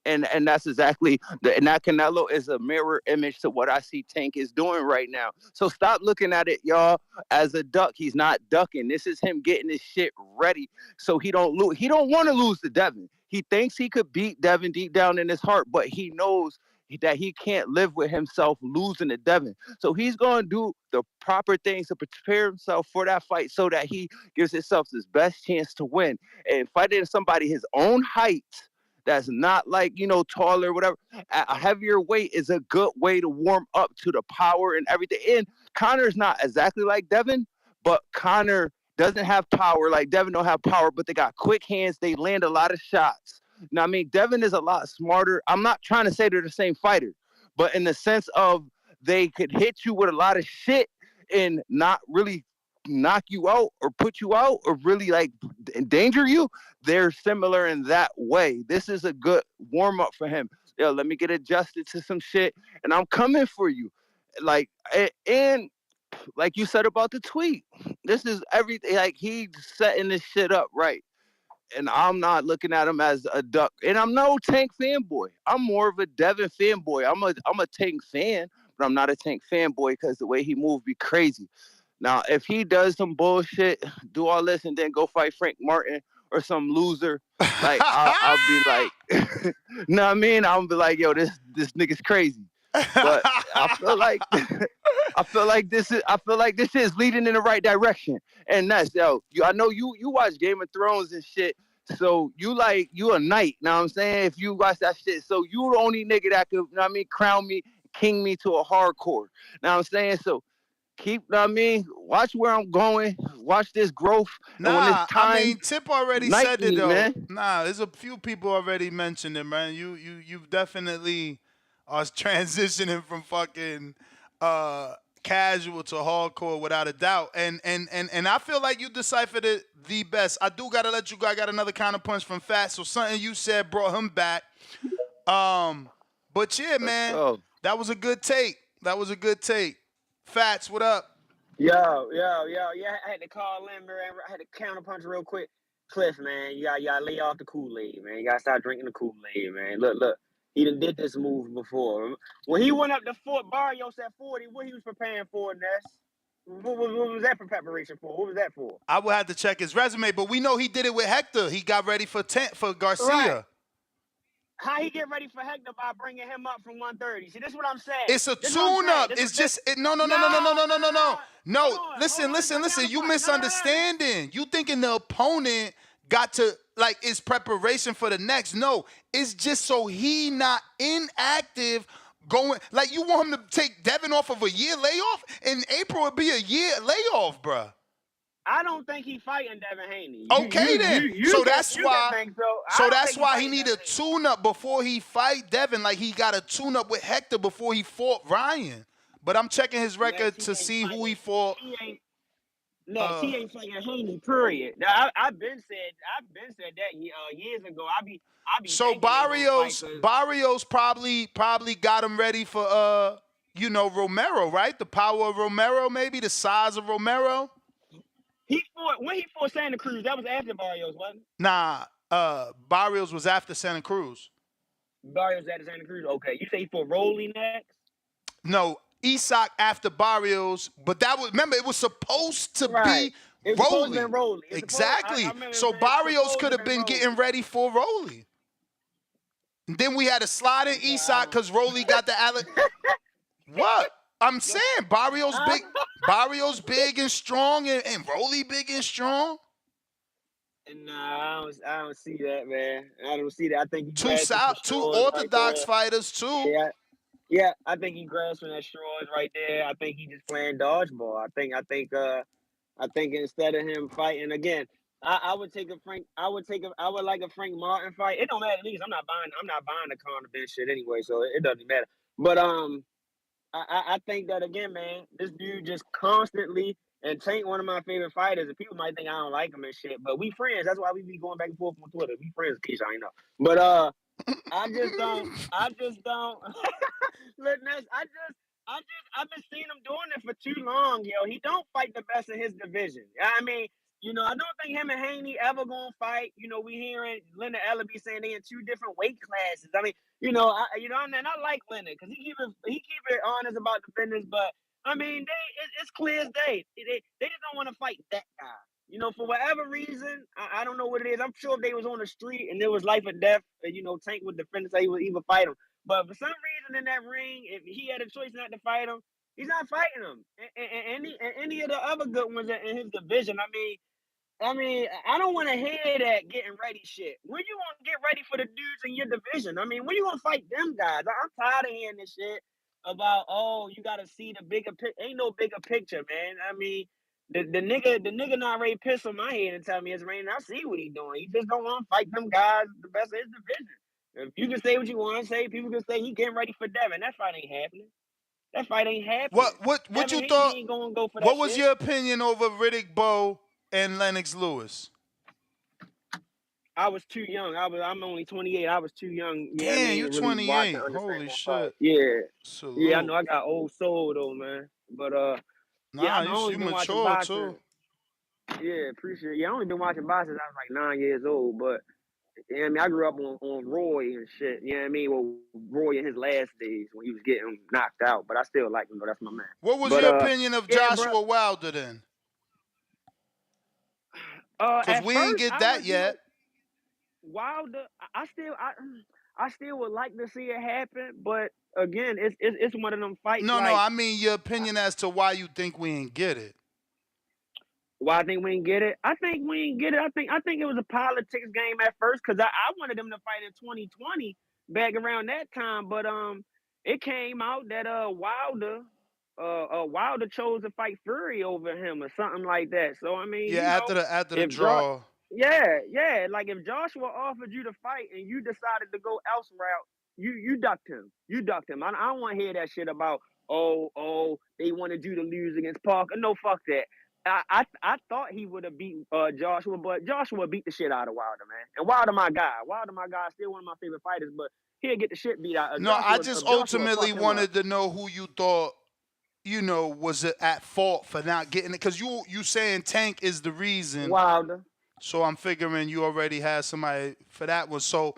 And that's exactly and that Canelo is a mirror image to what I see Tank is doing right now. So stop looking at it, y'all, as a duck. He's not ducking. This is him getting his shit ready so he don't lose. He don't want to lose to Devin. He thinks he could beat Devin deep down in his heart, but he knows that he can't live with himself losing to Devin. So he's going to do the proper things to prepare himself for that fight so that he gives himself his best chance to win. And fighting somebody his own height that's not like, taller or whatever, a heavier weight is a good way to warm up to the power and everything. And Conor's not exactly like Devin, but Conor doesn't have power like Devin don't have power, but they got quick hands. They land a lot of shots. Now, I mean, Devin is a lot smarter. I'm not trying to say they're the same fighter, but in the sense of they could hit you with a lot of shit and not really knock you out or put you out or really like endanger you. They're similar in that way. This is a good warm up for him. Yo, let me get adjusted to some shit and I'm coming for you. Like, and like you said about the tweet, this is everything. Like, he's setting this shit up right. And I'm not looking at him as a duck. And I'm no Tank fanboy. I'm more of a Devin fanboy. I'm a Tank fan, but I'm not a Tank fanboy because the way he moved be crazy. Now, if he does some bullshit, do all this, and then go fight Frank Martin or some loser, like I'll be like, know what I mean? I'll be like, yo, this nigga's crazy. But I feel like this is leading in the right direction. And that's I know you watch Game of Thrones and shit. So you a knight, know what I'm saying? If you watch that shit, so you the only nigga that could, know what I mean, crown me, king me to a hardcore. Know what I'm saying? So keep, know what I mean, watch where I'm going, watch this growth. Nah, and when it's time, I mean, Tip already Nike, said it though. Man. Nah, there's a few people already mentioned it, man. You've definitely are transitioning from fucking casual to hardcore without a doubt. And I feel like you deciphered it the best. I do gotta let you go. I got another counterpunch from Fat. So something you said brought him back. But yeah, man, that was a good take. Fats, what up? Yo, yeah, I had to call in, man. I had to counterpunch real quick. Cliff, man, you gotta lay off the Kool-Aid, man. You gotta stop drinking the Kool-Aid, man. Look. He done did this move before. When he went up to Fort Barrios at 40, what he was preparing for, Ness? What was that for preparation for? What was that for? I would have to check his resume, but we know he did it with Hector. He got ready for Garcia. Right. How he get ready for Hector by bringing him up from 130? See, this is what I'm saying. It's a tune-up. It's just no. No, listen. You misunderstanding. You thinking the opponent got to it's preparation for the next. No, it's just so he not inactive going. Like, you want him to take Devin off of a year layoff? In April, it'd be a year layoff, bruh. I don't think he fighting Devin Haney. Okay, then. So that's why he need a tune-up before he fight Devin. Like, he got a tune-up with Hector before he fought Ryan. But I'm checking his record to see who he fought. He ain't fighting Haney. Period. Now, I've been said that years ago. I be. So Barrios probably got him ready for Romero, right? The power of Romero, maybe the size of Romero. He fought when he fought Santa Cruz. That was after Barrios, wasn't it? Nah, Barrios was after Santa Cruz. Barrios after Santa Cruz. Okay, you say he fought Rolly next? No, Isak after Barrios, but that was remember it was supposed to Right. be It was supposed to be Rolly. Rolly. Exactly. I remember So it was Barrios supposed could to have be been Rolly. getting ready for Rolly. And then we had a slide in Isak because Rolly got the What? I'm saying Barrios big and strong, and Rolly big and strong. Nah, I don't see that, man. I don't see that. I think he Two grasping for straws right orthodox there. fighters too. Yeah, I think he grasping at straws right there. I think he just playing dodgeball. I think instead of him fighting again, I would take a Frank. I would like a Frank Martin fight. It don't matter to me. 'Cause I'm not buying the Conor Benn shit anyway, so it doesn't matter. But I think that again, man. This dude just constantly and Tank one of my favorite fighters. And people might think I don't like him and shit, but we friends. That's why we be going back and forth on Twitter. We friends, in case I ain't know. But I just don't. Look, Ness, I've been seeing him doing it for too long, yo. He don't fight the best in his division. I mean, I don't think him and Haney ever gonna fight. We hearing Leonard Ellaby saying they in two different weight classes. I mean, and I like Leonard because he keep it honest about the business. But I mean, it's clear as day. They just don't want to fight that guy. For whatever reason, I don't know what it is. I'm sure if they was on the street and there was life or death, Tank would defend and say he would fight him. But for some reason in that ring, if he had a choice not to fight him, he's not fighting him. And any of the other good ones in his division. I mean, I don't want to hear that getting ready shit. When you want to get ready for the dudes in your division? I mean, when you gonna fight them guys? I'm tired of hearing this shit about you got to see the bigger picture. Ain't no bigger picture, man. I mean, the nigga not ready to piss on my head and tell me it's raining. I see what he doing. He just don't want to fight them guys the best of his division. If you can say what you want to say, people can say he getting ready for Devin. That fight ain't happening. That fight ain't happening. What Devin you thought? Haney ain't gonna go for that What was shit. your opinion over Riddick Bowe and Lennox Lewis? I was too young. I'm only 28. I was too young. Yeah, Damn, you to really watch and 28. understand Holy that fight. shit. Yeah, Salute. I know. I got old soul though, man. But yeah, Nah, I've only you been watching mature boxing. too. Yeah, appreciate it. Yeah, I only been watching boxing since I was like 9 years old. But I grew up on Roy and shit. You know what I mean? Well, Roy in his last days when he was getting knocked out. But I still like him though. That's my man. What was But your opinion of yeah, bro. Joshua Wilder then? Because At we ain't first get I that was, yet. Wilder. I still would like to see it happen, but again, it's one of them fights. No, Like, I mean your opinion as to why you think we ain't get it. why I think we didn't get it? I think we didn't get it. I think it was a politics game at first because I wanted them to fight in 2020 back around that time, but it came out that Wilder chose to fight Fury over him or something like that. So I mean, Yeah, after the if Josh, draw. yeah, like if Joshua offered you to fight and you decided to go else route, you ducked him. You ducked him. I don't want to hear that shit about they wanted you to lose against Parker. No, fuck that. I thought he would have beat Joshua, but Joshua beat the shit out of Wilder, man. And Wilder my guy. Wilder my guy, still one of my favorite fighters, but he'll get the shit beat out of No, I Joshua. just Joshua ultimately fucked him up. wanted to know who you thought, was at fault for not getting it. Because you saying Tank is the reason. Wilder. So I'm figuring you already had somebody for that one. So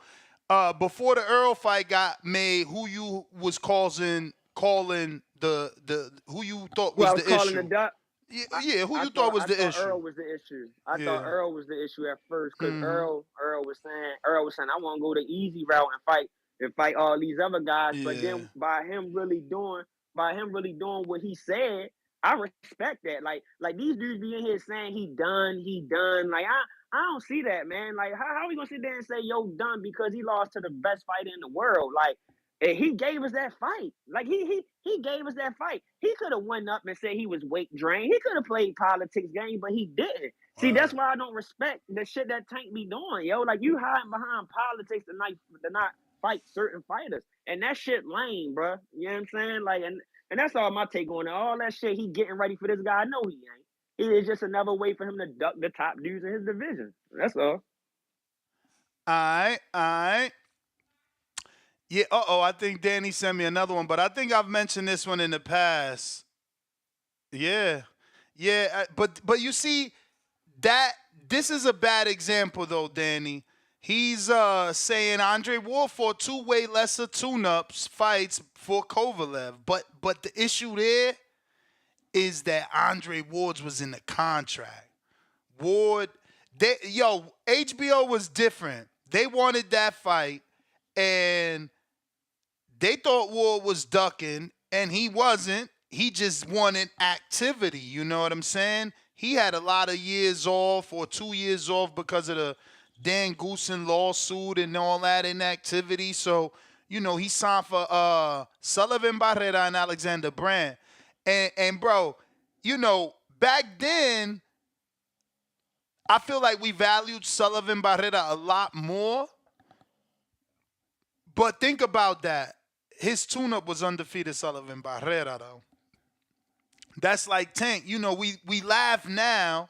before the Earl fight got made, who you was calling the who you thought was the issue? Who you thought was the issue? Earl was the issue. I Yeah. thought Earl was the issue at first because Earl was saying I want to go the easy route and fight all these other guys. But then by him really doing what he said, I respect that. Like these dudes be in here saying he done. Like I don't see that, man. Like how we gonna sit there and say yo done because he lost to the best fighter in the world? Like. And he gave us that fight. Like he gave us that fight. He could have went up and said he was weight drained. He could have played politics game, but he didn't. See, that's why I don't respect the shit that Tank be doing, yo. Like you hiding behind politics to not fight certain fighters, and that shit lame, bro. You know what I'm saying? Like, and that's all my take on it. All that shit he getting ready for this guy. I know he ain't. It is just another way for him to duck the top dudes in his division. That's all. All right. Yeah, I think Danny sent me another one, but I think I've mentioned this one in the past. Yeah, but you see, This is a bad example though, Danny. He's saying Andre Ward fought two way lesser tune-ups fights for Kovalev, but the issue there is that Andre Ward's was in the contract. Ward, HBO was different. They wanted that fight, and they thought Ward was ducking, and he wasn't. He just wanted activity. You know what I'm saying? He had a lot of years off or 2 years off because of the Dan Goosen lawsuit and all that inactivity. So, he signed for Sullivan Barrera and Alexander Brand. And bro, back then, I feel like we valued Sullivan Barrera a lot more. But think about that. His tune-up was undefeated Sullivan Barrera, though. That's like Tank. We laugh now,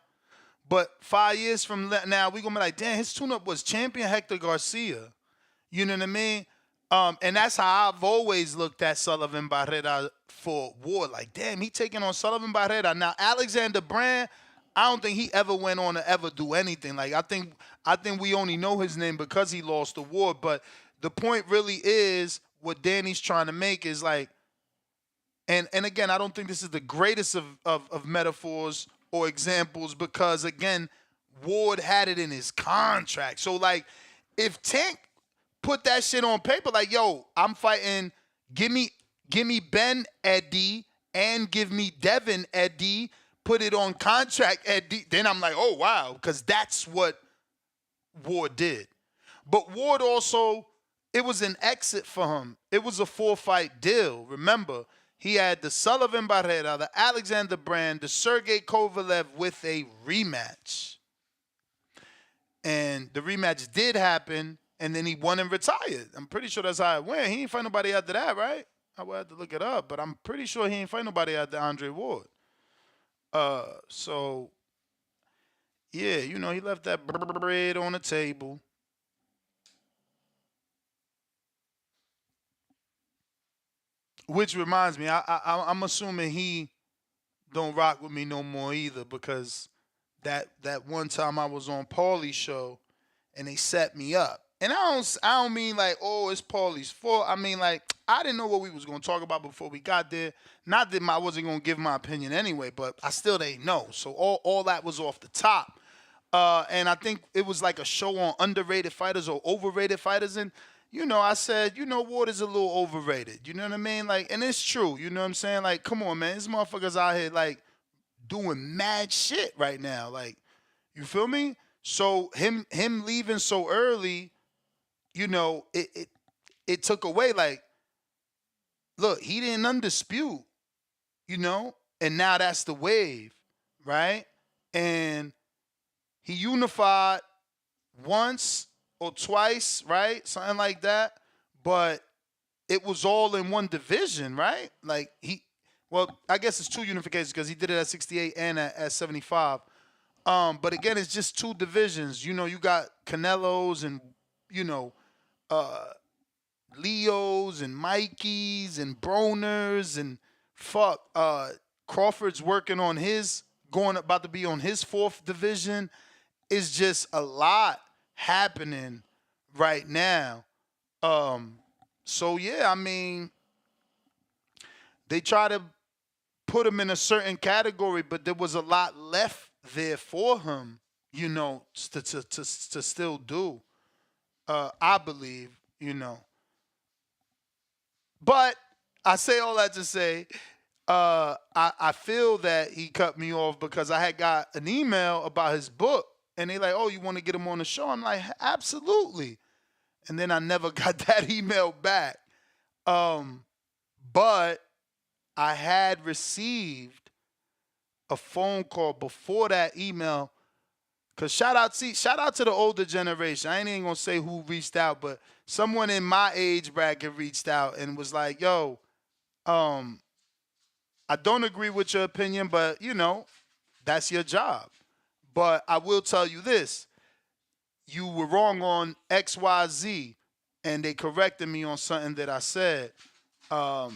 but 5 years from now, we're going to be like, damn, his tune-up was champion Hector Garcia. You know what I mean? And that's how I've always looked at Sullivan Barrera for Ward. Like, damn, he taking on Sullivan Barrera. Now, Alexander Brand, I don't think he ever went on to ever do anything. Like, I think we only know his name because he lost the war. But the point really is what Danny's trying to make is like, and again, I don't think this is the greatest of metaphors or examples because, again, Ward had it in his contract. So, like, if Tank put that shit on paper, like, yo, I'm fighting, give me Ben Eddie and give me Devin Eddie, put it on contract Eddie, then I'm like, oh, wow, because that's what Ward did. But Ward also, it was an exit for him. It was a 4-fight deal. Remember, he had the Sullivan Barrera, the Alexander Brand, the Sergey Kovalev with a rematch. And the rematch did happen, and then he won and retired. I'm pretty sure that's how it went. He didn't fight nobody after that, right? I would have to look it up, but I'm pretty sure he didn't fight nobody after Andre Ward. So, yeah, he left that bread on the table. Which reminds me, I'm assuming he don't rock with me no more either because that one time I was on Paulie's show and they set me up. And I don't mean like, oh, it's Paulie's fault. I mean like I didn't know what we was gonna talk about before we got there. Not that I wasn't gonna give my opinion anyway, but I still didn't know. So all that was off the top. And I think it was like a show on underrated fighters or overrated fighters. And, I said, Ward is a little overrated. You know what I mean? Like, and it's true. You know what I'm saying? Like, come on, man. These motherfuckers out here, like, doing mad shit right now. Like, you feel me? So him leaving so early, it took away, like, look, he didn't undispute, and now that's the wave, right? And he unified once or twice, right? Something like that. But it was all in one division, right? Like I guess it's two unifications because he did it at 68 and at 75. But again, it's just two divisions. You got Canelos and, Leos and Mikeys and Broners and Crawford's working on about to be on his fourth division. It's just a lot happening right now. So yeah, I mean, they try to put him in a certain category, but there was a lot left there for him, to still do. I believe, But I say all that to say, I feel that he cut me off because I had got an email about his book. And they like, oh, you want to get him on the show? I'm like, absolutely. And then I never got that email back. But I had received a phone call before that email. Because shout out to the older generation. I ain't even going to say who reached out, but someone in my age bracket reached out and was like, yo, I don't agree with your opinion, but, that's your job. But I will tell you this. You were wrong on X, Y, Z, and they corrected me on something that I said. But,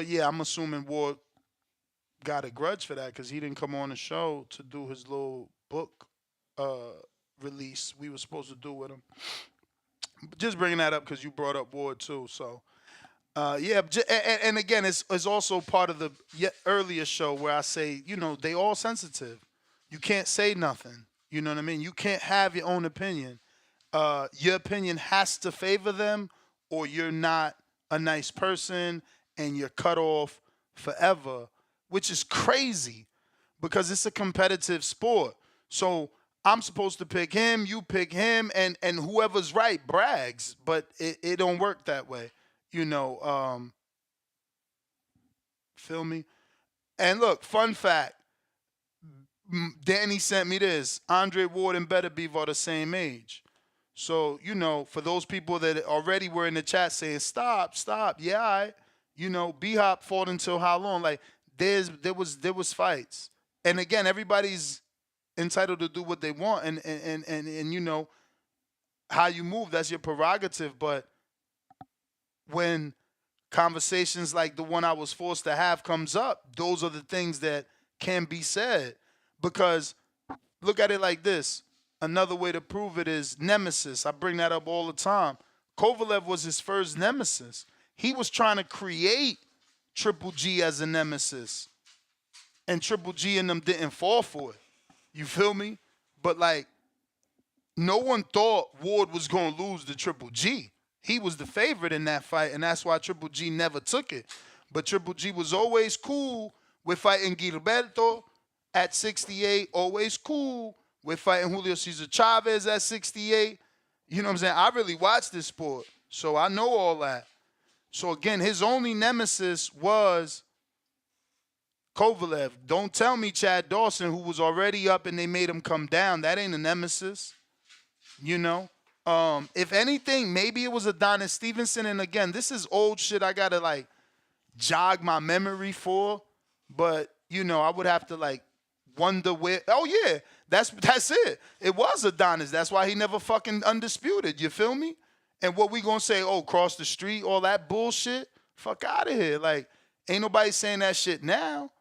yeah, I'm assuming Ward got a grudge for that because he didn't come on the show to do his little book release we were supposed to do with him. Just bringing that up because you brought up Ward too. So yeah, and again, it's also part of the earlier show where I say, they all sensitive. You can't say nothing. You know what I mean? You can't have your own opinion. Your opinion has to favor them, or you're not a nice person and you're cut off forever, which is crazy because it's a competitive sport. So I'm supposed to pick him, you pick him, and whoever's right brags, but it don't work that way. Feel me? And look, fun fact. Danny sent me this. Andre Ward and Beterbiev are the same age. So, for those people that already were in the chat saying, stop, yeah, all right. B-Hop fought until how long? Like, there was fights. And again, everybody's entitled to do what they want. And how you move, that's your prerogative. But when conversations like the one I was forced to have comes up, those are the things that can be said. Because look at it like this. Another way to prove it is nemesis. I bring that up all the time. Kovalev was his first nemesis. He was trying to create Triple G as a nemesis. And Triple G and them didn't fall for it. You feel me? But no one thought Ward was going to lose to Triple G. He was the favorite in that fight, and that's why Triple G never took it. But Triple G was always cool with fighting Gilberto at 68, always cool with fighting Julio Cesar Chavez at 68. You know what I'm saying? I really watched this sport, so I know all that. So again, his only nemesis was Kovalev. Don't tell me Chad Dawson, who was already up and they made him come down. That ain't a nemesis. If anything, maybe it was Adonis Stevenson. And again, this is old shit I gotta jog my memory for. But I would have to wonder where. Oh yeah, that's it. It was Adonis. That's why he never fucking undisputed. You feel me? And what we gonna say? Oh, cross the street, all that bullshit. Fuck out of here. Ain't nobody saying that shit now.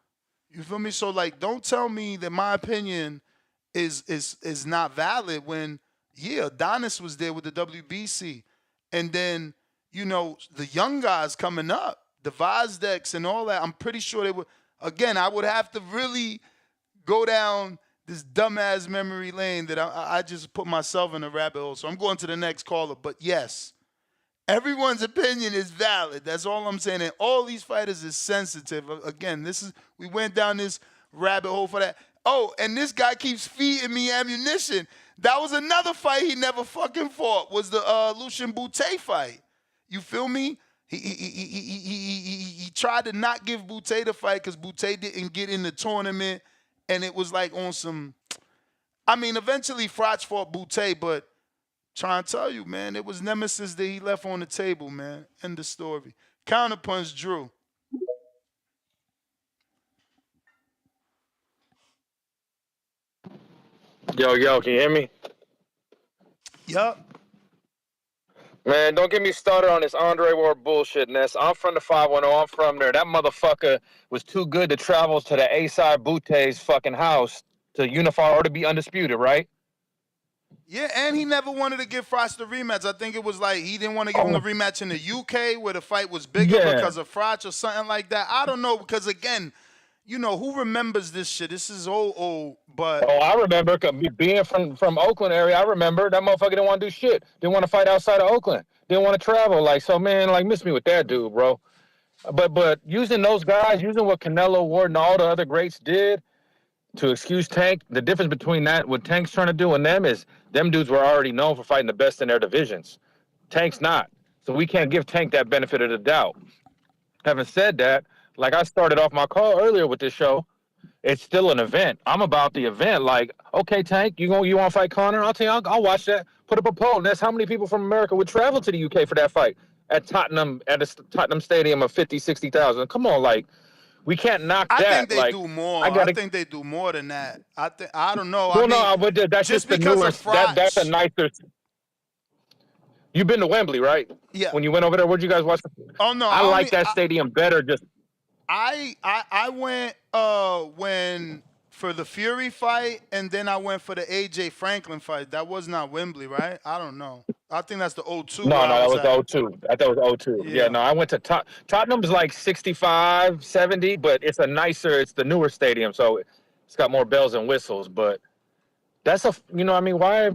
You feel me? So don't tell me that my opinion is not valid when. Yeah, Adonis was there with the WBC. And then, the young guys coming up, the Vazdex and all that, I'm pretty sure they would. Again, I would have to really go down this dumbass memory lane that I just put myself in a rabbit hole. So I'm going to the next caller. But yes, everyone's opinion is valid. That's all I'm saying. And all these fighters is sensitive. Again, we went down this rabbit hole for that. Oh, and this guy keeps feeding me ammunition. That was another fight he never fucking fought, was the Lucian Boutte fight. You feel me? He tried to not give Boutte the fight because Boutte didn't get in the tournament, and it was on some. I mean, eventually Frotch fought Boutte, but trying to tell you, man, it was nemesis that he left on the table, man. End of story. Counterpunch Drew. Yo, can you hear me? Yup. Man, don't get me started on this Andre Ward bullshit, Ness. I'm from the 510. I'm from there. That motherfucker was too good to travel to the A-side Boutte's fucking house to unify or to be undisputed, right? Yeah, and he never wanted to give Frotch the rematch. I think it was he didn't want to give him the rematch in the UK where the fight was bigger because of Frotch or something like that. I don't know, because again, who remembers this shit? This is old, but... Oh, I remember, being from Oakland area, I remember that motherfucker didn't want to do shit. Didn't want to fight outside of Oakland. Didn't want to travel. So, man, miss me with that dude, bro. But using those guys, using what Canelo, Ward, and all the other greats did to excuse Tank, the difference between that, what Tank's trying to do and them is them dudes were already known for fighting the best in their divisions. Tank's not. So we can't give Tank that benefit of the doubt. Having said that, I started off my call earlier with this show, it's still an event. I'm about the event. Okay, Tank, you want to fight Conor? I'll tell you, I'll watch that. Put up a poll. And that's how many people from America would travel to the UK for that fight at Tottenham, at a Tottenham Stadium of 50, 60,000. Come on, we can't knock that. I think they do more. I think they do more than that. I don't know. Well, no, but that's just the nuance. That's a nicer. You've been to Wembley, right? Yeah. When you went over there, where'd you guys watch? Oh no, I like that stadium better. Just I went when for the Fury fight, and then I went for the AJ Franklin fight. That was not Wembley, right? I don't know. I think that's the O2 No, where I that was was the at. O2. I thought it was O2. Yeah, Yeah. no, I went to Tottenham's like 65, 70, but it's it's the newer stadium, so it's got more bells and whistles. But that's I mean, why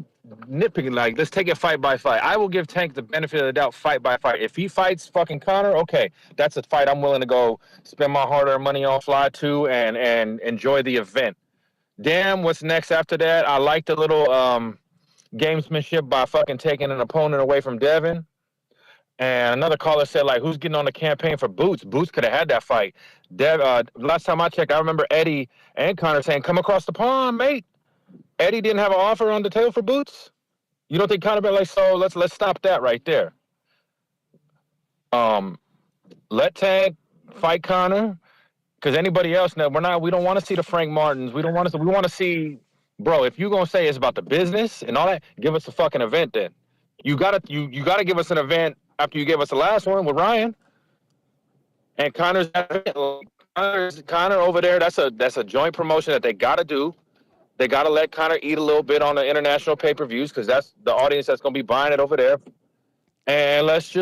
nitpicking? Like, let's take it fight by fight. I will give Tank the benefit of the doubt, fight by fight. If he fights fucking Conor, okay, that's a fight I'm willing to go spend my hard-earned money on, fly to, and enjoy the event. Damn, what's next after that? I like the little gamesmanship by fucking taking an opponent away from Devin. And another caller said, like, who's getting on the campaign for Boots? Boots could have had that fight. Last time I checked, I remember Eddie and Conor saying, come across the pond, mate. Eddie didn't have an offer on the table for Boots? You don't think Conor Benn, like, so let's stop that right there. Let Tank fight Conor, because anybody else, now we don't want to see the Frank Martins. We want to see, bro, if you're gonna say it's about the business and all that, give us a fucking event then. You gotta give us an event after you gave us the last one with Ryan. And Connor's Connor over there. That's a joint promotion that they gotta do. They gotta let Connor eat a little bit on the international pay-per-views because that's the audience that's gonna be buying it over there. And let's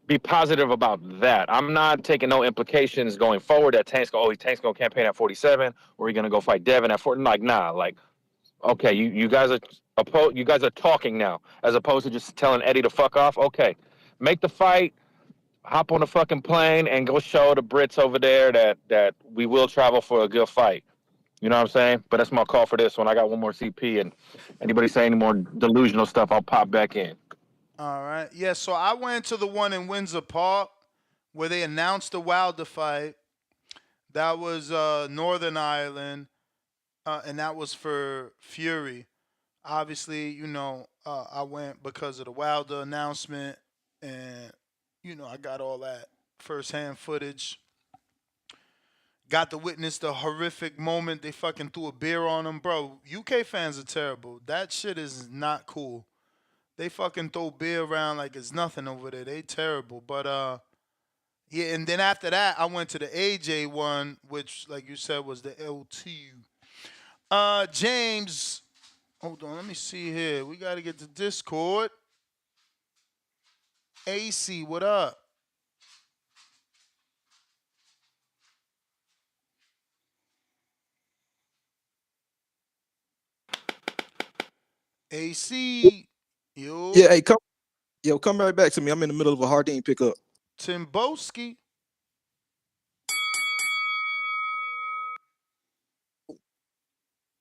be positive about that. I'm not taking no implications going forward that Tank's gonna campaign at 47 or he's gonna go fight Devin at 40. Like, nah, like, okay, you guys are talking now as opposed to just telling Eddie to fuck off. Okay, make the fight. Hop on a fucking plane and go show the Brits over there that we will travel for a good fight. You know what I'm saying? But that's my call for this one. I got one more CP, and anybody say any more delusional stuff, I'll pop back in. All right. Yeah, so I went to the one in Windsor Park where they announced the Wilder fight. That was Northern Ireland, and that was for Fury. Obviously, I went because of the Wilder announcement, and I got all that firsthand footage. Got to witness the horrific moment they fucking threw a beer on him, bro. UK fans are terrible. That shit is not cool. They fucking throw beer around like it's nothing over there. They terrible. But yeah, and then after that, I went to the AJ one, which, like you said, was the L2. James, hold on, let me see here. We gotta get to Discord. AC, what up? AC, yo. Yeah, hey, come right back to me. I'm in the middle of a Hardin pickup. Timboski.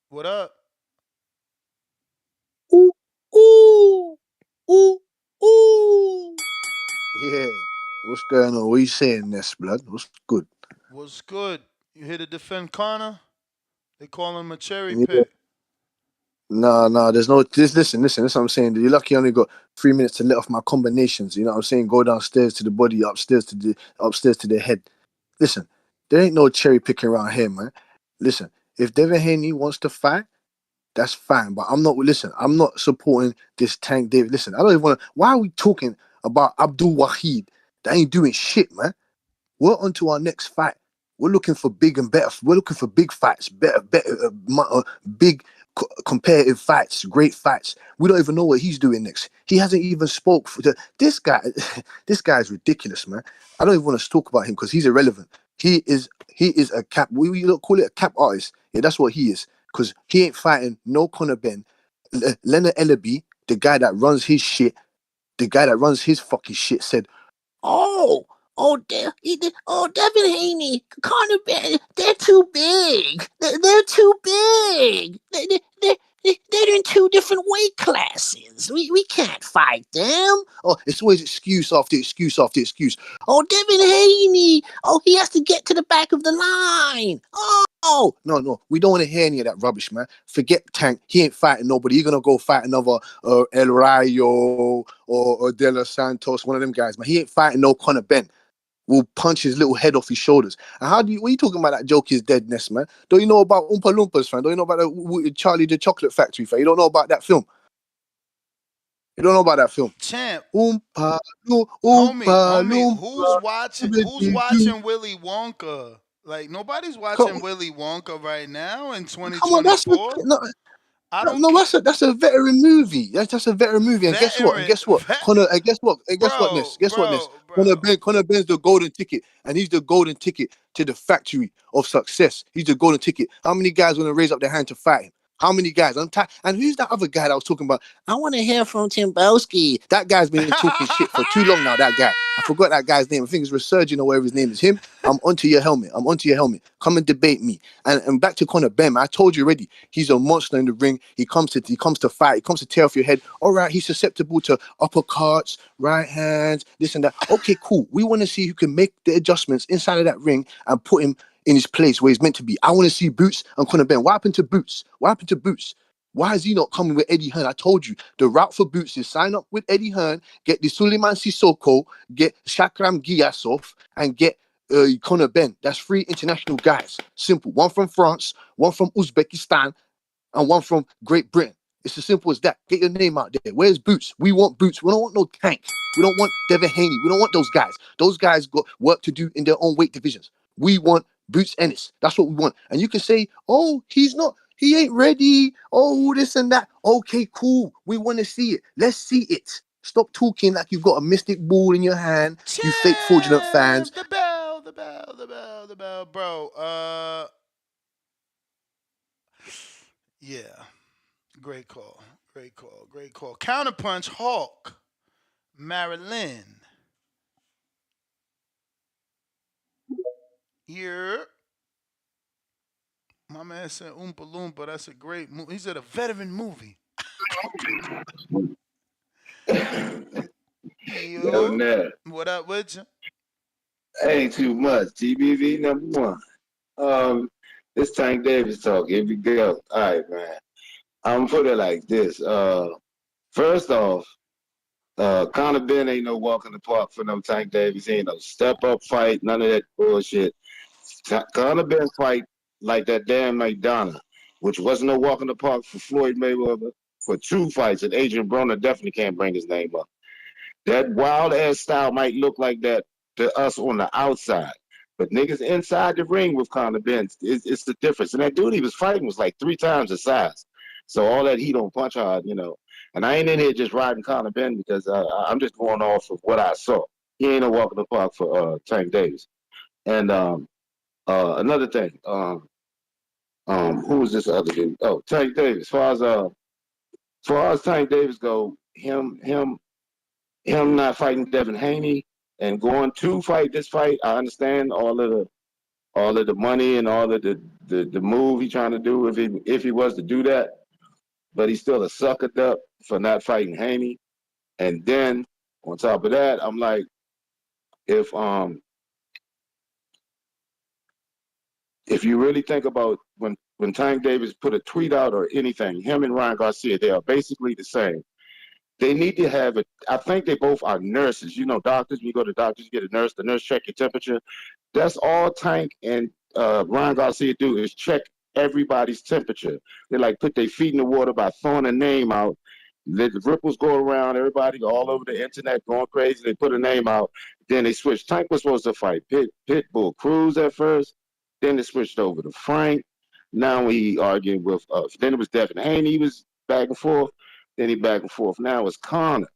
What up? Ooh, ooh, ooh, ooh. Yeah. What's going on? What you saying, Ness, blood? What's good? What's good? You here to defend Connor? They call him a cherry Yeah. pick. Nah, there's no. Listen. That's what I'm saying. You're lucky I only got 3 minutes to let off my combinations. You know what I'm saying? Go downstairs to the body, upstairs to the head. Listen, there ain't no cherry picking around here, man. Listen, if Devin Haney wants to fight, that's fine. But I'm not. Listen, I'm not supporting this Tank David. Listen, I don't even want to. Why are we talking about Abdul Wahid? That ain't doing shit, man. We're on to our next fight. We're looking for big and better. We're looking for big fights, big competitive fights, great fights. We don't even know what he's doing next. He hasn't even spoke for this guy. This guy is ridiculous, man. I don't even want to talk about him because he's irrelevant. He is a cap. We don't call it a cap artist. Yeah, that's what he is. Because he ain't fighting no Conor Benn. Leonard Ellaby, the guy that runs his shit, the guy that runs his fucking shit, said, "Oh, Devin Haney, Conor Benn, they're too big. They're too big. They're in two different weight classes. We can't fight them." Oh, it's always excuse after excuse after excuse. Oh, Devin Haney. Oh, he has to get to the back of the line. Oh, no. We don't want to hear any of that rubbish, man. Forget Tank. He ain't fighting nobody. He's going to go fight another El Rayo or De Los Santos, one of them guys, man. He ain't fighting no Conor Benn. Will punch his little head off his shoulders. And what are you talking about that joke is deadness, man? Don't you know about Oompa Loompas, fan? Don't you know about Charlie the Chocolate Factory, fan? You don't know about that film? You don't know about that film? Champ. Oompa Homie, Loompa. who's watching Willy Wonka? Like nobody's Come, watching Willy Wonka right now in come on, that's a, 2024. no, I no, don't no, care. that's a veteran movie. That's a veteran movie. And guess what? And Veteran, guess what? Connor. And guess what? And guess what? bro, Ness. Guess what? Ness. bro, bro. Connor Benn's the golden ticket, and he's the golden ticket to the factory of success. He's the golden ticket. How many guys want to raise up their hand to fight him? How many guys? I'm tired. And who's that other guy that I was talking about? I want to hear from Timbowski. That guy's been talking shit for too long now. That guy. I forgot that guy's name. I think it's Resurgent or whatever his name is. Him. I'm onto your helmet. I'm onto your helmet. Come and debate me. And back to Conor Benn. I told you already. He's a monster in the ring. He comes to fight. He comes to tear off your head. All right. He's susceptible to uppercuts, right hands, this and that. Okay, cool. We want to see who can make the adjustments inside of that ring and put him in his place where he's meant to be. I want to see Boots and Conor Benn. What happened to Boots? What happened to Boots? Why is he not coming with Eddie Hearn? I told you the route for Boots is sign up with Eddie Hearn, get the Suleiman Sissoko, get Shakram Giasov, and get Conor Benn. That's 3 international guys. Simple. One from France, one from Uzbekistan, and one from Great Britain. It's as simple as that. Get your name out there. Where's Boots? We want Boots. We don't want no Tank. We don't want Devin Haney. We don't want those guys. Those guys got work to do in their own weight divisions. We want Boots Ennis. That's what we want. And you can say, oh, he ain't ready. Oh, this and that. Okay, cool. We want to see it. Let's see it. Stop talking like you've got a mystic ball in your hand, you fake fraudulent fans. The bell, bro. Yeah. Great call. Counterpunch Hawk. Marilyn. Here. My man said Oompa Loompa. That's a great movie. He said a veteran movie. Yo, Ned. What up with you? Ain't too much. TBV number 1. This Tank Davis talk. Here we go. All right, man. I'm gonna put it like this. First off, Conor Benn ain't no walk in the park for no Tank Davis. He ain't no step up fight. None of that bullshit. Conor Benn fight like that damn McDonough, which wasn't no walk in the park for Floyd Mayweather for 2 fights, and Adrian Broner definitely can't bring his name up. That wild ass style might look like that to us on the outside, but niggas inside the ring with Conor Benn, it's the difference. And that dude he was fighting was like 3 times the size. So all that he don't punch hard, you know. And I ain't in here just riding Conor Benn because I'm just going off of what I saw. He ain't no walk in the park for Tank Davis. And another thing, who was this other dude? Oh, Tank Davis. As far as Tank Davis go, him not fighting Devin Haney and going to fight this fight, I understand all of the money and all of the move he's trying to do if he was to do that, but he's still a sucker up for not fighting Haney. And then on top of that, I'm like, if you really think about when Tank Davis put a tweet out or anything, him and Ryan Garcia, they are basically the same. They need to have it. I think they both are nurses. You know, doctors, when you go to doctors, you get a nurse. The nurse check your temperature. That's all Tank and Ryan Garcia do is check everybody's temperature. They like put their feet in the water by throwing a name out. Let the ripples go around, everybody all over the internet going crazy. They put a name out. Then they switched. Tank was supposed to fight Pitbull Cruz at first. Then they switched over to Frank. Now he arguing with, then it was Devin Haney. He was back and forth. Then he back and forth. Now it's Conor.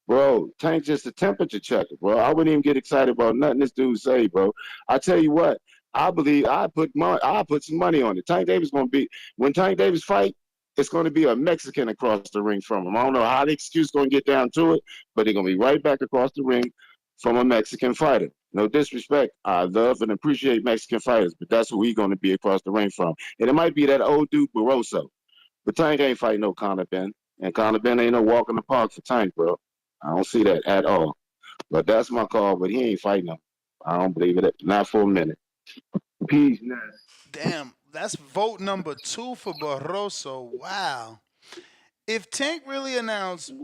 Bro, Tank just a temperature checker, bro. I wouldn't even get excited about nothing this dude say, bro. I tell you what, I believe I put some money on it. Tank Davis gonna be when Tank Davis fight, it's gonna be a Mexican across the ring from him. I don't know how the excuse gonna get down to it, but they're gonna be right back across the ring from a Mexican fighter. No disrespect, I love and appreciate Mexican fighters, but that's who he's gonna be across the ring from. And it might be that old dude Barroso, but Tank ain't fighting no Conor Benn, and Conor Benn ain't no walk in the park for Tank, bro. I don't see that at all. But that's my call, but he ain't fighting him. I don't believe it. Not for a minute. Peace, Ness. Damn, that's vote number 2 for Barroso. Wow. If Tank really announced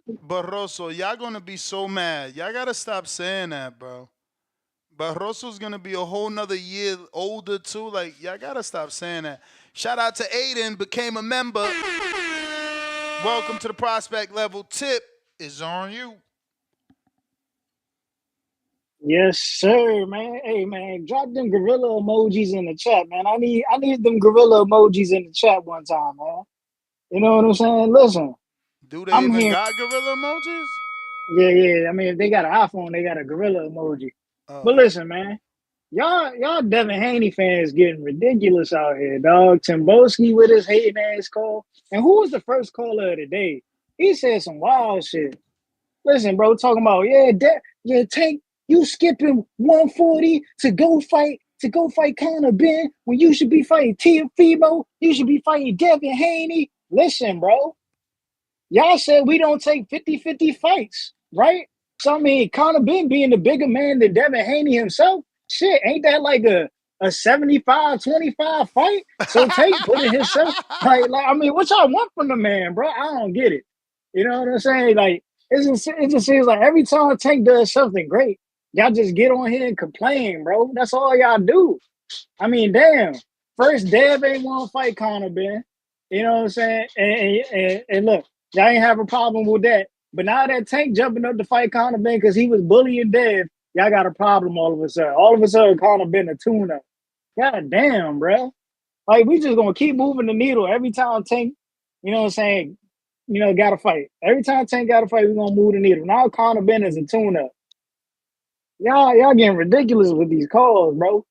Barroso, y'all gonna be so mad. Y'all gotta stop saying that, bro. Barroso's gonna be a whole nother year older too. Like, y'all gotta stop saying that. Shout out to Aiden, became a member. Welcome to the prospect level. Tip is on you. Yes, sir, man. Hey, man, drop them gorilla emojis in the chat, man. I need them gorilla emojis in the chat one time, man. You know what I'm saying? Listen, Do they I'm even here. got gorilla emojis? Yeah, yeah. I mean, if they got an iPhone, they got a gorilla emoji. But Oh. listen, man, y'all Devin Haney fans getting ridiculous out here, dog. Timboski with his hating ass call, and who was the first caller of the day? He said some wild shit. Listen, bro, talking about Tank, you skipping 140 to go fight Conor Benn when you should be fighting Teofimo, you should be fighting Devin Haney. Listen, bro, y'all said we don't take 50-50 fights, right? So I mean, Conor Benn being the bigger man than Devin Haney himself, shit, ain't that like a 75-25 fight? So Tank put it himself. Like I mean, what y'all want from the man, bro? I don't get it. You know what I'm saying? Like it just seems like every time Tank does something great, y'all just get on here and complain, bro. That's all y'all do. I mean, damn. First, Dev ain't want to fight Conor Ben. You know what I'm saying? And look, y'all ain't have a problem with that. But now that Tank jumping up to fight Conor Ben because he was bullying Dev, y'all got a problem all of a sudden. All of a sudden, Conor Ben a tune-up. God damn, bro. Like, we just going to keep moving the needle every time Tank, you know what I'm saying, got to fight. Every time Tank got to fight, we're going to move the needle. Now Conor Ben is a tune-up. Y'all getting ridiculous with these calls, bro.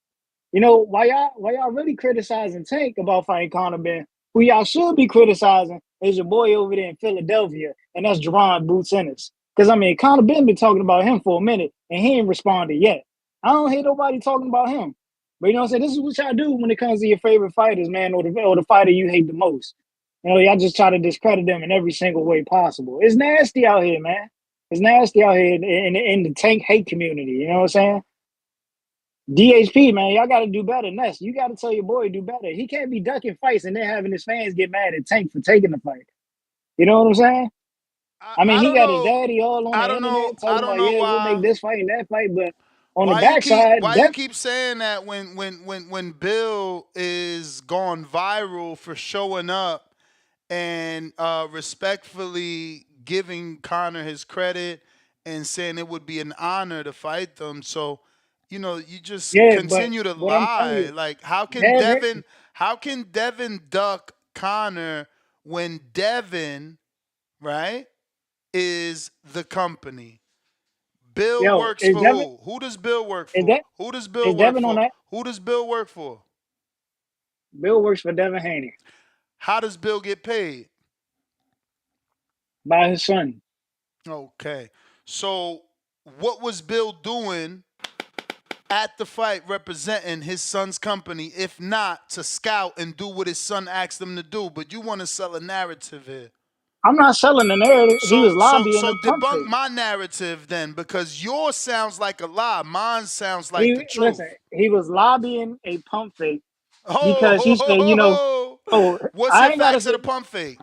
You know, why y'all really criticizing Tank about fighting Conor Ben? Who y'all should be criticizing is your boy over there in Philadelphia, and that's Jerron Boots Ennis. Because I mean, Conor Ben been talking about him for a minute, and he ain't responded yet. I don't hear nobody talking about him. But you know what I'm saying? This is what y'all do when it comes to your favorite fighters, man, or the fighter you hate the most. You know, y'all just try to discredit them in every single way possible. It's nasty out here, man. It's nasty out here in the Tank hate community. You know what I'm saying? DHP, man, y'all got to do better than this. You got to tell your boy to do better. He can't be ducking fights and then having his fans get mad at Tank for taking the fight. You know what I'm saying? I mean, I he don't got his know. daddy all on I the don't know. internet I talking don't about, know yeah, we'll make why. this fight and that fight. But on the backside, Why you keep saying that when Bill is gone viral for showing up and respectfully giving Connor his credit and saying it would be an honor to fight them. So, you just yeah, but continue to what I'm telling lie. you, Like Devin, how can Devin duck Connor when Devin, right, is the company? Bill yo, works for who? Who does Bill work is for? that Who does is Bill work Devin on for? that? Who does Bill work for? Bill works for Devin Haney How does Bill get paid? by his son. Okay. So what was Bill doing at the fight representing his son's company, if not to scout and do what his son asked him to do? But you want to sell a narrative here. I'm not selling the narrative. He So was so lobbying so a pump debunk fake. my narrative then, because yours sounds like a lie. Mine sounds like the He truth. listen. He was lobbying a pump fake Oh, because he ho, ho, said, ho, ho. oh, What's I your ain't gotta facts of say the pump fake?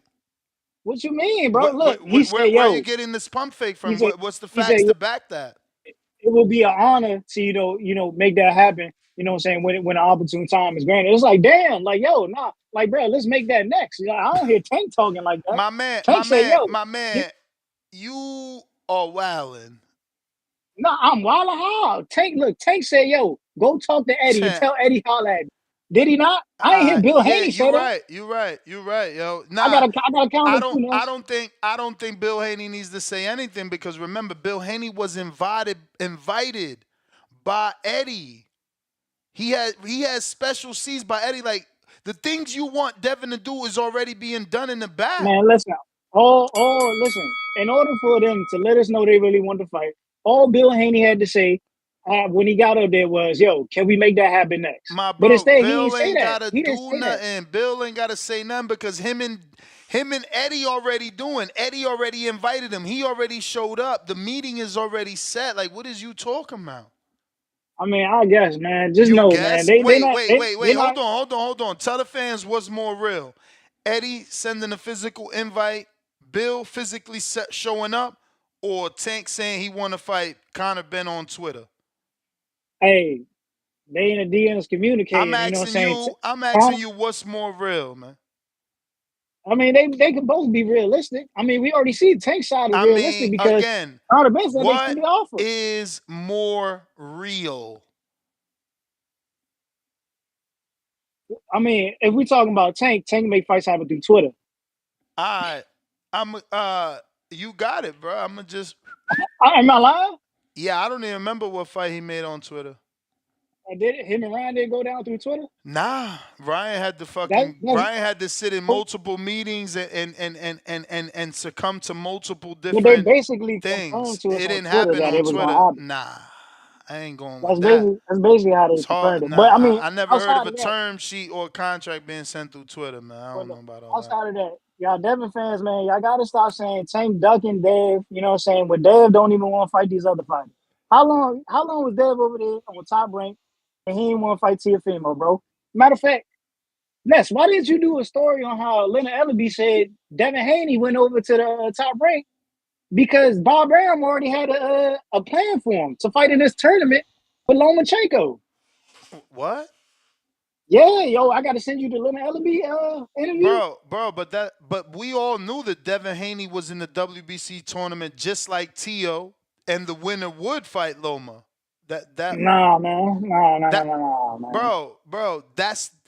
what you mean, bro. Where, Look, he said, where are you getting this pump fake he from? said, What's the he said, facts to back that? it will be an honor to make that happen. You know what I'm saying? When an opportune time is granted, it's like, damn, like yo, nah, like bro, let's make that next. I don't hear Tank talking like that. My man, my Tank say, man, yo, my you, man, you are wildin'. nah, I'm wild how. Tank said, yo, go talk to Eddie and tell Eddie holla at me. Did he not? I ain't hear Bill Yeah, Haney say that. you're right, yo. I Nah, gotta counter too, I Ness. don't think, Bill Haney needs to say anything, because remember, Bill Haney was invited by Eddie. He has special seats by Eddie. Like, the things you want Devin to do is already being done in the back. Man, listen. Listen. In order for them to let us know they really want to fight, all Bill Haney had to say when he got up there was, "Yo, can we make that happen next?" My But bro, instead, he didn't Bill say ain't that. gotta He didn't do say that. nothing. Bill ain't gotta say nothing, because him and Eddie already doing. Eddie already invited him. He already showed up. The meeting is already set. Like, what is you talking about? I mean, I guess, man. Just You know, man. guess? They Wait, not. wait, wait, They wait. not. Hold on. Tell the fans what's more real. Eddie sending a physical invite, Bill physically showing up, or Tank saying he want to fight Conor Benn on Twitter. Hey, they in the DMs I'm communicating. You know what I'm asking saying? you. I'm Conor, asking you what's more real, man. I mean, they could both be realistic. I mean, we already see Tank side is I realistic mean, because again, Conor Benn said they what extended the offer. is more real? I mean, if we talking about Tank make fights happen through Twitter. I'm you got it, bro. I'm gonna just Am I lying? I don't even remember what fight he made on Twitter. I did it. Him and Ryan didn't go down through Twitter. Nah, Ryan had That's to sit in multiple meetings and succumb to multiple but they different basically confirmed things. to us It on didn't Twitter happen that on it was gonna Twitter. happen. Nah, I ain't going That's with that. basically how they It's hard. confirmed it. But I Nah, mean, I never heard of outside a of that, term sheet or contract being sent through Twitter, man. I but don't know look, about all that. outside of that, y'all Devin fans, man, y'all gotta stop saying Tank ducking Dev. You know what I'm saying? When Dev don't even want to fight these other fighters. How long was Dev over there on top rank and he didn't want to fight Tiafimo, bro? Matter of fact, Ness, why didn't you do a story on how Leonard Ellerby said Devin Haney went over to the top rank because Bob Arum already had a plan for him to fight in this tournament with Lomachenko. What? Yeah, yo, I got to send you the Leonard Ellerby interview. Bro, but we all knew that Devin Haney was in the WBC tournament just like Tio, and the winner would fight Loma. That Nah, man. that Nah, man. bro,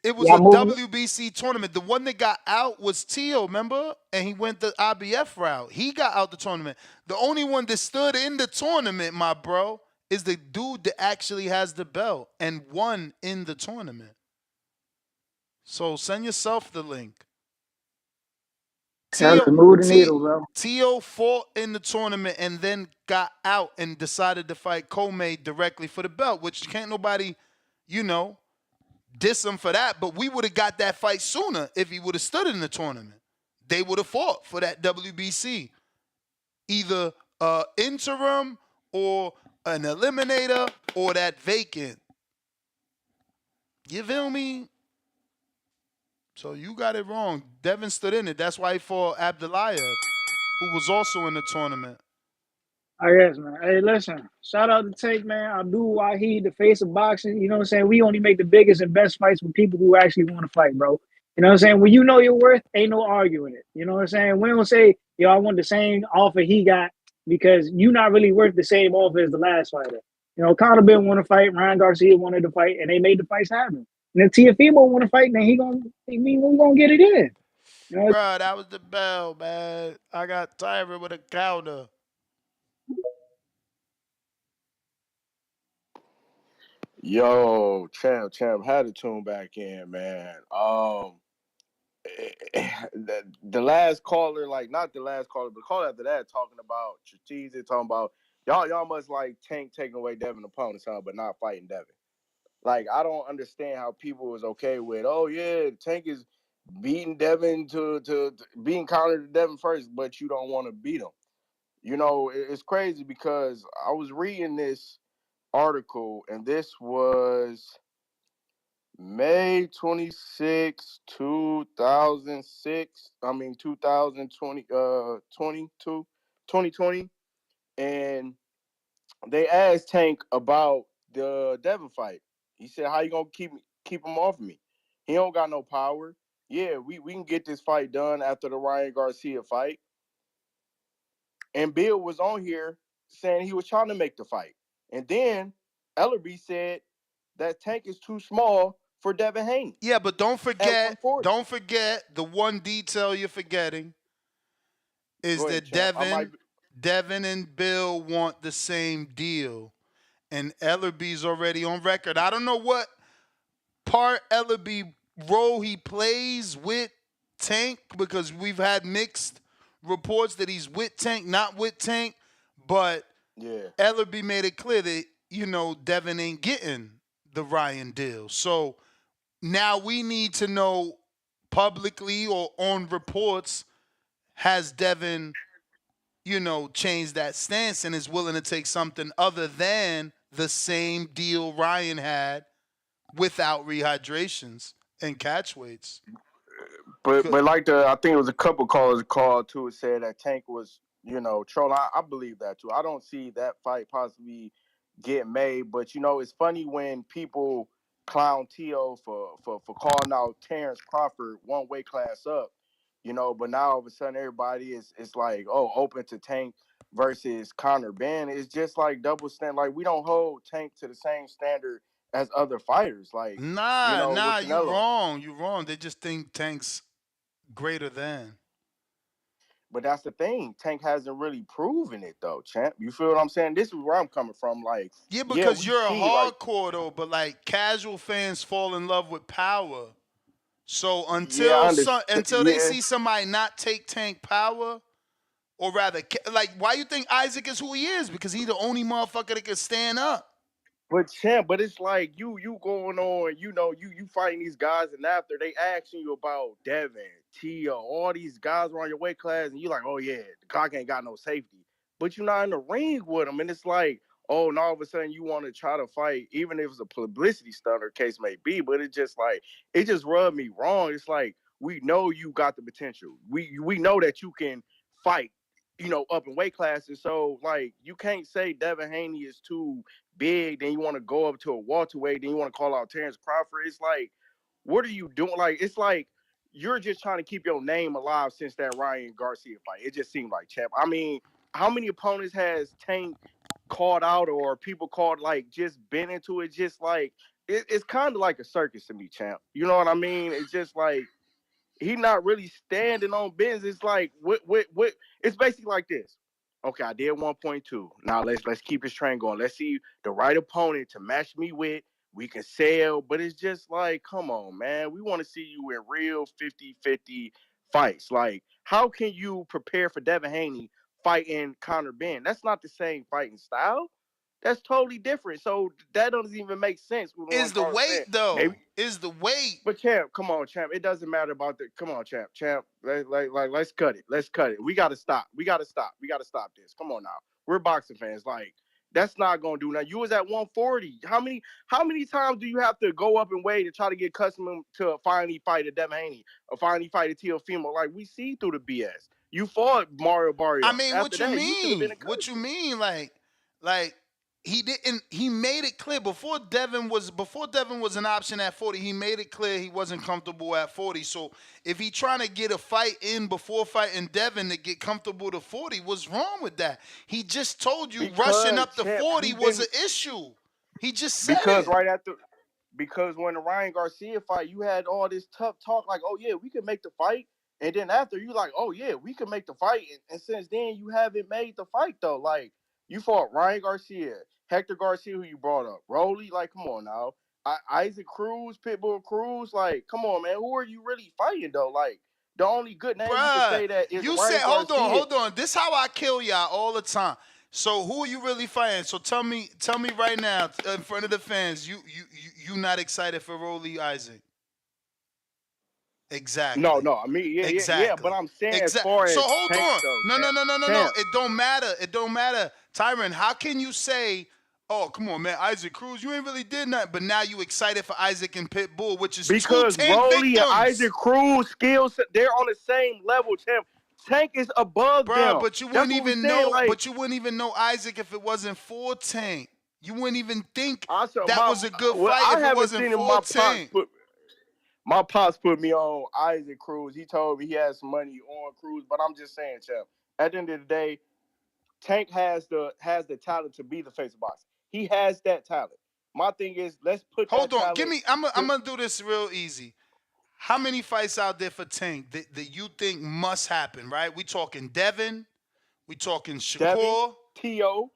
it was Y'all a moving. WBC tournament. The one that got out was Tio, remember? And he went the IBF route. He got out the tournament. The only one that stood in the tournament, my bro, is the dude that actually has the belt and won in the tournament. So send yourself the link. Y'all Tio, can move the needle, bro. Tio fought in the tournament and then got out and decided to fight Comey directly for the belt, which can't nobody, diss him for that. But we would have got that fight sooner if he would have stood in the tournament. They would have fought for that WBC, either interim or an eliminator or that vacant. You feel me? So you got it wrong. Devin stood in it. That's why he fought Abdulayev, who was also in the tournament. I guess, man. Hey, listen. Shout out to Tank, man. Abdul Wahid, the face of boxing. You know what I'm saying? We only make the biggest and best fights with people who actually want to fight, bro. You know what I'm saying? When you know your worth, ain't no arguing it. You know what I'm saying? We don't say, yo, I want the same offer he got because you not really worth the same offer as the last fighter. You know, Conor Benn want to fight, Ryan Garcia wanted to fight, and they made the fights happen. And if Tiafimo want to fight, then we gonna get it in. You know, Bruh, that was the bell, man. I got tired with a counter. Yo, champ, had to tune back in, man. The last caller, like not the last caller, but the caller after that, talking about strategic, talking about y'all must like Tank taking away Devin opponents, huh, but not fighting Devin. Like I don't understand how people was okay with, oh yeah, Tank is beating Devin to beating Conor to Devin first, but you don't want to beat him. It's crazy because I was reading this article, and this was May 26, 2006. I mean 2020 22 2020, and they asked Tank about the Devin fight. He said, "How you going to keep him off me? He don't got no power. Yeah, we can get this fight done after the Ryan Garcia fight." And Bill was on here saying he was trying to make the fight. And then Ellerby said that Tank is too small for Devin Haney. Yeah, but don't At forget 140. the one detail you're forgetting is Go ahead, that champ. I might. Devin and Bill want the same deal. And Ellerby's already on record. I don't know what part Ellerby role he plays with Tank because we've had mixed reports that he's with Tank, not with Tank. But Yeah. Ellerby made it clear that, Devin ain't getting the Ryan deal. So now we need to know publicly or on reports, has Devin, changed that stance and is willing to take something other than the same deal Ryan had without rehydrations and catch weights. But like I think it was a couple callers called too and said that Tank was, trolling. I believe that too. I don't see that fight possibly get made. But it's funny when people clown Tio for calling out Terrence Crawford one weight class up. But now all of a sudden everybody is like, oh, open to Tank versus Conor Benn. It's just like double stand. Like we don't hold Tank to the same standard as other fighters. Like, with Nah, you Canelo. wrong. You wrong. They just think Tank's greater than. But that's the thing. Tank hasn't really proven it though, champ. You feel what I'm saying? This is where I'm coming from. Like, Yeah, yeah, because we you're a see like, hardcore though, but like casual fans fall in love with power. So yeah, I understand. until they Yeah. see somebody not take Tank power, or rather, like, why you think Isaac is who he is? Because he's the only motherfucker that can stand up. But champ, but it's like you going on, you fighting these guys, and after they asking you about Devin, Tia, all these guys around your weight class, and you like, oh yeah, the clock ain't got no safety. But you're not in the ring with them, and it's like, oh, and all of a sudden you want to try to fight, even if it's a publicity stunt or case may be. But it's just like it just rubbed me wrong. It's like we know you got the potential. We know that you can fight, up in weight classes. So like you can't say Devin Haney is too big, then you want to go up to a welterweight, then you want to call out Terrence Crawford. It's like, what are you doing? Like, it's like you're just trying to keep your name alive since that Ryan Garcia fight. It just seemed like, champ. I mean, how many opponents has Tank called out or people called like just been into it? Just like it's kind of like a circus to me, champ. You know what I mean? It's just like he not really standing on business. It's like what it's basically like this. Okay, I did 1.2. Now let's keep this train going. Let's see the right opponent to match me with. We can sell, but it's just like, come on, man. We want to see you in real 50-50 fights. Like, how can you prepare for Devin Haney fighting Conor Benn? That's not the same fighting style. That's totally different. So that doesn't even make sense. With what Is I'm the trying to say. weight though? Maybe Is the weight? but champ, come on, champ. It doesn't matter about the. Come on, champ. Let's cut it. Let's cut it. We gotta stop. We gotta stop. We gotta stop this. Come on now. We're boxing fans. Like that's not gonna do nothing. You was at 140. How many times do you have to go up and weigh to try to get accustomed to finally fight a Devin Haney or finally fight a Teofimo? Like we see through the BS. You fought Mario I Barrios. mean, After what you that, you should have been mean? a What you cousin. mean? Like he didn't. He made it clear before Devin was an option at 40. He made it clear he wasn't comfortable at 40. So if he trying to get a fight in before fighting Devin to get comfortable to 40, what's wrong with that? He just told you rushing Because up to champ, 40 he was been an issue. He just said because it. right after because when the Ryan Garcia fight, you had all this tough talk like, oh yeah, we can make the fight. And then after you like, oh yeah, we can make the fight. And since then you haven't made the fight though. Like you fought Ryan Garcia, Hector Garcia, who you brought up, Rolly, like come on now. Isaac Cruz, Pitbull Cruz, like come on, man. Who are you really fighting though? Like the only good name you can Bruh, say that is you said, Ryan hold on, Garcia. hold on. This how I kill y'all all the time. So who are you really fighting? So tell me right now in front of the fans, you not excited for Rolly Isaac? No, Exactly. no, I mean, yeah, but Exactly. I'm saying as Exact. far So as hold Tank on. though, No, no, champ, no, no, no, no. champ. It don't matter. It don't matter. Tyron, how can you say, oh, come on, man, Isaac Cruz, you ain't really did nothing, but now you excited for Isaac and Pitbull, which is two Because tank Rolly and victims. Isaac Cruz skills, they're on the same level, champ. Tank is above Bruh, them. but you That's wouldn't what we even saying. know. Like, But you wouldn't even know Isaac if it wasn't for Tank. You wouldn't even think I saw that was a good fight I if it haven't wasn't seen him. for Tank. My pops put me on Isaac Cruz. He told me he had some money on Cruz, but I'm just saying, champ. At the end of the day, Tank has the talent to be the face of boxing. He has that talent. My thing is, let's put that Hold on, give talent. me. I'm gonna do this real easy. How many fights out there for Tank that you think must happen? Right? We talking Devin. We talking Devin, Shakur. T.O.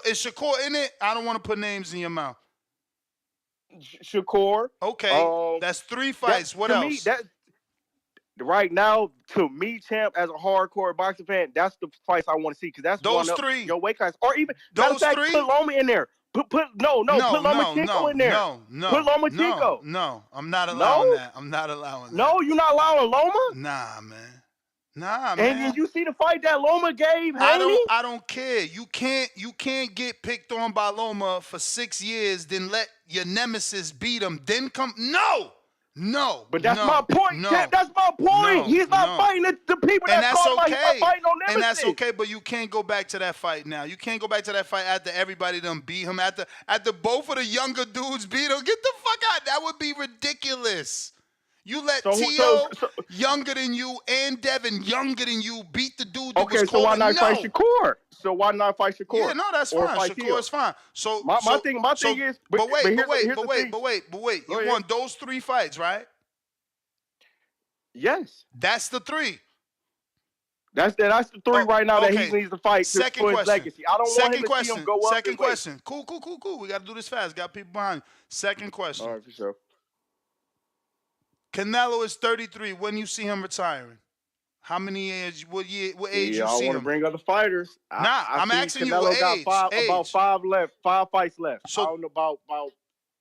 Is Shakur in it? I don't want to put names in your mouth. Shakur. Okay, that's 3 fights. What to else? me, that right now, to me, champ, as a hardcore boxing fan, that's the fights I want to see because that's Those one up 3. your weight class. Or even matter of Those fact, 3. put Loma in there. Put Lomachenko in there. Put Lomachenko. No. I'm not No, allowing that. I'm not allowing that. no, you're not allowing Loma. Nah, man. Nah, And man. did you see the fight that Loma gave Haney? I don't care. You can't get picked on by Loma for 6 years, then let your nemesis beat him, then come. No. But that's my point, champ. That's my point. He's not fighting the people And that's that's called okay. like he's not fighting no nemesis. And that's okay, but you can't go back to that fight now. You can't go back to that fight after everybody done beat him, after both of the younger dudes beat him. Get the fuck out. That would be ridiculous. You let So Tio, younger than you, and Devin, younger than you, beat the dude that was okay, so why calling. not fight No. Shakur? So why not fight Shakur? Yeah, no, that's or fine. fight Shakur Tio? is fine. So my thing is, but here's the thing. wait. Go You ahead. want those 3 fights, right? Yes. That's the 3. That's the 3 right now that he Okay. needs to fight Second for his question. legacy. I don't want him to see him go up in weight. Cool. We got to do this fast. Got people behind you. Second question. All right, for sure. Canelo is 33. When you see him retiring? How many years? What age you I see want to him? bring other fighters. I'm see asking you Canelo what got age? about 5 fights left. So I don't know about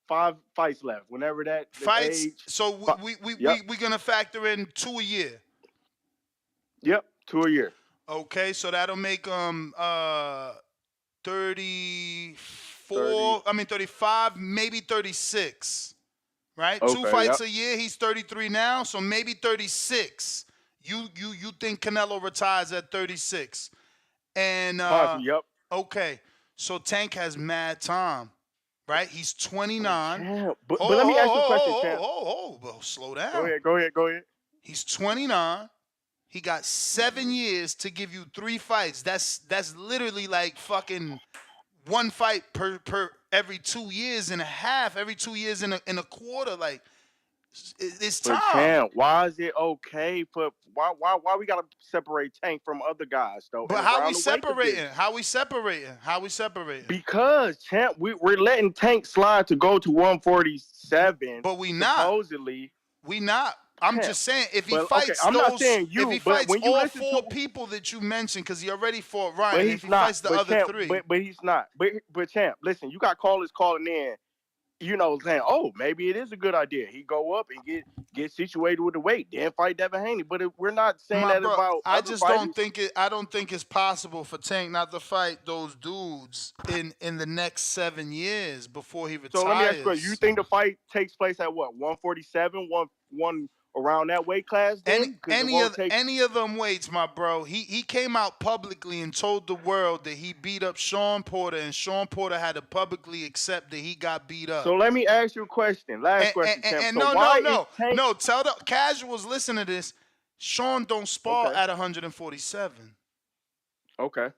5 fights left. Whenever the fights. age. So we gonna factor in 2 a year. Yep, 2 a year. Okay, so that'll make 34. 30. I mean 35, maybe 36. Right? 2 Okay, fights yep. a year. He's 33 now, so maybe 36. You think Canelo retires at 36? And Possibly, yep. okay, so Tank has mad time, right? He's 29. Champ. But let me ask you a question, Champ. Bro, slow down. Go ahead. He's 29. He got 7 years to give you 3 fights. That's literally like fucking 1 fight per every 2 years and a half, every 2 years in a quarter. Like it's time. But Champ, why is it okay for why we gotta separate Tank from other guys though? But how we separating? How we separating? Because Champ, we're letting Tank slide to go to 147. But we not. Supposedly. We not. I'm Champ. just saying if he But, fights okay, I'm those, not saying you, if he but fights when you all listen 4 to, people that you mentioned, because he already fought Ryan. but If he's he not. fights the But other Champ, 3, but he's not. But Champ, listen, you got callers calling in. You know, saying, "Oh, maybe it is a good idea." He go up and get situated with the weight, then fight Devin Haney. But we're not saying that about I other just fighters. don't think it. I don't think it's possible for Tank not to fight those dudes in the next 7 years before he retires. So let me ask you a question. You think the fight takes place at what? 147, one around that weight class? Then? Any of them weights, my bro. He came out publicly and told the world that he beat up Sean Porter, and Sean Porter had to publicly accept that he got beat up. So let me ask you a question. Last question, Champ. And so no. Tell the casuals listening to this. Sean don't spar at 147. Okay.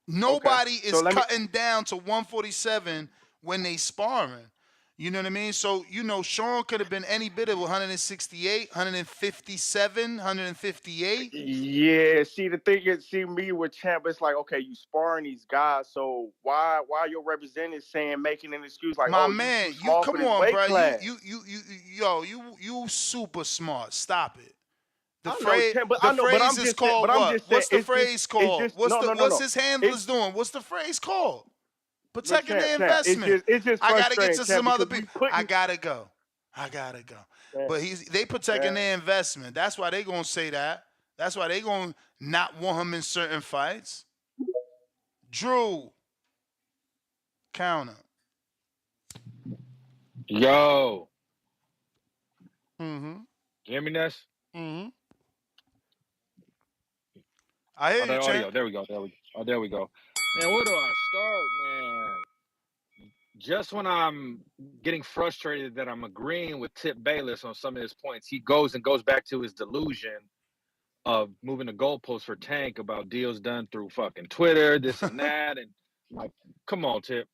Nobody is cutting down to 147 when they sparring. You know what I mean? So, Sean could have been any bit of 168, 157, 158. Yeah, see, the thing is, me with Champ, it's like, okay, you sparring these guys, so why your representative making an excuse like, my man, you come on, weight bro. class. You super smart. Stop it. The I'm phrase just is called saying, what? What's the phrase called? What's his handlers It's doing? What's the phrase called? Protecting the Champ, investment. it's just I gotta get frustrating, to Champ, some other because people. I gotta go. But they protecting their investment. That's why they gonna say that. That's why they gonna not want him in certain fights. Drew, counter. Yo. Mm-hmm. You hear me, Ness? Mm-hmm. I hear you, audio. Champ. There we go. There we go. Man, where do I start, man? Just when I'm getting frustrated that I'm agreeing with Tip Bayless on some of his points, he goes back to his delusion of moving the goalposts for Tank about deals done through fucking Twitter, this and that. And I'm like, come on, Tip.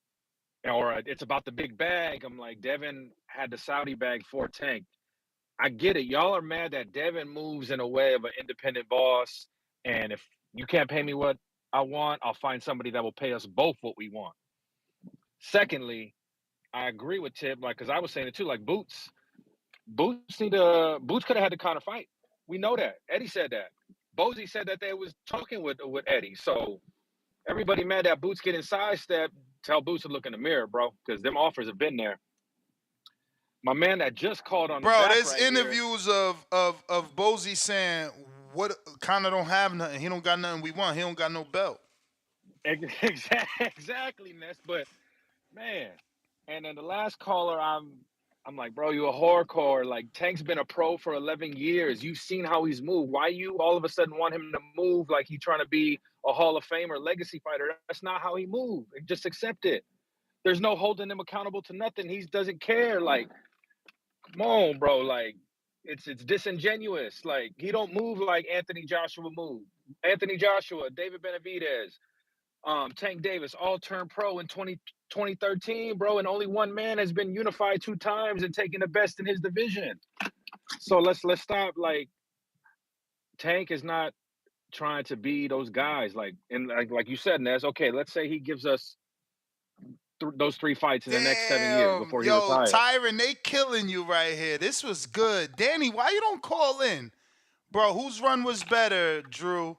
Or it's about the big bag. I'm like, Devin had the Saudi bag for Tank. I get it. Y'all are mad that Devin moves in a way of an independent boss. And if you can't pay me what I want, I'll find somebody that will pay us both what we want. Secondly, I agree with Tip, because I was saying it too, Boots could have had the Conor fight. We know that. Eddie said that. Bozy said that they was talking with Eddie. So everybody mad that Boots getting sidestepped. Tell Boots to look in the mirror, bro, because them offers have been there. My man that just called on bro, there's interviews of Bozy saying what Conor don't have nothing. He don't got nothing we want. He don't got no belt. Exactly, Ness. But man, and then the last caller, I'm like, bro, you a hardcore. Tank's been a pro for 11 years. You've seen how he's moved. Why you all of a sudden want him to move like he's trying to be a Hall of Famer legacy fighter? That's not how he moved. Just accept it. There's no holding him accountable to nothing. He doesn't care. Come on, bro. it's disingenuous. Like he don't move like Anthony Joshua moved. Anthony Joshua, David Benavidez, Tank Davis, all turned pro in 2013, bro, and only one man has been unified 2 times and taken the best in his division. So let's stop. Like Tank is not trying to be those guys. Like and like you said, Ness. Okay, let's say he gives us those 3 fights in the next 7 years Damn, before he yo, retires. Tyron, they killing you right here. This was good. Danny, why you don't call in? Bro, whose run was better, Drew?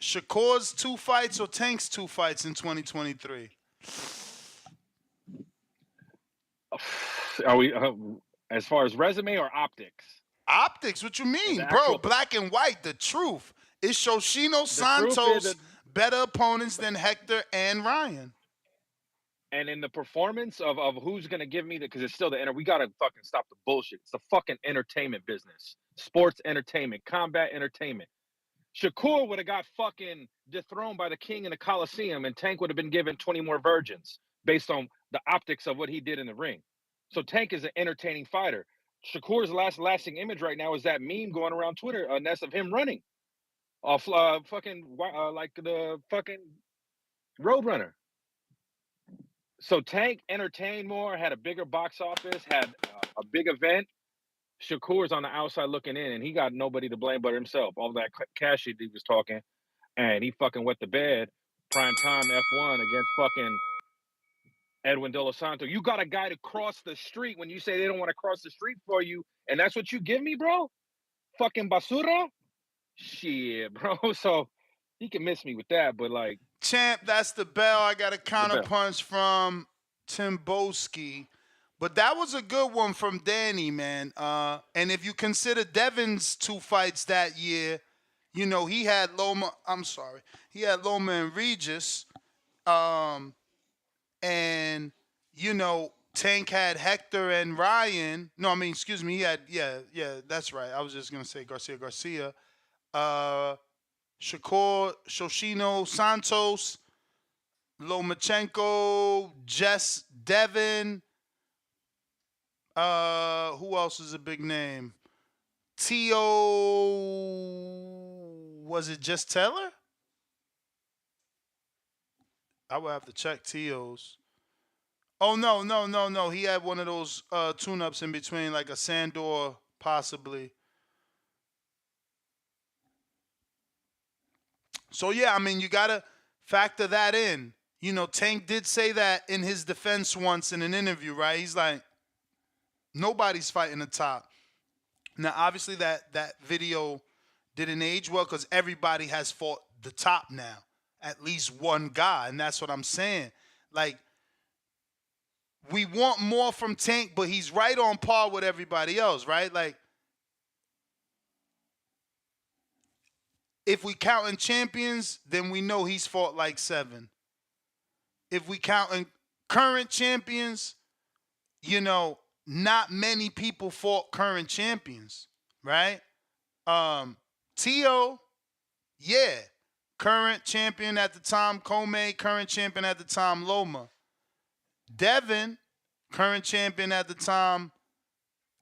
Shakur's 2 fights or Tank's 2 fights in 2023? Are we as far as resume or optics? Optics, what you And the mean? Bro, actual black and white, the truth. Is Shoshino the truth is Santos that, better opponents than Hector and Ryan? and in the performance of who's gonna give me the, because it's still the we gotta fucking stop the bullshit. It's the fucking entertainment business, sports entertainment, combat entertainment. Shakur would have got fucking dethroned by the king in the Coliseum, and Tank would have been given 20 more virgins based on the optics of what he did in the ring. So Tank is an entertaining fighter. Shakur's lasting image right now is that meme going around Twitter, Ness, of him running off like the fucking Roadrunner. So Tank entertained more, had a bigger box office, had a big event. Shakur's on the outside looking in, and he got nobody to blame but himself. All that cash shit he was talking, and he fucking wet the bed. Prime time F1 against fucking Edwin De Los Santos. You got a guy to cross the street when you say they don't want to cross the street for you, and that's what you give me, bro? Fucking basura? Shit, bro. So he can miss me with that, but like, Champ, that's the bell. I got a the best. counterpunch from Tim Boski. But that was a good one from Danny, man. And if you consider Devin's 2 fights that year, you know, he had Loma and Regis. And, you know, Tank had Hector and Ryan. No, I mean, excuse me, he had, yeah, that's right. I was just going to say Garcia. Shakur, Shoshino, Santos, Lomachenko, Jess Devin. Who else is a big name? T.O. Was it just Taylor? I would have to check T.O.'s. Oh, no. He had one of those tune-ups in between, like a Sandor, possibly. So, yeah, I mean, you got to factor that in. You know, Tank did say that in his defense once in an interview, right? He's like, nobody's fighting the top. Now, obviously, that video didn't age well because everybody has fought the top now. At least one guy, and that's what I'm saying. Like, we want more from Tank, but he's right on par with everybody else, right? Like, if we count in champions, then we know he's fought like 7. If we count in current champions, you know, not many people fought current champions, right? T.O., yeah. Current champion at the time, Comey. Current champion at the time, Loma. Devin, current champion at the time,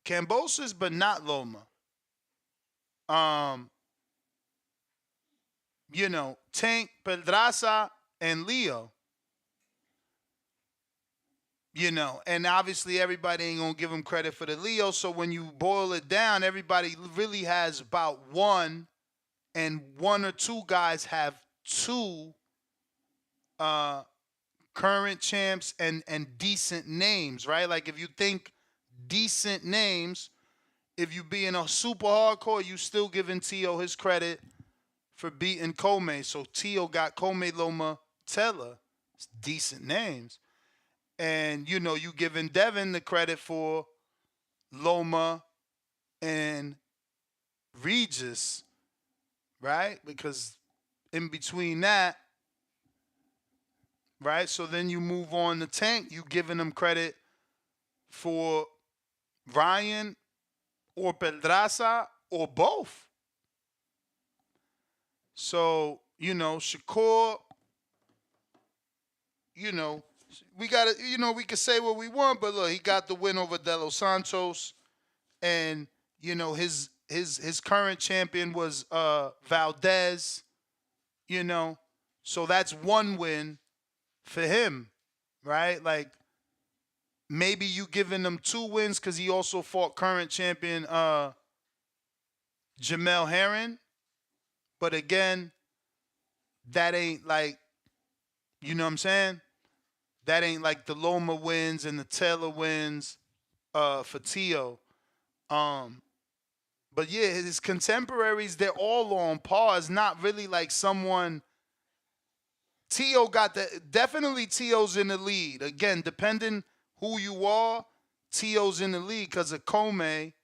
Cambosis, but not Loma. You know, Tank, Pedraza, and Leo. You know, and obviously everybody ain't gonna give him credit for the Leo. So when you boil it down, everybody really has about 1, and 1 or 2 guys have 2 current champs and decent names, right? Like if you think decent names, if you being a super hardcore, you still giving T.O. his credit for beating Comey. So T.O. got Comey, Loma, Teller. It's decent names. And, you know, you giving Devin the credit for Loma and Regis, right? Because in between that, right? So then you move on to Tank. You giving him credit for Ryan or Pedraza or both. So, you know, Shakur, you know, we got to, you know, we can say what we want, but look, he got the win over De Los Santos. And, his current champion was Valdez. So that's one win for him, right? Like maybe you giving him 2 wins because he also fought current champion Jamel Herring. But again, that ain't like, you know what I'm saying? That ain't like the Loma wins and the Taylor wins for Tio. Um, but yeah, his contemporaries, they're all on par. It's not really like someone. Tio got definitely Tio's in the lead. Again, depending who you are, Tio's in the lead because of Comey,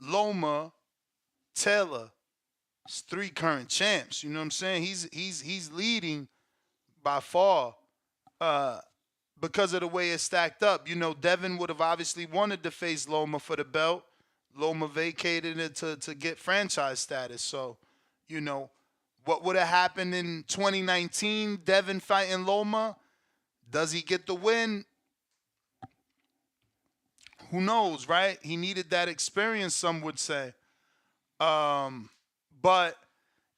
Loma, Taylor. It's 3 current champs. You know what I'm saying? He's leading by far. Because of the way it's stacked up. Devin would have obviously wanted to face Loma for the belt. Loma vacated it to get franchise status. So, what would have happened in 2019, Devin fighting Loma? Does he get the win? Who knows, right? He needed that experience, some would say. But,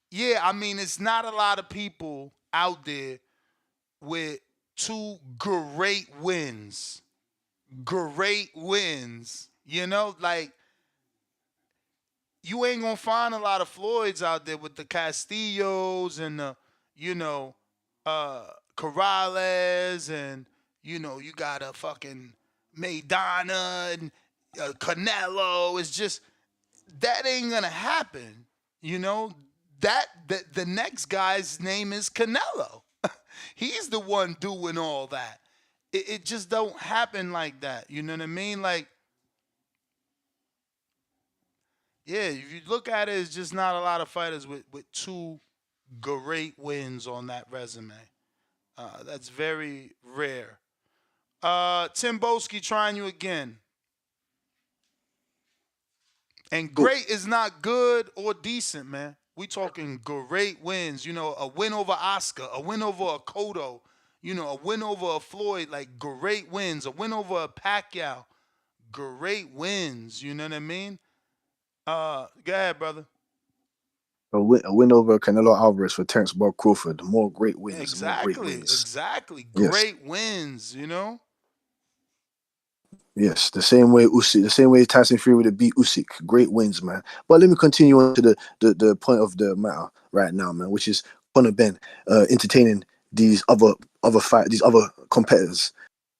yeah, I mean, it's not a lot of people out there with 2 great wins. Great wins. Like you ain't gonna find a lot of Floyds out there with the Castillos and the, Corrales and you got a fucking Maidana and Canelo. It's just that ain't gonna happen. That the next guy's name is Canelo. He's the one doing all that. It just don't happen like that. You know what I mean? Like, yeah, if you look at it, it's just not a lot of fighters with 2 great wins on that resume. That's very rare. Tim Boski trying you again. And great is not good or decent, man. We talking great wins. A win over Oscar, a win over a Cotto, a win over a Floyd, like great wins. A win over a Pacquiao, great wins. You know what I mean? Go ahead, brother. A win over Canelo Alvarez for Terence Bob Crawford. The more great wins, the more great Exactly. wins. Yes. Great wins, Yes, the same way Usyk, the same way Tyson Fury would have beat Usyk. Great wins, man. But let me continue on to the point of the matter right now, man, which is Conor Benn entertaining these these other competitors.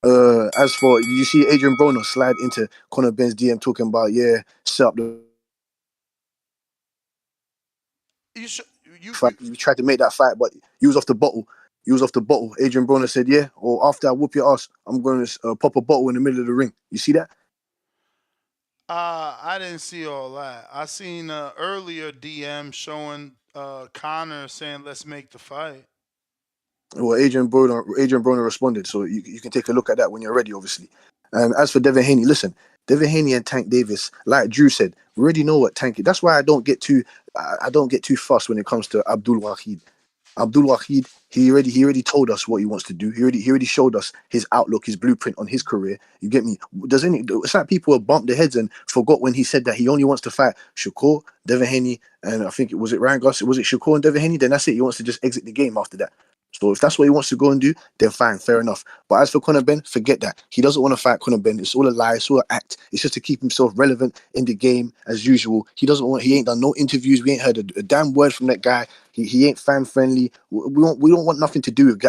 As for, did you see Adrian Broner slide into Conor Benn's DM talking about, set up the fight. You tried to make that fight, but you was off the bottle. You was off the bottle. Adrian Broner said, or after I whoop your ass, I'm going to pop a bottle in the middle of the ring. You see that? I didn't see all that. I seen earlier DM showing Connor saying, "Let's make the fight." Well, Adrian Broner responded, so you can take a look at that when you're ready, obviously. And as for Devin Haney, listen, Devin Haney and Tank Davis, like Drew said, we already know what Tank. That's why I don't get too fussed when it comes to Abdul Wahid. Abdul Wahid, he already told us what he wants to do. He already showed us his outlook, his blueprint on his career. You get me? It's like people have bumped their heads and forgot when he said that he only wants to fight Shakur, Devin Haney, and I think was it Ryan Goss? Was it Shakur and Devin Haney? Then that's it. He wants to just exit the game after that. So if that's what he wants to go and do, then fine, fair enough. But as for Conor Benn, forget that. He doesn't want to fight Conor Benn. It's all a lie. It's all an act. It's just to keep himself relevant in the game as usual. He ain't done no interviews. We ain't heard a damn word from that guy. He ain't fan friendly. We don't want nothing to do with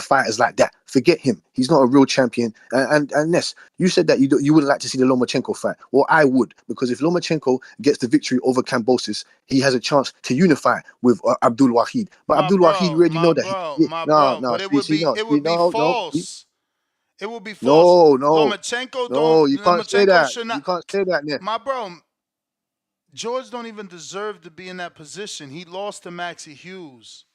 fighters like that. Forget him. He's not a real champion. And Ness, you said that you wouldn't like to see the Lomachenko fight. Well, I would, because if Lomachenko gets the victory over Kambosos, he has a chance to unify with Abdul Wahid. But Abdul Wahid, you already know that. My bro. But it would be false. It would be false. You can't say Lomachenko that. should You not. can't say that, Ness. My bro, George don't even deserve to be in that position. He lost to Maxie Hughes.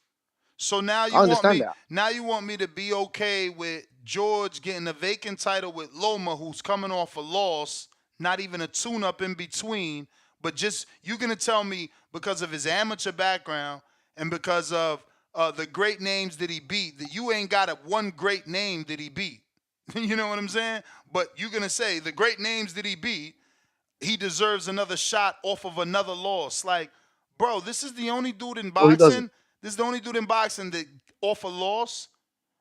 So now you I want understand me that. now you want me to be okay with George getting a vacant title with Loma, who's coming off a loss, not even a tune-up in between, but just you're gonna tell me because of his amateur background and because of the great names that he beat, that you ain't got one great name that he beat. You know what I'm saying? But you're gonna say the great names that he beat, he deserves another shot off of another loss. Like, bro, this is the only dude in No, he doesn't. boxing. This is the only dude in boxing that off a loss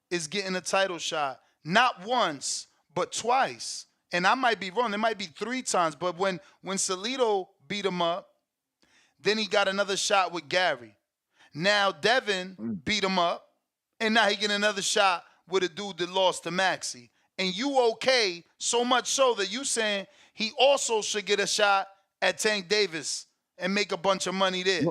is getting a title shot. Not once, but twice. And I might be wrong. It might be 3 times. But when Salido beat him up, then he got another shot with Gary. Now Devin beat him up, and now he get another shot with a dude that lost to Maxie. And you okay, so much so that you saying he also should get a shot at Tank Davis and make a bunch of money there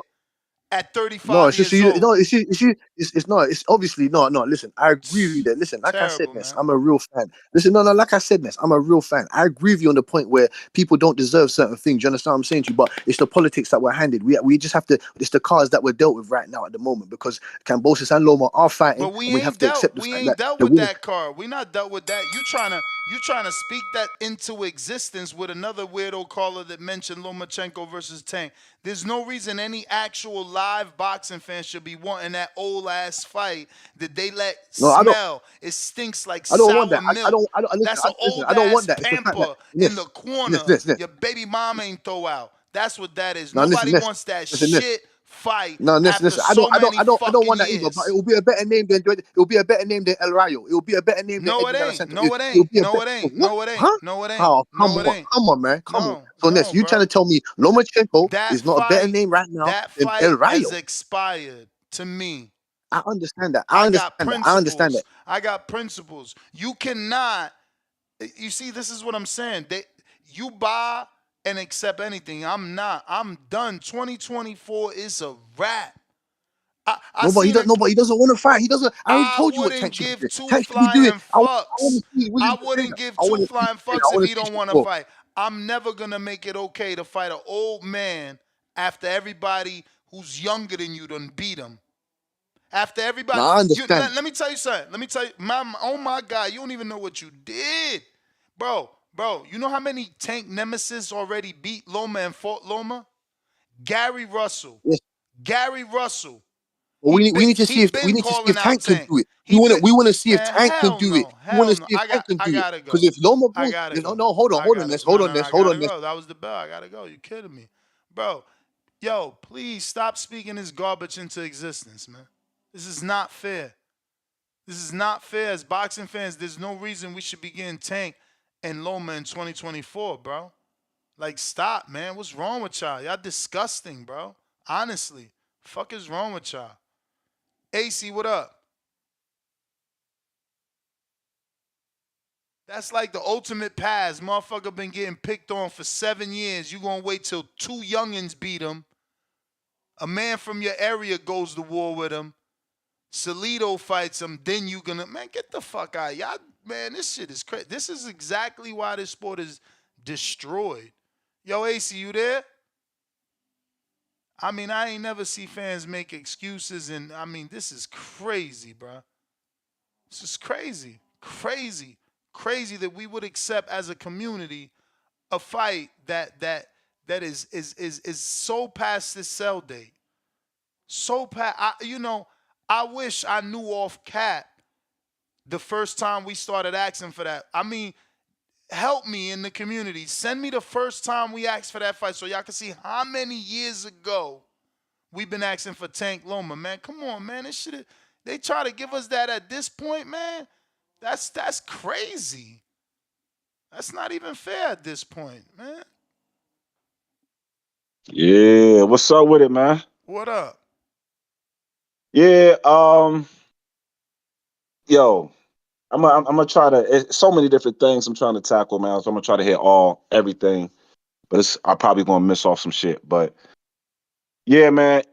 at 35 No, it's just years old. no, it's not. It's obviously no. Listen, I agree with you there. Listen, like I said, Terrible, Ness, man. I'm a real fan. Listen, no, like I said, Ness, I'm a real fan. I agree with you on the point where people don't deserve certain things. You understand what I'm saying to you? But it's the politics that we're handed. We just have to. It's the cards that we're dealt with right now at the moment because Cambosis and Loma are fighting, But we and we have ain't to dealt. accept the We fact ain't that dealt the with winners. that card. We not dealt with that. You trying to speak that into existence with another weirdo caller that mentioned Lomachenko versus Tank. There's no reason any actual live boxing fan should be wanting that old ass fight that they let No, I don't. smell. It stinks like I don't want sour that. milk. Listen, That's an listen. old I don't ass want that. It's the fact that pamper in the Ness, corner. Ness. Your baby mama ain't throw out. That's what that is. No, listen, Nobody Ness. wants that Listen, Ness. shit fight No, after listen. so many I don't fucking want that either. But years. it will be a better name than El Rayo. It will be a better name than No, it Edwin ain't. Alessandro. No, it It will ain't. be a No, better. it ain't. What? No, it ain't. Huh? No, it ain't. Oh, No, it ain't. come on, man, come on. No, So Ness, no, you trying bro. to tell me Lomachenko That is not a better fight, name right now that than El fight has Rayo? expired to me. I understand that. I got principles. I got principles. You cannot. You see, this is what I'm saying. You buy and accept anything. I'm not. I'm done. 2024 is a wrap. I No, but he seen doesn't. it. No, but he doesn't want to fight. He doesn't. I already I told you what wouldn't Tank should be give doing. two Tank should be doing. flying I want fucks. to see William I wouldn't McGregor. give I two want to see. flying I fucks if want he to see don't want to Shakur. fight. I'm never gonna make it okay to fight an old man after everybody who's younger than you done beat him. After No, everybody, I understand. let me tell you something. Let me tell you, oh my God, you don't even know what you did, bro. You know how many Tank nemesis already beat Loma and fought Loma? Gary Russell. Yes. Gary Russell. But we need to see He if been if calling out Tank can Tank. do it. He been We want to see if man, Tank can hell do it. no, We want hell to no. see if Tank can I do it. gotta Because go. if Loma I goes, gotta go. no, hold on, Ness, No, hold no, on, no, Ness, I hold gotta on, Ness. go. That was the bell. I gotta go. You kidding me, bro? Yo, please stop speaking this garbage into existence, man. This is not fair. This is not fair. As boxing fans, there's no reason we should be getting Tank and Loma in 2024, bro. Like, stop, man. What's wrong with y'all? Y'all disgusting, bro. Honestly, fuck is wrong with y'all? AC, what up? That's like the ultimate pass. Motherfucker been getting picked on for 7 years. You gonna wait till 2 youngins beat him. A man from your area goes to war with him. Salido fights him. Then you gonna, man, get the fuck out. Y'all, man, this shit is crazy. This is exactly why this sport is destroyed. Yo, AC, you there? I mean, I ain't never see fans make excuses, and I mean, this is crazy, bro. This is crazy. Crazy that we would accept as a community a fight that is so past this sell date. So past, I wish I knew off cap the first time we started asking for that. I mean, help me in the community. Send me the first time we asked for that fight so y'all can see how many years ago we've been asking for Tank Loma, man. Come on, man. This shit, they try to give us that at this point, man. That's crazy. That's not even fair at this point, man. Yeah, what's up with it, man? What up? Yeah, yo, I'm gonna try to. It's so many different things I'm trying to tackle, man. So I'm gonna try to hit everything, but I'm probably gonna miss off some shit. But yeah, man,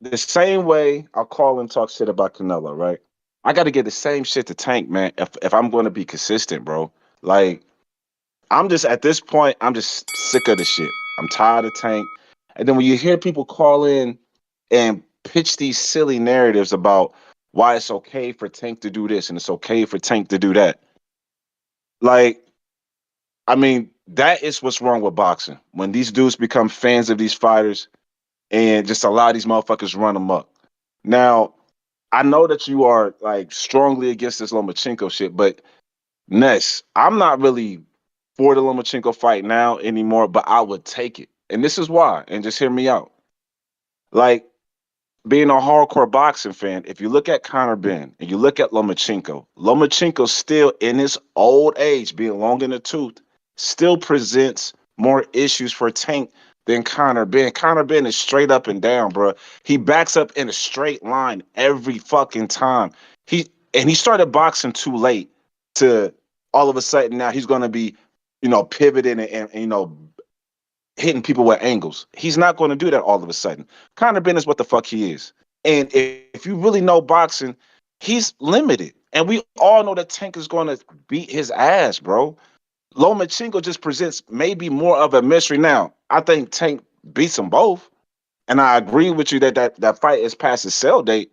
the same way I call and talk shit about Canelo, right? I got to get the same shit to Tank, man. If I'm going to be consistent, bro. Like I'm just at this point, I'm just sick of the shit. I'm tired of Tank. And then when you hear people call in and pitch these silly narratives about why it's okay for Tank to do this and it's okay for Tank to do that. Like, I mean, that is what's wrong with boxing. When these dudes become fans of these fighters and just allow these motherfuckers run them up. Now, I know that you are like strongly against this Lomachenko shit, but Ness, I'm not really for the Lomachenko fight now anymore, but I would take it. And this is why. And just hear me out. Like, being a hardcore boxing fan, if you look at Conor Benn and you look at Lomachenko, Lomachenko still in his old age, being long in the tooth, still presents more issues for Tank than Conor Benn. Conor Benn is straight up and down, bro. He backs up in a straight line every fucking time. He started boxing too late to all of a sudden now he's gonna be, pivoting and hitting people with angles. He's not going to do that all of a sudden. Conor Benn is what the fuck he is. And if you really know boxing, he's limited. And we all know that Tank is going to beat his ass, bro. Lomachenko just presents maybe more of a mystery. Now, I think Tank beats them both. And I agree with you that fight is past its sell date.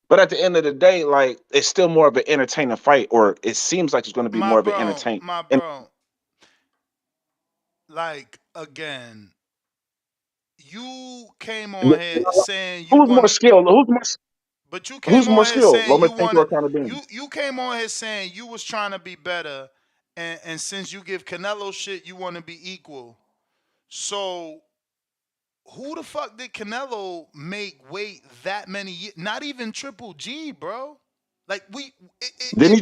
But at the end of the day, like, it's still more of an entertaining fight, or it seems like it's going to be more of an entertaining. My bro. Like, again, you came on here saying you Who's want more to, skilled? but you Who's came more on here skilled, saying you Lomachenko or wanted, Conor Benn? you came on here saying you was trying to be better, and since you give Canelo shit, you want to be equal. So who the fuck did Canelo make wait that many years? Not even Triple G, bro. Like Didn't he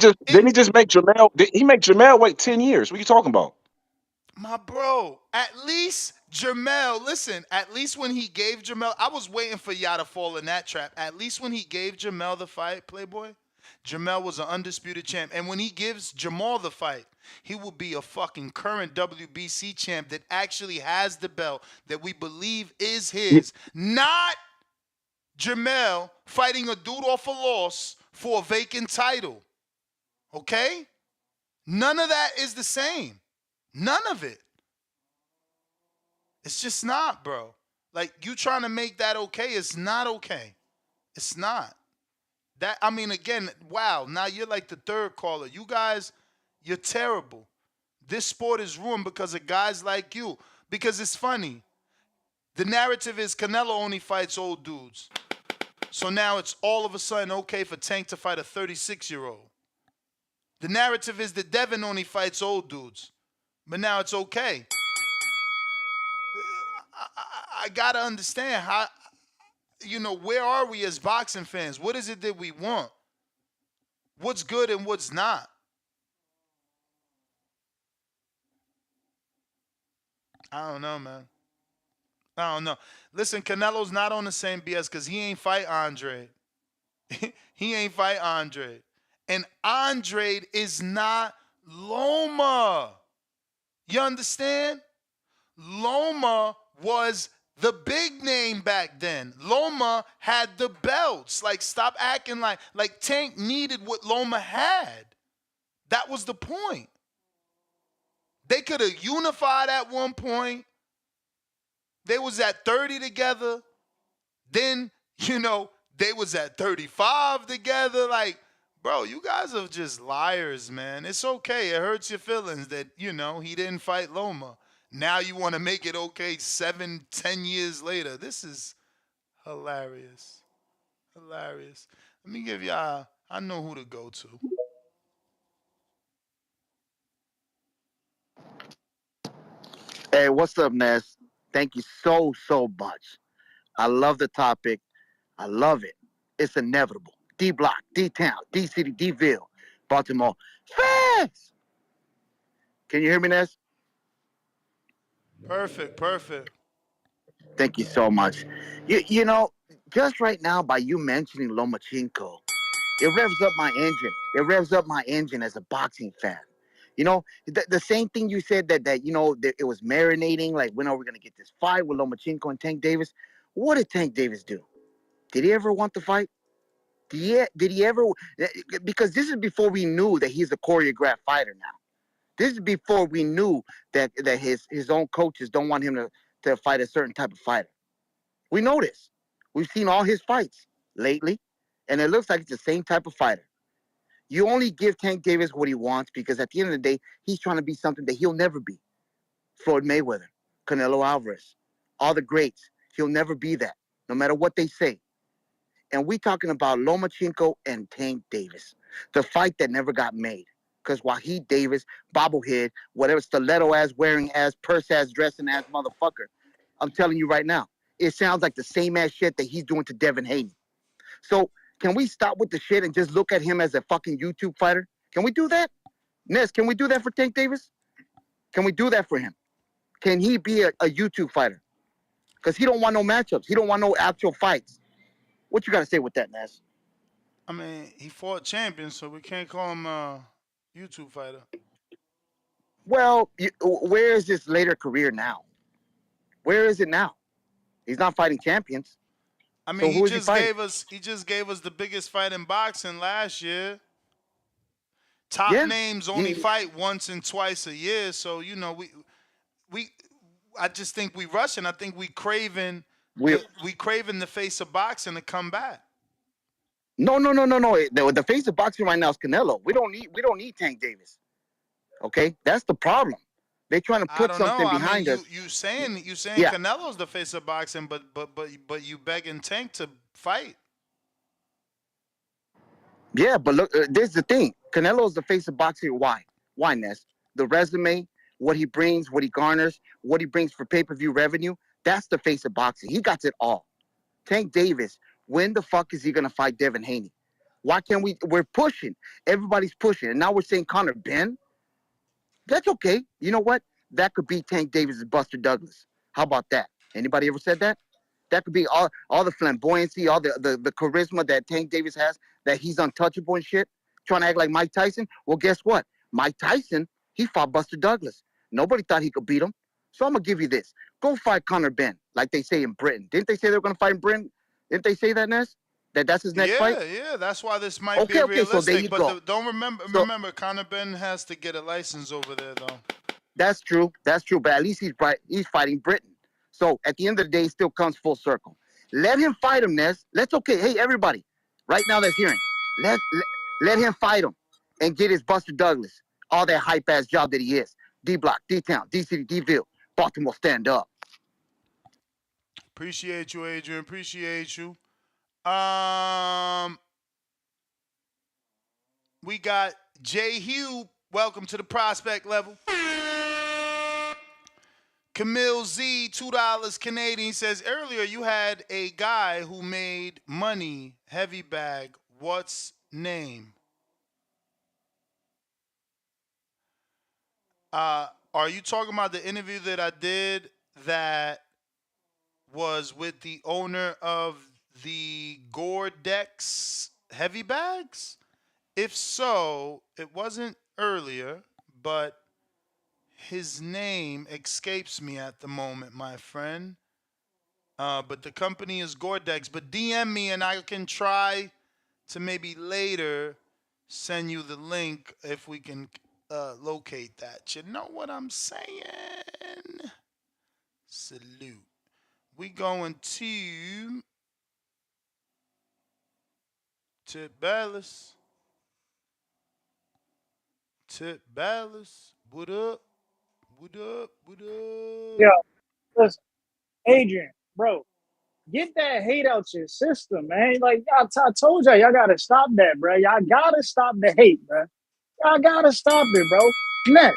just make Jamel? Did he make Jamel wait 10 years? What are you talking about? my bro, at least Jamel, listen, at least when he gave Jamel, I was waiting for y'all to fall in that trap. At least when he gave Jamel the fight, Playboy, Jamel was an undisputed champ. And when he gives Jamal the fight, he will be a fucking current WBC champ that actually has the belt that we believe is his. Not Jamel fighting a dude off a loss for a vacant title. Okay? None of that is the same. None of it. It's just not, bro. Like, you trying to make that okay, it's not okay. It's not. That, I mean, again, wow, now you're like the third caller. You guys, you're terrible. This sport is ruined because of guys like you. Because it's funny. The narrative is Canelo only fights old dudes. So now it's all of a sudden okay for Tank to fight a 36-year-old. The narrative is that Devin only fights old dudes. But now it's okay. I gotta understand how, where are we as boxing fans? What is it that we want? What's good and what's not? I don't know, man. I don't know. Listen, Canelo's not on the same BS because he ain't fight Andre. He ain't fight Andre. And Andre is not Loma. You understand? Loma was the big name back then. Loma had the belts. Like, stop acting like Tank needed what Loma had. That was the point. They could have unified at one point. They was at 30 together. Then, they was at 35 together. Like, bro, you guys are just liars, man. It's okay. It hurts your feelings that, he didn't fight Loma. Now you want to make it okay 7, 10 years later. This is hilarious. Hilarious. Let me give y'all, I know who to go to. Hey, what's up, Ness? Thank you so much. I love the topic. I love it. It's inevitable. D Block, D Town, D City, D-Ville, Baltimore. Fast! Can you hear me, Ness? Perfect. Thank you so much. Just right now, by you mentioning Lomachenko, it revs up my engine. It revs up my engine as a boxing fan. The same thing you said that that it was marinating. Like, when are we gonna get this fight with Lomachenko and Tank Davis? What did Tank Davis do? Did he ever want the fight? Did he ever? Because this is before we knew that he's a choreographed fighter. Now, this is before we knew that his own coaches don't want him to fight a certain type of fighter. We know this. We've seen all his fights lately, and it looks like it's the same type of fighter. You only give Tank Davis what he wants because at the end of the day, he's trying to be something that he'll never be. Floyd Mayweather, Canelo Alvarez, all the greats. He'll never be that, no matter what they say. And we talking about Lomachenko and Tank Davis, the fight that never got made. Because Wahid Davis, bobblehead, whatever stiletto ass wearing ass, purse ass dressing ass motherfucker. I'm telling you right now, it sounds like the same ass shit that he's doing to Devin Haney. So can we stop with the shit and just look at him as a fucking YouTube fighter? Can we do that? Ness, can we do that for Tank Davis? Can we do that for him? Can he be a YouTube fighter? Because he don't want no matchups. He don't want no actual fights. What you got to say with that, Ness? I mean, he fought champions, so we can't call him a YouTube fighter. Well, where is his later career now? Where is it now? He's not fighting champions. I mean, So who is he fighting? he just gave us the biggest fight in boxing last year. Top Yeah. names only fight once and twice a year, so you know we I just think we rushing. I think we craving the face of boxing to come back. No. The face of boxing right now is Canelo. We don't need Tank Davis. Okay, that's the problem. They're trying to I put don't know. something I behind mean, us. you saying Yeah. Canelo's the face of boxing, but you begging Tank to fight. Yeah, but look, this is the thing. Canelo's the face of boxing. Why? Why, Ness? The resume, what he brings, what he garners, what he brings for pay-per-view revenue. That's the face of boxing. He got it all. Tank Davis, when the fuck is he gonna fight Devin Haney? Why can't we? We're pushing. Everybody's pushing, and now we're saying Conor Benn. That's okay. You know what? That could be Tank Davis and Buster Douglas. How about that? Anybody ever said that? That could be all the flamboyancy, all the charisma that Tank Davis has, that he's untouchable and shit, trying to act like Mike Tyson. Well, guess what? Mike Tyson, he fought Buster Douglas. Nobody thought he could beat him. So I'm going to give you this. Go fight Conor Benn, like they say in Britain. Didn't they say they were going to fight in Britain? Didn't they say that, Ness? That's his next fight? Yeah. That's why this might be Okay, so there realistic. you But go. don't remember, Conor Benn has to get a license over there, though. That's true. But at least he's fighting Britain. So at the end of the day, it still comes full circle. Let him fight him, Ness. Let's okay. Hey, everybody, right now that's hearing. Let him fight him and get his Buster Douglas. All that hype ass job that he is. D Block, D Town, D City, D Ville, Baltimore, stand up. Appreciate you, Adrian. Appreciate you. We got Jay Hugh. Welcome to the prospect level. Camille Z, $2 Canadian, says earlier you had a guy who made money heavy bag. What's name? Are you talking about the interview that I did that was with the owner of the Gore-Dex heavy bags? If so, it wasn't earlier, but his name escapes me at the moment, my friend. But the company is Gore-Dex. But DM me and I can try to maybe later send you the link if we can locate that. You know what I'm saying? Salute. We going to Dallas. Dallas. What up? What up? What up? Yo, listen, Adrian, bro, get that hate out your system, man. Like I told y'all gotta stop that, bro. Y'all gotta stop the hate, bro. Y'all gotta stop it, bro. Ness.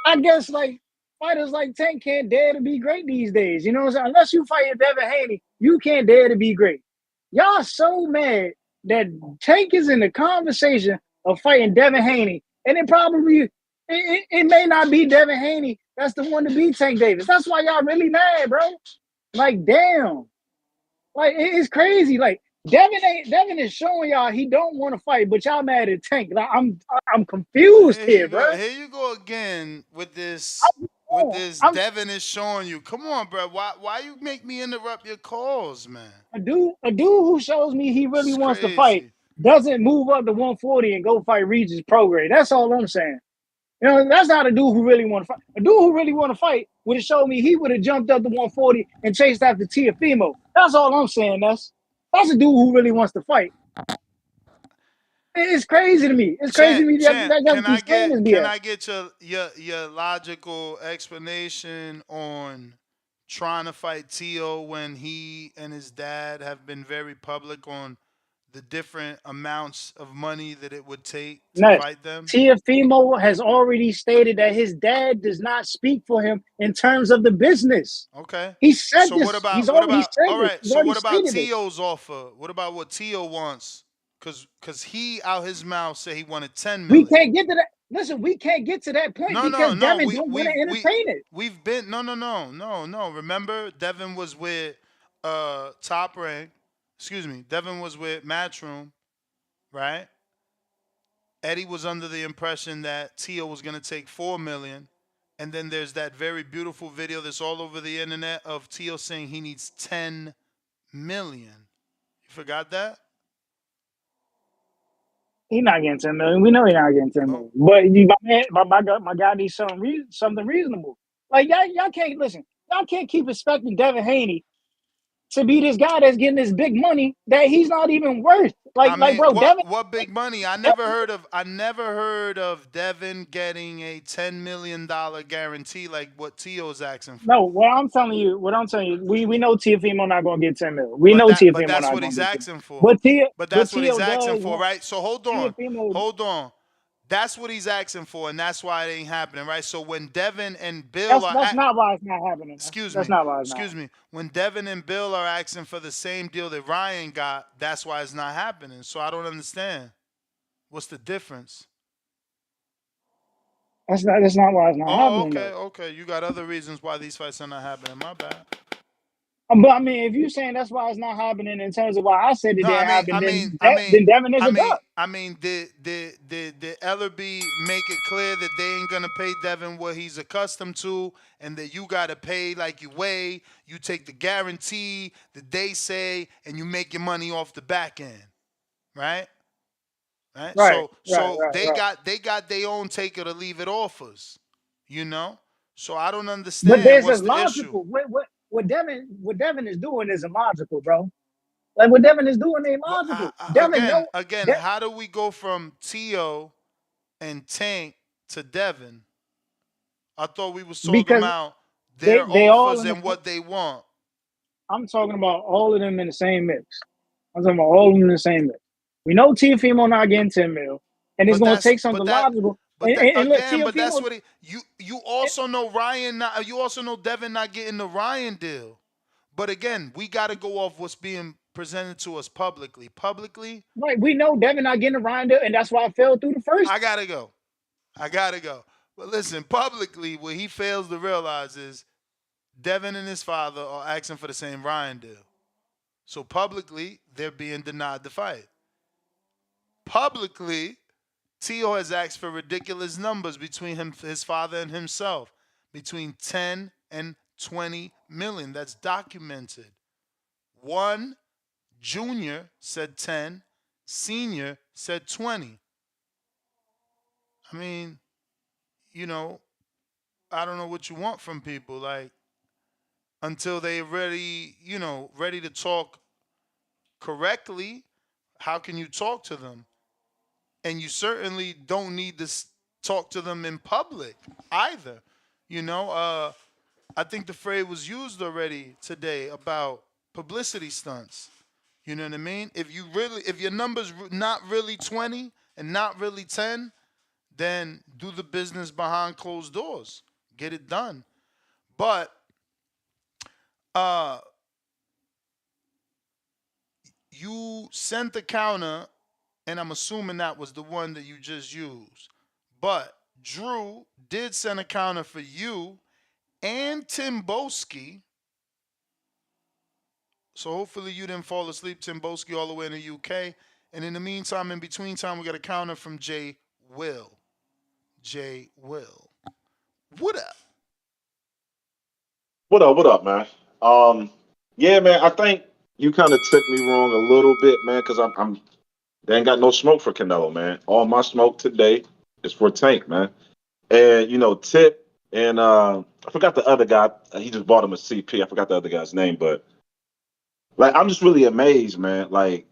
I guess like fighters like Tank can't dare to be great these days. You know what I'm saying? Unless you fight Devin Haney, you can't dare to be great. Y'all so mad that Tank is in the conversation of fighting Devin Haney, and it may not be Devin Haney that's the one to beat Tank Davis. That's why y'all really mad, bro. Like, damn. Like, it's crazy. Like, Devin is showing y'all he don't want to fight, but y'all mad at Tank. Like, I'm confused here, bro. Here you go again with this. I'm Devin is showing you. Come on, bro. Why you make me interrupt your calls, man? a dude who shows me he really It's wants to fight crazy. doesn't move up to 140 and go fight Regis Prograde. That's all I'm saying. You know, that's not a dude who really want to fight. A dude who really want to fight would have showed me he would have jumped up to 140 and chased after Tiafimo. That's all I'm saying. That's a dude who really wants to fight. It's crazy to me. It's crazy to me that y'all keep saying this Can BS. I get your logical explanation on trying to fight Tio when he and his dad have been very public on the different amounts of money that it would take to Next, fight them? Tiafimo has already stated that his dad does not speak for him in terms of the business. Okay. He said So this. He's already said all this. right, He's so already what about stated it. Tio's offer? What about what Tio wants? Cause he out his mouth said he wanted 10 We million. can't get to that. Listen, we can't get to that point No, because no, no. Devin don't want to entertain it. We've been no. Remember, Devin was with Top Rank. Excuse me. Devin was with Matchroom, right? Eddie was under the impression that Tio was gonna take 4 million. And then there's that very beautiful video that's all over the internet of Tio saying he needs 10 million. You forgot that? He's not getting 10 million. We know he's not getting 10 million. But my guy needs something reasonable. Like y'all can't listen. Y'all can't keep expecting Devin Haney to be this guy that's getting this big money that he's not even worth. I mean, Bro, Devin. what big money? I never heard of Devin getting a $10 million guarantee like what Tio's asking for. No, what I'm telling you, we know Tiafimo not gonna get 10 million. We know Tiafimo But that's not what gonna he's get 10 million. asking for. But That's what he's Tio asking does for, want right? So hold Tiafimo. on. That's what he's asking for, and that's why it ain't happening, right? So when Devin and Bill That's not why it's not happening. That's not why it's not. Excuse me. When Devin and Bill are asking for the same deal that Ryan got, that's why it's not happening. So I don't understand. What's the difference? That's not why it's not happening. Okay. You got other reasons why these fights are not happening. My bad. But I mean, if you're saying that's why it's not happening in terms of why I said it No, didn't happen, then Devin is a duck. Did Ellerby make it clear that they ain't gonna pay Devin what he's accustomed to, and that you gotta pay like you weigh, you take the guarantee that they say, and you make your money off the back end, right? So they got their own take it or leave it offers, you know. So I don't But understand there's what's a the issue. logical. What Devin is doing is illogical, bro. Like what Devin is doing ain't logical. Devin know Again, how do we go from Tio and Tank to Devin? I thought we was talking because about their they all offers in the. and what they want. I'm talking about all of them in the same mix. I'm talking about all of them in the same mix. We know Tiafimo not getting 10 mil, and it's going to take something logical. And look, But that's Tiafimo. what you also know Ryan. You also know Devin not getting the Ryan deal. But again, we got to go off what's being presented to us publicly. Right, we know Devin not getting a Ryan deal, and that's why I fell through the first. I gotta go. But listen, publicly, what he fails to realize is Devin and his father are asking for the same Ryan deal. So publicly, they're being denied the fight. Publicly, Tio has asked for ridiculous numbers between his father and himself, between 10 and 20 million. That's documented. One junior said 10, senior said 20. I mean, I don't know what you want from people. Like, until they're ready to talk correctly, how can you talk to them? And you certainly don't need to talk to them in public either. I think the phrase was used already today about publicity stunts. You know what I mean? If your number's not really 20 and not really 10, then do the business behind closed doors. Get it done. But you sent the counter, and I'm assuming that was the one that you just used. But Drew did send a counter for you and Tim Boski. So hopefully you didn't fall asleep, Tim Boski, all the way in the UK. And in the meantime, in between time, we got a counter from Jay Will. Jay Will. What up? What up, man? Yeah, man. I think you kind of took me wrong a little bit, man, because I'm they ain't got no smoke for Canelo, man. All my smoke today is for Tank, man. And Tip and I forgot the other guy. He just bought him a CP. I forgot the other guy's name, but like I'm just really amazed, man. Like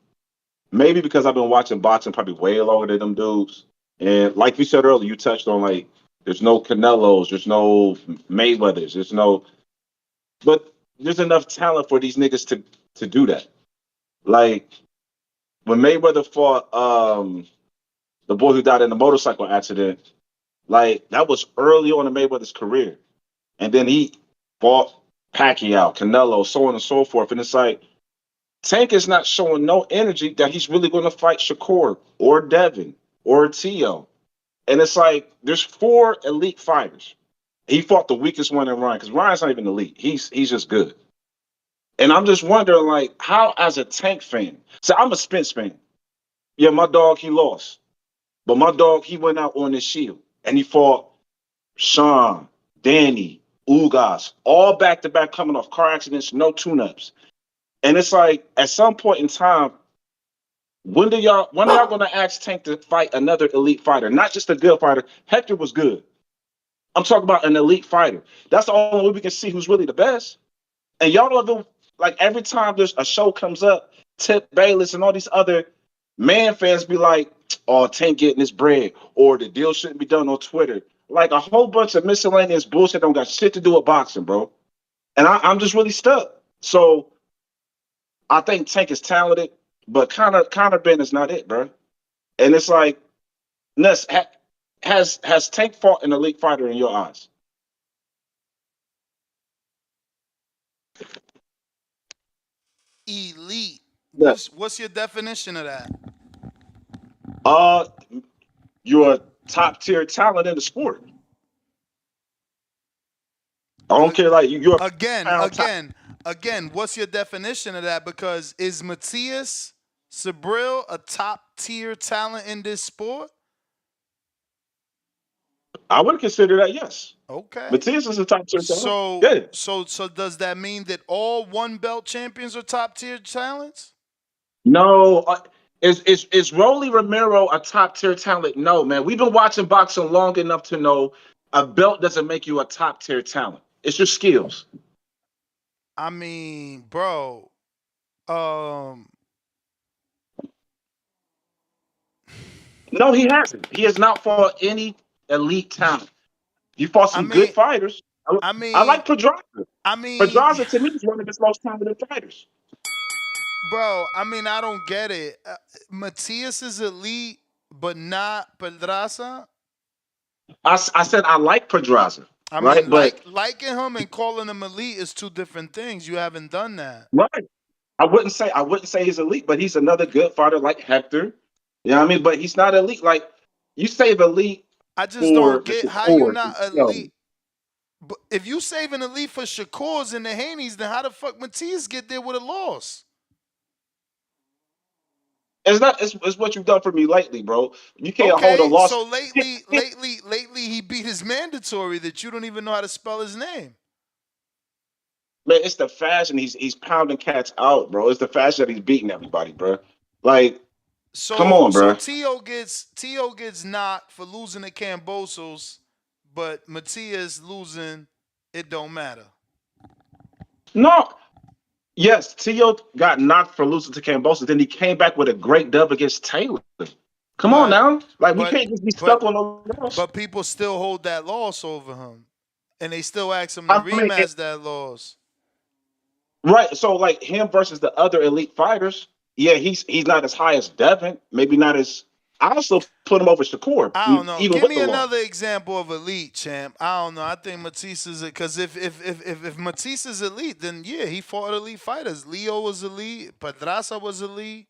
maybe because I've been watching boxing probably way longer than them dudes. And like you said earlier, you touched on like there's no Canelos, there's no Mayweathers, but there's enough talent for these niggas to do that. Like when Mayweather fought the boy who died in the motorcycle accident, like that was early on in Mayweather's career. And then he fought Pacquiao, Canelo, so on and so forth. And it's like Tank is not showing no energy that he's really going to fight Shakur or Devin or Tio. And it's like there's 4 elite fighters. He fought the weakest one in Ryan because Ryan's not even elite. He's just good. And I'm just wondering, like, how as a Tank fan, so I'm a Spence fan. Yeah, my dog, he lost. But my dog, he went out on his shield and he fought Sean, Danny, Ugas, all back to back coming off car accidents, no tune-ups. And it's like at some point in time, when are y'all gonna ask Tank to fight another elite fighter? Not just a good fighter. Hector was good. I'm talking about an elite fighter. That's the only way we can see who's really the best. And y'all don't even, like every time there's a show comes up, Tip Bayless and all these other man fans be like, oh, Tank getting his bread, or the deal shouldn't be done on Twitter. Like a whole bunch of miscellaneous bullshit don't got shit to do with boxing, bro. And I'm just really stuck. So I think Tank is talented, but Conor Benn is not it, bro. And it's like, Ness, has Tank fought an elite fighter in your eyes? Elite. Yeah. What's your definition of that? You're a top tier talent in the sport. I don't care, like you're Again, what's your definition of that? Because is Matias Sabril a top tier talent in this sport? I would consider that, yes. Okay. Matias is a top tier talent. So Yeah. so does that mean that all one belt champions are top tier talents? No, is Rolly Romero a top tier talent? No, man. We've been watching boxing long enough to know a belt doesn't make you a top tier talent. It's your skills. I mean, bro, No, he hasn't. He has not fought any elite talent. He fought some good fighters. I like Pedraza. Pedraza to me is one of his most talented fighters. bro, I mean, I don't get it. Matias is elite, but not Pedraza. I said I like Pedraza, I right? mean, But liking him and calling him elite is 2 different things. You haven't done that. right, I wouldn't say he's elite, but he's another good fighter like Hector. You know what I mean? But he's not elite. Like you save elite I just for don't the get how you Shakurs. not elite. But if you saving elite for Shakurs and the Haneys, then how the fuck Matias get there with a loss? It's not. It's what you've done for me lately, bro. You can't hold a Okay, loss. so lately, he beat his mandatory that you don't even know how to spell his name. Man, it's the fashion. He's pounding cats out, bro. It's the fashion that he's beating everybody, bro. Like, come on, So bro. Tio gets knocked for losing to Cambosos, but Matias losing, it don't matter. No. Yes, Tio got knocked for losing to Cambosa. Then he came back with a great dub against Taylor. Come on now. Like, we can't just be stuck on those loss. But people still hold that loss over him, and they still ask him to I mean, rematch that loss. right. So, like, him versus the other elite fighters, yeah, he's not as high as Devin. Maybe not as. I also put him over Shakur. I don't know. Even Give with me the loss. another example of elite, champ. I don't know. I think Matisse is because if Matisse is elite, then yeah, he fought elite fighters. Leo was elite. Pedraza was elite.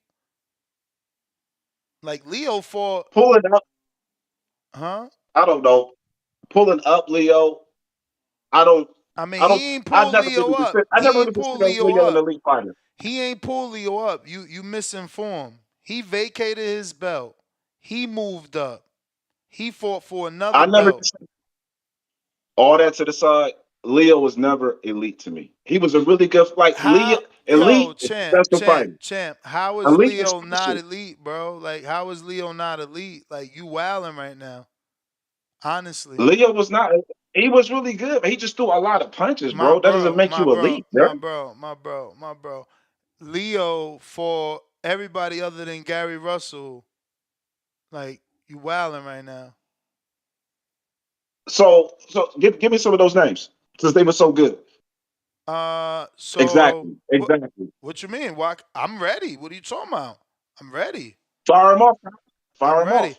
Like Leo fought. Pulling up. Huh? I don't know. Pulling up Leo. I mean, he ain't pulled Leo up. I never really considered Leo an elite fighter. He ain't pulled Leo up. You misinformed. He vacated his belt. He moved up. He fought for another I never. belt. All that to the side, Leo was never elite to me. He was a really good, like Leo. Elite is special fighter. Champ. How is Elite Leo is not special. elite, bro? Like, how is Leo not elite? Like, you wilding right now. Honestly. Leo was not. He was really good, but he just threw a lot of punches, bro. That doesn't make you elite, bro. My bro. Leo for everybody other than Gary Russell. Like, you wilding right now. So give me some of those names since they were so good. So exactly. What you mean? I'm ready. What are you talking about? I'm ready. Fire him off. Fire I'm him ready.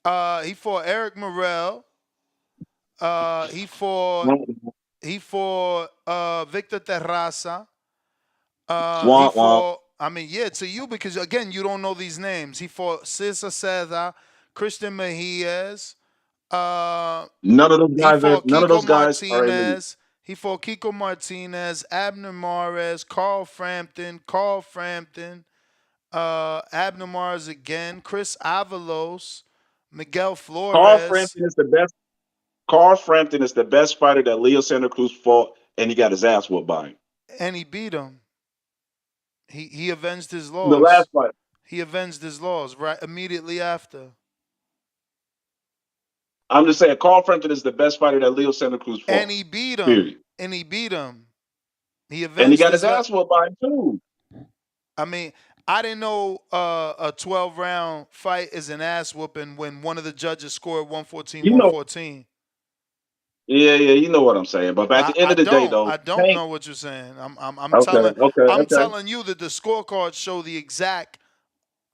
off. He fought Eric Morel. He fought Victor Terraza. He Womp womp. fought. I mean, yeah, to you because again, you don't know these names. He fought Cesar Seda, Christian Mejias. He fought None of Kiko those guys are elite. Martinez. He fought Kiko Martinez, Abner Mares, Carl Frampton, Abner Mares again, Chris Avalos, Miguel Carl Flores, Frampton is the best. Carl Frampton is the best fighter that Leo Santa Cruz fought, and he got his ass whooped by him. and he beat him. He avenged his The last loss. fight. He avenged his loss right immediately after. I'm just saying, Carl Frampton is the best fighter that Leo Santa Cruz And fought. he beat him. Period. And he beat him. He And he avenged got his his. ass whooped by him too. I mean, I didn't know a 12-round fight is an ass whooping when one of the judges scored 114, You know, 114. yeah, you know what I'm saying. But at the end I of the day, don't. though, I don't Tank. know what you're saying. Okay, I'm okay. telling you that the scorecards show the exact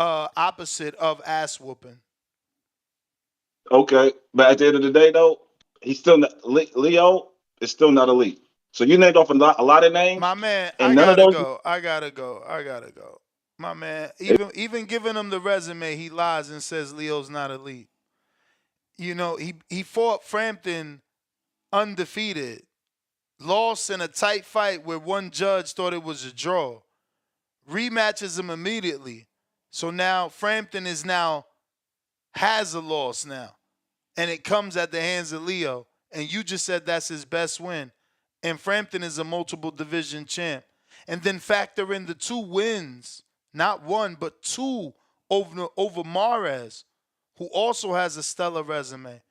opposite of ass whooping. Okay, but at the end of the day, though, he's still not, Leo is still not elite. So you named off a lot of names, My man, and I none of gotta those. go. I gotta go. I gotta go. My man, If even giving him the resume, he lies and says Leo's not elite. You know, he fought Frampton undefeated, lost in a tight fight where one judge thought it was a draw. Rematches him immediately. So now Frampton is now has a loss now. And it comes at the hands of Leo. And you just said that's his best win. And Frampton is a multiple division champ. And then factor in the 2 wins, not one, but 2 over Mares, who also has a stellar resume.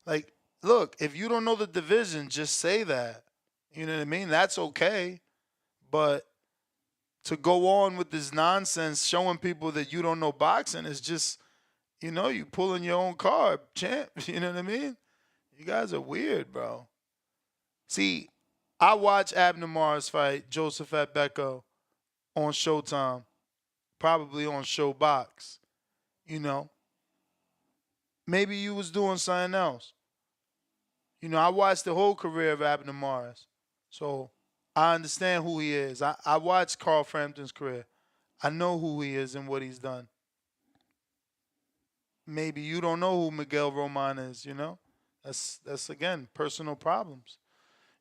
Like, look, if you don't know the division, just say that. You know what I mean? That's okay. But to go on with this nonsense showing people that you don't know boxing is just, you pulling your own card, champ. You know what I mean? You guys are weird, bro. See, I watch Abner Mares fight Joseph Atbeko on Showtime, probably on Showbox. You know, maybe you was doing something else. I watched the whole career of Abner Mares, so I understand who he is. I watched Carl Frampton's career. I know who he is and what he's done. Maybe you don't know who Miguel Roman is. That's again personal problems.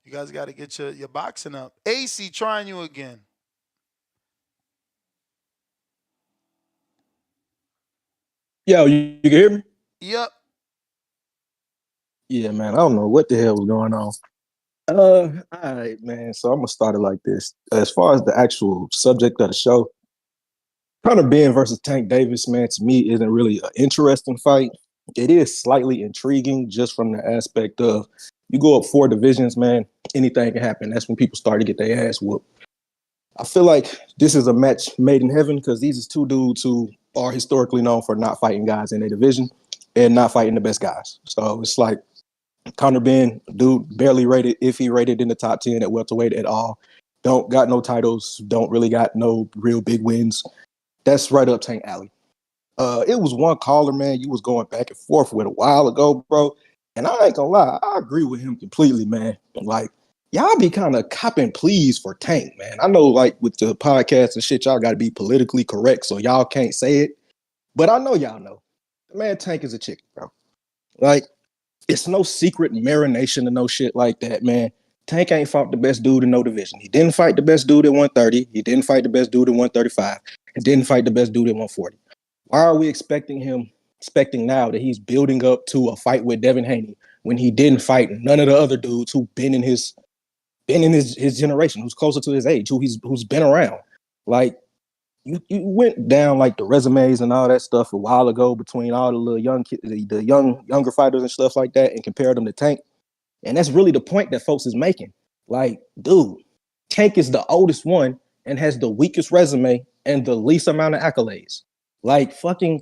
You guys got to get your boxing up. AC trying you again. Yo, you can hear me? Yep. Yeah, man. I don't know what the hell was going on. All right, man. So I'm gonna start it like this. As far as the actual subject of the show, Conor Benn versus Tank Davis, man, to me isn't really an interesting fight. It is slightly intriguing just from the aspect of you go up 4 divisions, man, anything can happen. That's when people start to get their ass whooped. I feel like this is a match made in heaven because these is 2 dudes who are historically known for not fighting guys in their division and not fighting the best guys. So it's like Conor Benn, dude, barely rated, if he rated in the top 10 at welterweight at all. Don't got no titles, don't really got no real big wins. That's right up Tank alley. It was one caller, man, you was going back and forth with a while ago, bro. And I ain't gonna lie, I agree with him completely, man. Like, y'all be kind of copping pleas for Tank, man. I know, like, with the podcast and shit, y'all got to be politically correct, so y'all can't say it. But I know y'all know. Man, Tank is a chicken, bro. Like, it's no secret marination and no shit like that, man. Tank ain't fought the best dude in no division. He didn't fight the best dude at 130. He didn't fight the best dude at 135. And didn't fight the best dude at 140. Why are we expecting now that he's building up to a fight with Devin Haney when he didn't fight none of the other dudes who've been in his generation, who's closer to his age, who's been around? Like, you went down like the resumes and all that stuff a while ago between all the little young kids, the younger fighters and stuff like that, and compared them to Tank. And that's really the point that folks is making. Like, dude, Tank is the oldest one and has the weakest resume and the least amount of accolades. Like, fucking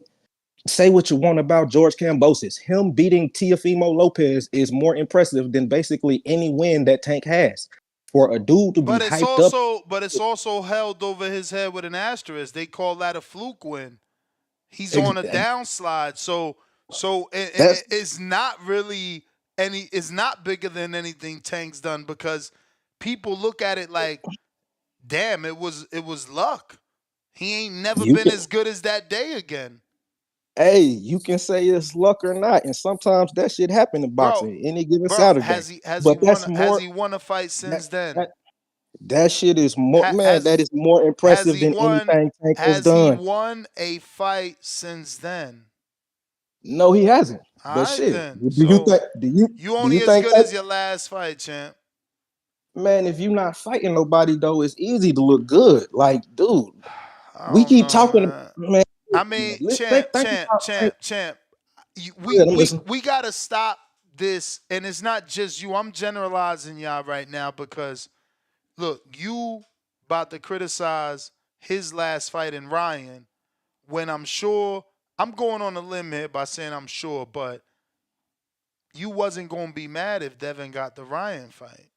say what you want about George Kambosos. Him beating Teofimo Lopez is more impressive than basically any win that Tank has. For a dude to be But it's hyped up. also held over his head with an asterisk. They call that a fluke win. He's Ex- on a downslide. So That's it's not really any. It's not bigger than anything Tank's done because people look at it like, damn, it was luck. He ain't never you been can. as good as that day again, Hey, you can say it's luck or not, and sometimes that shit happen in bro. boxing any given Bro, Saturday. has he But won that's has more he won a fight that since then? that, that shit is more man. Has That is more has impressive he than won anything Tank has has he done. won a fight since then? No, he hasn't. All But right shit, then. do you So think? you Do only you as think good Tank? as your last fight, champ. Man, if you're not fighting nobody though, it's easy to look good. Like, dude, I we don't keep know, talking, man. man. I Man, mean, think, champ, think champ, about Tank. champ, champ. Go ahead, I'm listening. We gotta stop this, and it's not just you. I'm generalizing y'all right now because look, you about to criticize his last fight in Ryan when I'm sure I'm going on a limb here by saying I'm sure, but you wasn't gonna be mad if Devin got the Ryan fight.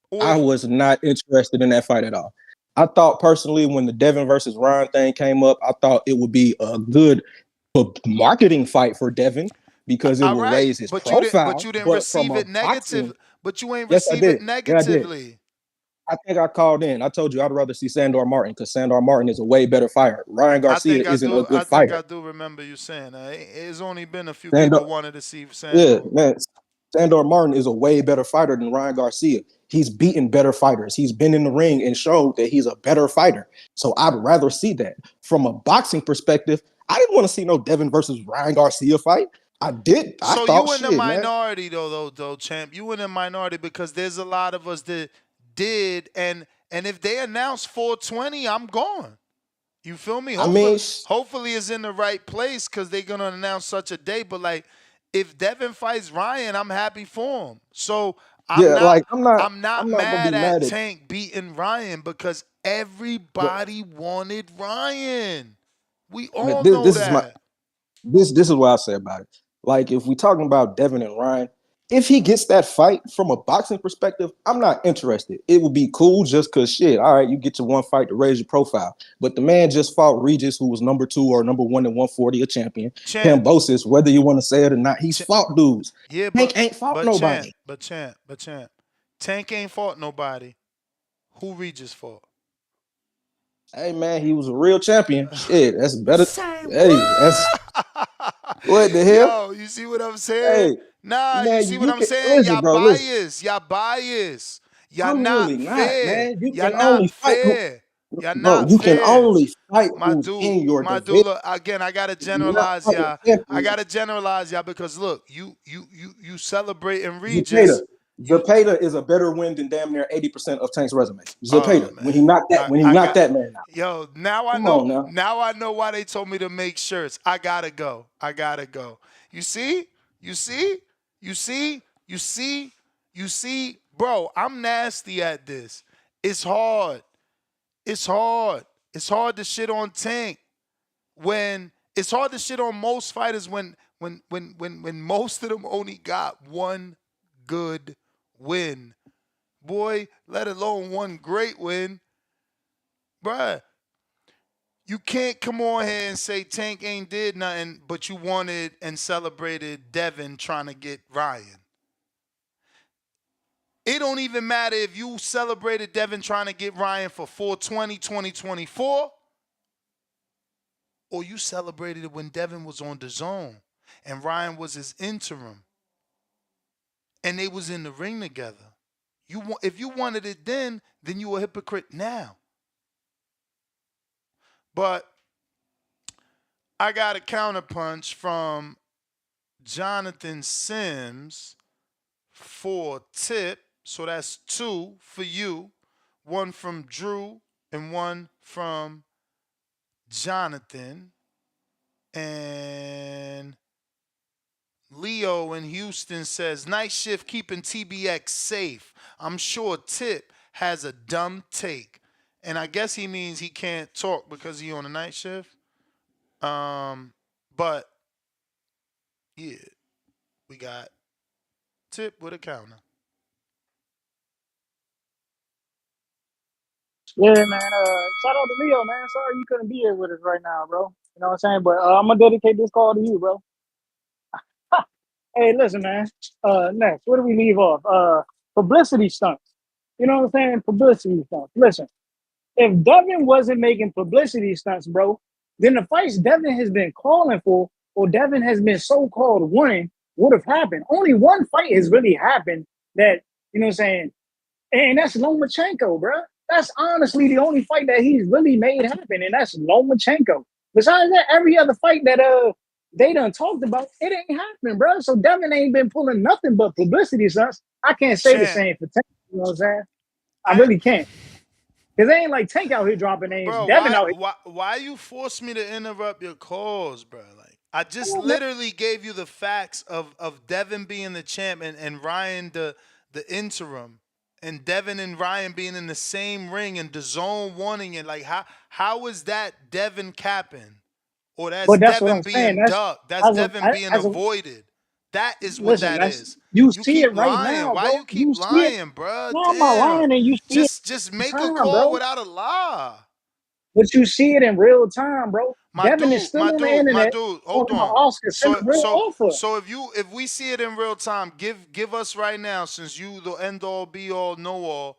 Or I if was not interested in that fight at all. I thought personally when the Devin versus Ryan thing came up, I thought it would be a good marketing fight for Devin because it all will right, raise his but profile. you didn't But from receive a it negative, boxing, but you ain't yes, I receive it did. Yeah, I did. negatively. I think I called in. I told you I'd rather see Sandor Martin because Sandor Martin is a way better fighter. Ryan Garcia isn't a I good think fighter. I do remember you saying that. It's only been a few Sandor, people wanted to see yeah, Sandor. man. Sandor Martin is a way better fighter than Ryan Garcia. He's beaten better fighters. He's been in the ring and showed that he's a better fighter. So I'd rather see that. From a boxing perspective, I didn't want to see no Devin versus Ryan Garcia fight. I did. I So thought you in the shit, man. minority though, champ. You in the minority because there's a lot of us that did, and if they announce 420, I'm gone. You feel me? I mean, Hopefully it's in the right place because they're gonna announce such a day. But like, if Devin fights Ryan, I'm happy for him. So yeah, like I'm not. I'm not I'm not gonna be mad at mad at. Tank beating Ryan because But everybody wanted Ryan. We man, all this, know this is my that. this is what I say about it. Like if we talking about Devin and Ryan, if he gets that fight from a boxing perspective, I'm not interested. It would be cool just cause shit. All right, you get your one fight to raise your profile. But the man just fought Regis, who was number 2 or number 1 at 140, a champion. Champ, Cambosis, whether you want to say it or not, he's fought dudes. yeah, Tank ain't fought nobody. but champ. Tank ain't fought nobody. Who Regis fought? Hey man, he was a real champion. Shit, that's better. Hey, that's what the hell? Yo, you see what I'm saying? Hey, Nah, you man, see what you I'm can saying? listen, Y'all bro. Listen. biased. Y'all biased. Y'all I'm not really not, fair. man. You Y'all can not only fight who, fair. Y'all bro. not You can fair. only fight who's in your My division. dude, look, again, I gotta You're not generalize fighting y'all. I champions. gotta generalize y'all because look, you celebrating Zepeda. Regis. You Zepeda is a better win than damn near 80% of Tank's resume. oh Zepeda, when man. he knocked that, when he I knocked got that man out. yo, Come on now. now I know why they told me to make shirts. I gotta go. I gotta go. You see? You see? You see? You see? You see? Bro, I'm nasty at this. It's hard. It's hard. It's hard to shit on Tank when it's hard to shit on most fighters when most of them only got one good win. Boy, let alone one great win. Bruh, you can't come on here and say Tank ain't did nothing, but you wanted and celebrated Devin trying to get Ryan. It don't even matter if you celebrated Devin trying to get Ryan for 420 2024, or you celebrated it when Devin was on the zone and Ryan was his interim and they was in the ring together. If you wanted it then you a hypocrite now. But I got a counterpunch from Jonathan Sims for Tip. So that's 2 for you. 1 from Drew and 1 from Jonathan. And Leo in Houston says, night shift keeping TBX safe. I'm sure Tip has a dumb take. And I guess he means he can't talk because he on a night shift. But yeah, we got Tip with a counter. Yeah, man. Shout out to Leo, man. Sorry you couldn't be here with us right now, bro. You know what I'm saying? But I'm gonna dedicate this call to you, bro. Hey, listen, man. Next, where do we leave off? Publicity stunts. You know what I'm saying? Publicity stunts. Listen, if Devin wasn't making publicity stunts, bro, then the fights Devin has been calling for, or Devin has been so-called winning, would have happened. Only one fight has really happened that, you know what I'm saying? And that's Lomachenko, bro. That's honestly the only fight that he's really made happen, and that's Lomachenko. Besides that, every other fight that they done talked about, it ain't happening, bro. So Devin ain't been pulling nothing but publicity stunts. I can't say the Champ, same for Tank. You know what I'm saying? I really can't. Cause it ain't like Tank out here dropping names. bro, Devin out here. why you force me to interrupt your calls, bro? Like I just Come on, man. literally gave you the facts of Devin being the champ and Ryan the interim. And Devin and Ryan being in the same ring and the zone wanting it. Like how is that Devin capping? Or that's But that's what Devin I'm saying. being That's ducked. That's as a Devin being as a avoided. That is what listen. that That's is. you You see it keep right lying. now, Why bro. you keep You see it. lying, bruh? No, I'm not Damn. lying, and you see it Just in make a time, call bro. without a lie. But you see it in real time, bro. My Devin is dude, still my on the dude, my internet dude. Hold talking about on. Oscar. Send So a real so offer. so if we see it in real time, give us right now, since you the end all be all know all,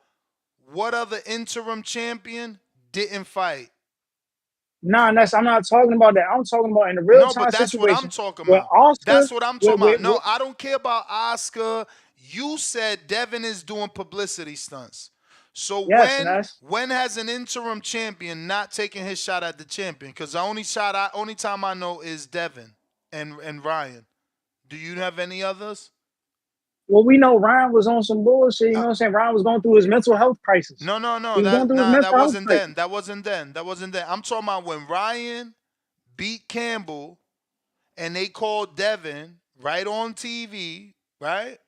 what other interim champion didn't fight? Nah, I'm not talking about that. I'm talking about in the real No, but time that's what I'm situation talking where about. Oscar, That's what I'm with, talking about. with, No, with, I don't care about Oscar. You said Devin is doing publicity stunts. So yes, when Ness. when has an interim champion not taken his shot at the champion? Because the only time I know is Devin and Ryan. Do you have any others? Well, we know Ryan was on some bullshit. You know what I'm saying? Ryan was going through his mental health crisis. No. He was going through his That mental health wasn't crisis. then. That wasn't then. That wasn't then. I'm talking about when Ryan beat Campbell and they called Devin right on TV, right?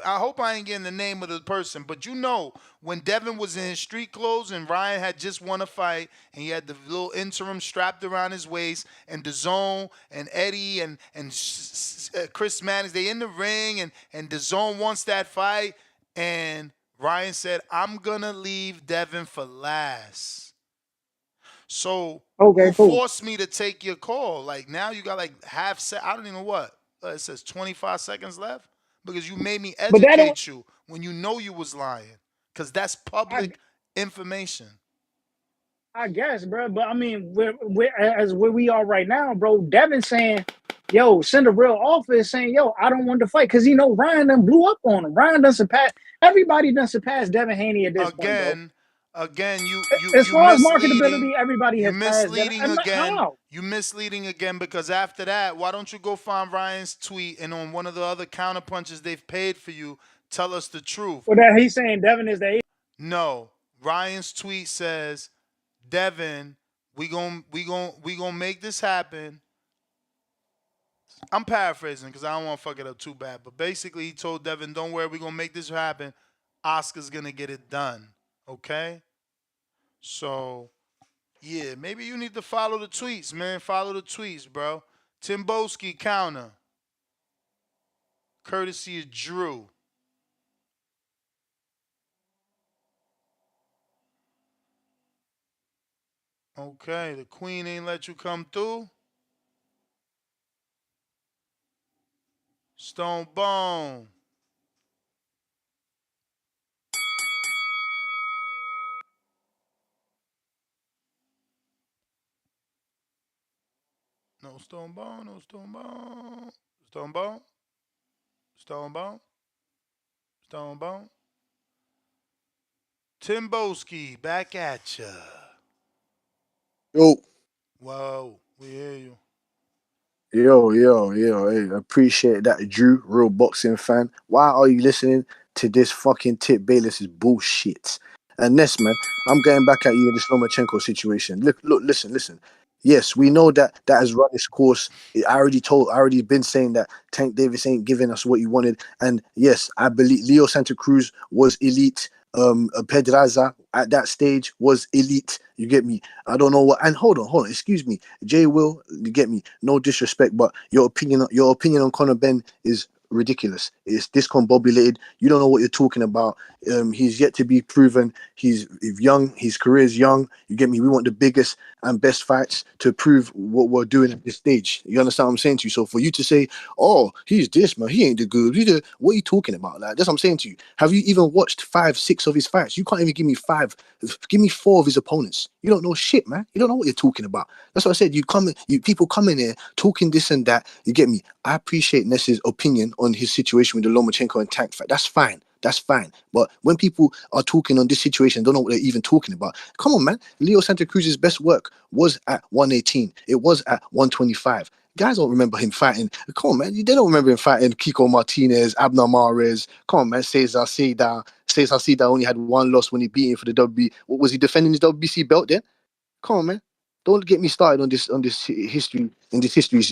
I hope I ain't getting the name of the person, but you know, when Devin was in his street clothes and Ryan had just won a fight and he had the little interim strapped around his waist and DAZN and Eddie and Chris Mannix, they in the ring and DAZN wants that fight and Ryan said, I'm going to leave Devin for last. So Okay, you cool. forced me to take your call. Like now you got like half set. I don't even know what. It says 25 seconds left because you made me But that don't. educate you when you know you was lying. Because that's public information. I guess, bro. But I mean, where we are right now, bro. Devin saying, "Yo, send a real offer," saying, "Yo, I don't want to fight," because Ryan done blew up on him. Ryan done surpassed everybody. Done surpassed Devin Haney at this point, bro. Again, As you far as misleading. marketability, everybody You has passed Devin. misleading again. How? You misleading again because after that, why don't you go find Ryan's tweet and on one of the other counter punches they've paid for you, tell us the truth. Well, that he's saying Devin is the. No, Ryan's tweet says, "Devin, we gon' make this happen." I'm paraphrasing because I don't want to fuck it up too bad, but basically he told Devin, "Don't worry, we gonna make this happen. Oscar's gonna get it done." Okay, so yeah, maybe you need to follow the tweets, man. Follow the tweets, bro. Timboski counter, courtesy of Drew. Okay, the queen ain't let you come through. Stone Bone. No Stone Bone, no Stone Bone. Stone Bone. Stone Bone. Stone Bone. Timboski, back at ya. Yo, Whoa, we hear you. yo. Hey, appreciate that, Drew, real boxing fan. Why are you listening to this fucking Tip Bayless's bullshit? And Ness, man, I'm going back at you in this Lomachenko situation. Look, listen. Yes, we know that has run its course. I already been saying that Tank Davis ain't giving us what he wanted. And yes, I believe Leo Santa Cruz was elite. Pedraza at that stage was elite. You get me? I don't know what. And hold on. Excuse me, Jay Will. You get me? No disrespect, but your opinion on Conor Benn is ridiculous. It's discombobulated. You don't know what you're talking about. He's yet to be proven. He's young. His career is young. You get me? We want the biggest and best fights to prove what we're doing at this stage. You understand what I'm saying to you? So for you to say, "Oh, he's this man. He ain't the good." What are you talking about? Like that's what I'm saying to you. Have you even watched 5, 6 of his fights? You can't even give me 5. Give me 4 of his opponents. You don't know shit, man. You don't know what you're talking about. That's what I said. People come in here talking this and that. You get me? I appreciate Ness's opinion on his situation with the Lomachenko and Tank fight. That's fine. That's fine. But when people are talking on this situation, don't know what they're even talking about. Come on, man. Leo Santa Cruz's best work was at 118. It was at 125. Guys don't remember him fighting. Come on, man. They don't remember him fighting Kiko Martinez, Abner Mares. Come on, man. Cesar Cedar only had 1 loss when he beat him for the WB. What was he defending his WBC belt then? Come on, man. Don't get me started on this history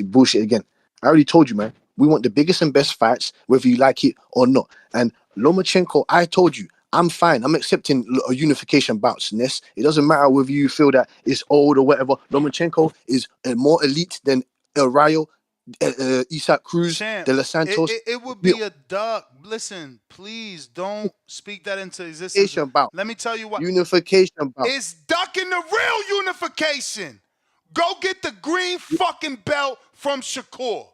bullshit again. I already told you, man. We want the biggest and best fights, whether you like it or not. And Lomachenko, I told you, I'm fine. I'm accepting a unification bouts, Ness. It doesn't matter whether you feel that it's old or whatever. Lomachenko is more elite than El Rayo, Isaac Cruz, Champ, De Los Santos. it would be a duck. Listen, please don't speak that into existence. Unification bout. Let me tell you what. Unification bout. It's ducking the real unification. Go get the green fucking belt from Shakur.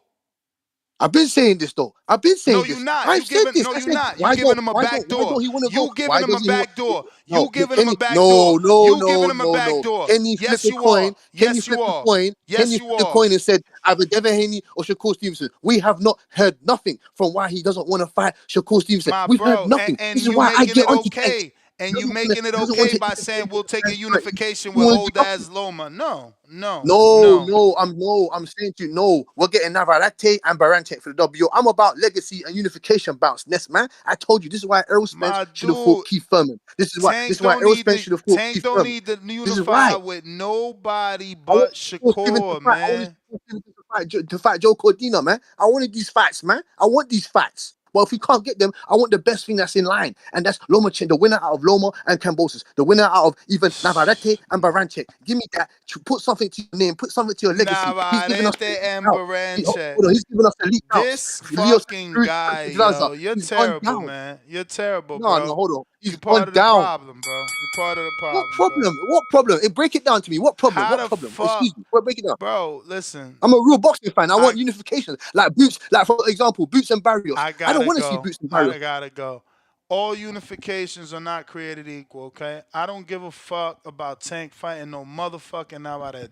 I've been saying this though. I've been saying No, this. you're not. I've said this. No, I you're said, not. You giving him a back why door. don't he want to go? You giving Why him a doesn't he want? back door. No, You giving can him a he, back no, door. no, You no, giving him a no, back no. door. Can he flip Yes, a you coin? are. Can he Yes, flip you the are. coin? Can Yes, he you flip the are. coin and said either Devin Haney or Shakur Stevenson? We have not heard nothing from why he doesn't want to fight Shakur Stevenson. My We've heard bro, nothing. and This is you why I making get it onto Tanks. okay. And you making it He doesn't want okay to by even saying we'll take a right. unification He with wants to old do nothing. ass Loma. No, no, No, no. no, I'm saying to you, no, we're getting Navarrete and Barante for the W. I'm about legacy and unification bounce. Ness, man. I told you this is why Errol Spence My should have fought dude, Keith Thurman. This is Tank why don't Errol need Spence the should have fought Tank Keith don't Thurman. need to This is unify why. with nobody I want but Shakur Stevenson to Shakur, fight. I wanted man. Shakur Stevenson to fight Joe Cordina, man. I wanted these fights, man. I want these fights. But if we can't get them, I want the best thing that's in line. And that's Lomachenko, the winner out of Loma and Cambosis. The winner out of even Navarrete and Baranchek. Give me that. Put something to your name. Put something to your legacy. He's giving us the Navarrete elite and out. Baranchek. Hold on. He's giving us the elite outs. This Leo fucking Cruz, guy, Pedraza. yo, you're He's gone terrible, down. man. You're terrible, No, bro. hold on. You're He's part gone of the down. problem, bro. You're part of the What problem, bro. problem? What problem? Break it down to me. What problem? How What the problem? fuck, Excuse me. Well, break it down. bro? Listen, I'm a real boxing fan. I want unification. Like Boots, like for example, Boots and Barrios. I I don't gotta want to see go. Boots and Barrios. I gotta go. All unifications are not created equal, okay? I don't give a fuck about Tank fighting no motherfucking Navarrete.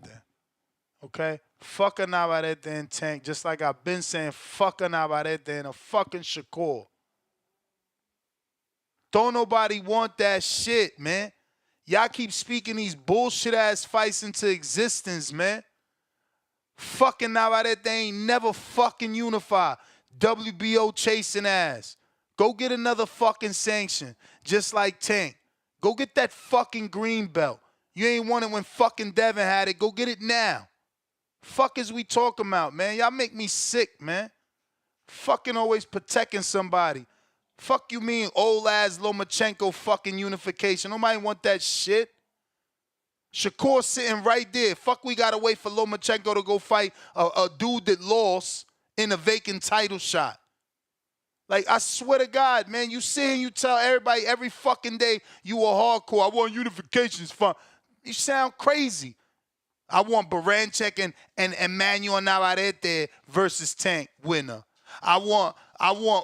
Okay? Fuck a Navarrete and Tank, just like I've been saying fuck a Navarrete and a fucking Shakur. Don't nobody want that shit, man. Y'all keep speaking these bullshit ass fights into existence, man. Fucking Navarrete ain't never fucking unified. WBO chasing ass. Go get another fucking sanction, just like Tank. Go get that fucking green belt. You ain't want it when fucking Devin had it. Go get it now. Fuck is we talking about, man? Y'all make me sick, man. Fucking always protecting somebody. Fuck you mean old ass Lomachenko fucking unification. Nobody want that shit. Shakur sitting right there. Fuck, we gotta wait for Lomachenko to go fight a dude that lost in a vacant title shot. Like, I swear to God, man, you sit here and you tell everybody every fucking day you are hardcore. I want unifications fun. You sound crazy. I want Baranchek and Emmanuel Navarrete versus Tank winner. I want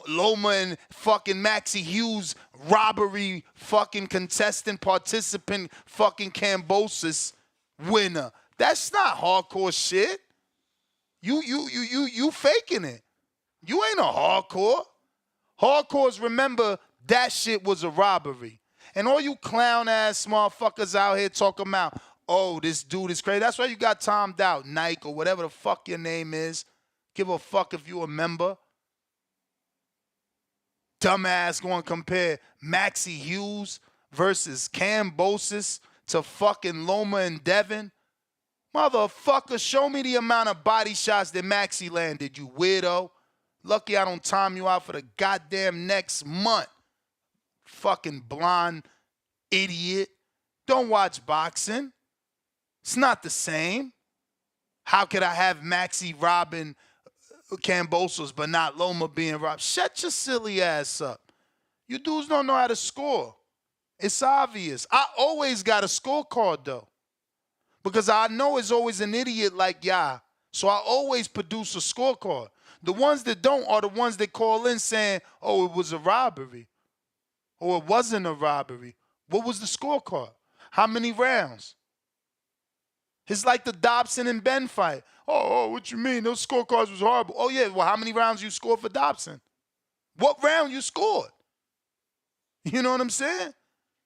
Loma and fucking Maxie Hughes robbery fucking contestant participant fucking Cambosis winner. That's not hardcore shit. You faking it. You ain't a hardcore. Hardcores remember that shit was a robbery. And all you clown ass motherfuckers out here talking about, oh, this dude is crazy. That's why you got timed out, Nike or whatever the fuck your name is. Give a fuck if you a member. Dumbass going to compare Maxie Hughes versus Cambosis to fucking Loma and Devin. Motherfucker, show me the amount of body shots that Maxie landed, you weirdo. Lucky I don't time you out for the goddamn next month. Fucking blonde idiot. Don't watch boxing. It's not the same. How could I have Maxie robbing Cambosos, but not Loma being robbed. Shut your silly ass up. You dudes don't know how to score. It's obvious. I always got a scorecard though, because I know it's always an idiot like y'all. So I always produce a scorecard. The ones that don't are the ones that call in saying, "Oh, it was a robbery," or "It wasn't a robbery." What was the scorecard? How many rounds? It's like the Dobson and Ben fight. Oh, what you mean? Those scorecards was horrible. Oh yeah, well, how many rounds you scored for Dobson? What round you scored? You know what I'm saying?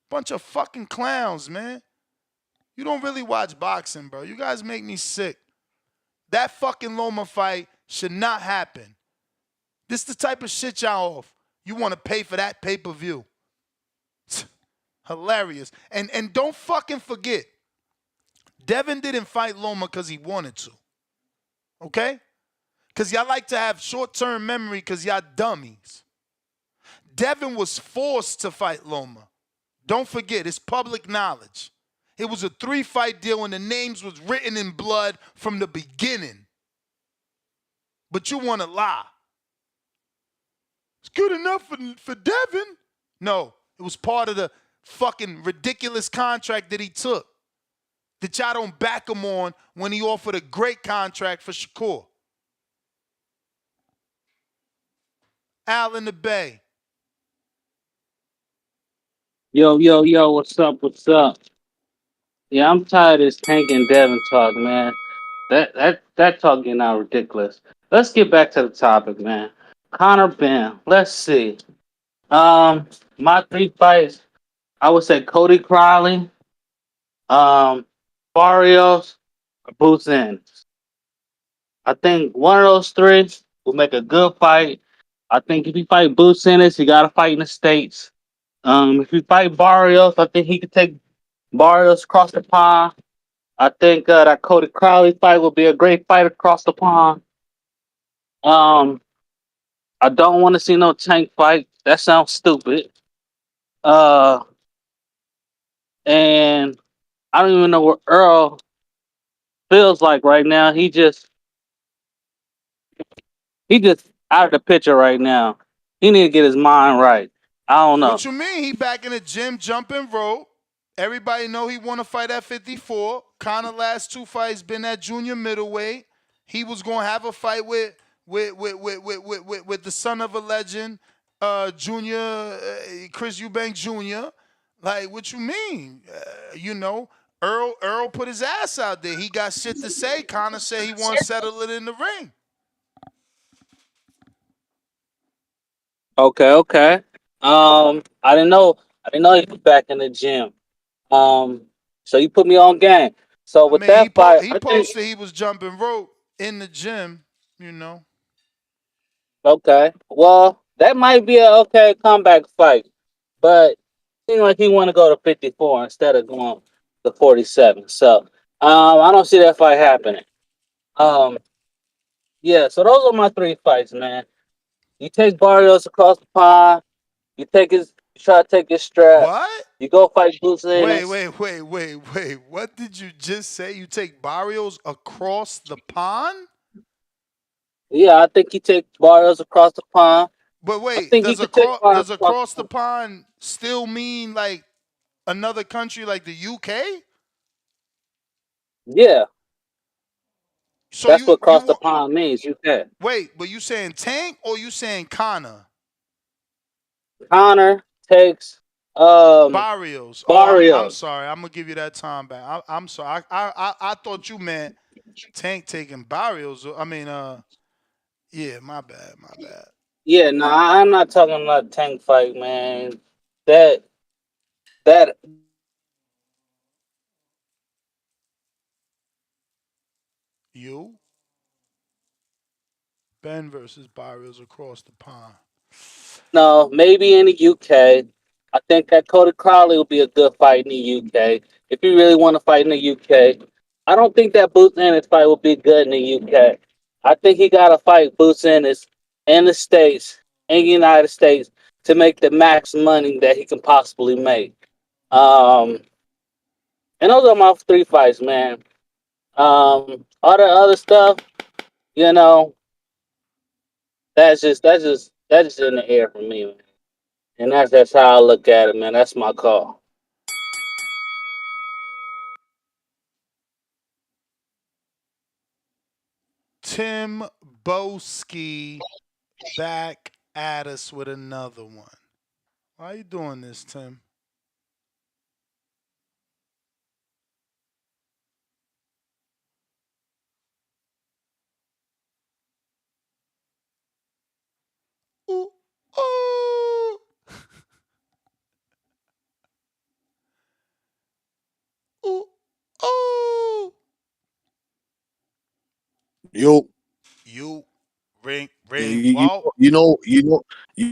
Bunch of fucking clowns, man. You don't really watch boxing, bro. You guys make me sick. That fucking Loma fight should not happen. This the type of shit y'all off. You want to pay for that pay-per-view. Hilarious. And don't fucking forget, Devin didn't fight Loma because he wanted to. Okay? Because y'all like to have short-term memory because y'all dummies. Devin was forced to fight Loma. Don't forget, it's public knowledge. It was a 3-fight deal and the names was written in blood from the beginning. But you want to lie. It's good enough for Devin. No, it was part of the fucking ridiculous contract that he took that y'all don't back him on when he offered a great contract for Shakur. Al in the Bay. Yo, what's up? What's up? Yeah, I'm tired of this Tank and Devin talk, man. That talk getting out ridiculous. Let's get back to the topic, man. Conor Benn. Let's see. Um, my 3 fights, I would say Cody Crowley, um, Barrios, or Boots Ennis. I think one of those three will make a good fight. I think if you fight Boots Ennis, you gotta fight in the States. If you fight Barrios, I think he could take Barrios across the pond. I think that Cody Crowley fight will be a great fight across the pond. Um, I don't want to see no Tank fight. That sounds stupid. Uh, and I don't even know what Earl feels like right now. He just out of the picture right now. He need to get his mind right. I don't know. What you mean? He back in the gym jumping rope. Everybody know he want to fight at 54. Conor last 2 fights been at junior middleweight. He was going to have a fight with the son of a legend, Junior Chris Eubank Jr. Like, what you mean? Earl put his ass out there. He got shit to say. Conor said he want to settle it in the ring. Okay. I didn't know he was back in the gym. Um, so you put me on game. So I with mean, that fight, he I think posted he was jumping rope in the gym, you know. okay. Well, that might be a okay comeback fight, but seems like he want to go to 54 instead of going to 47. So I don't see that fight happening. Um, yeah. So those are my 3 fights, man. You take Barrios across the pond. You try to take his strap. What? You go fight Boots Wait. Ennis. What did you just say? You take Barrios across the pond? Yeah, I think he take Barrios across the pond. But I wait, think he could take Barrios does across across the the pond. pond still mean like another country like the UK? Yeah, So that's you what you cross the wa- pond means. You can. wait, but you saying Tank or you saying Connor? Connor takes Barrios. Oh, I'm Barrios. sorry. I'm gonna give you that time back. I'm sorry. I thought you meant Tank taking Barrios. I mean, yeah, my bad, my bad. Yeah, no, I'm not talking about a tank fight, man. That that You Ben versus Barrios across the pond. no, maybe in the UK. I think that Cody Crowley will be a good fight in the UK. If you really want to fight in the UK, I don't think that Boots Ennis fight will be good in the UK. I think he got to fight Boots Ennis in the States, in the United States, to make the max money that he can possibly make. Um, and those are my 3 fights, man. All the other stuff, you know, That's just in the air for me, man. And that's how I look at it, man. That's my call. Tim Boski back at us with another one. Why you doing this, Tim? Ooh, ooh, ooh, ooh. Yo, You ring, yeah, ring. Whoa. you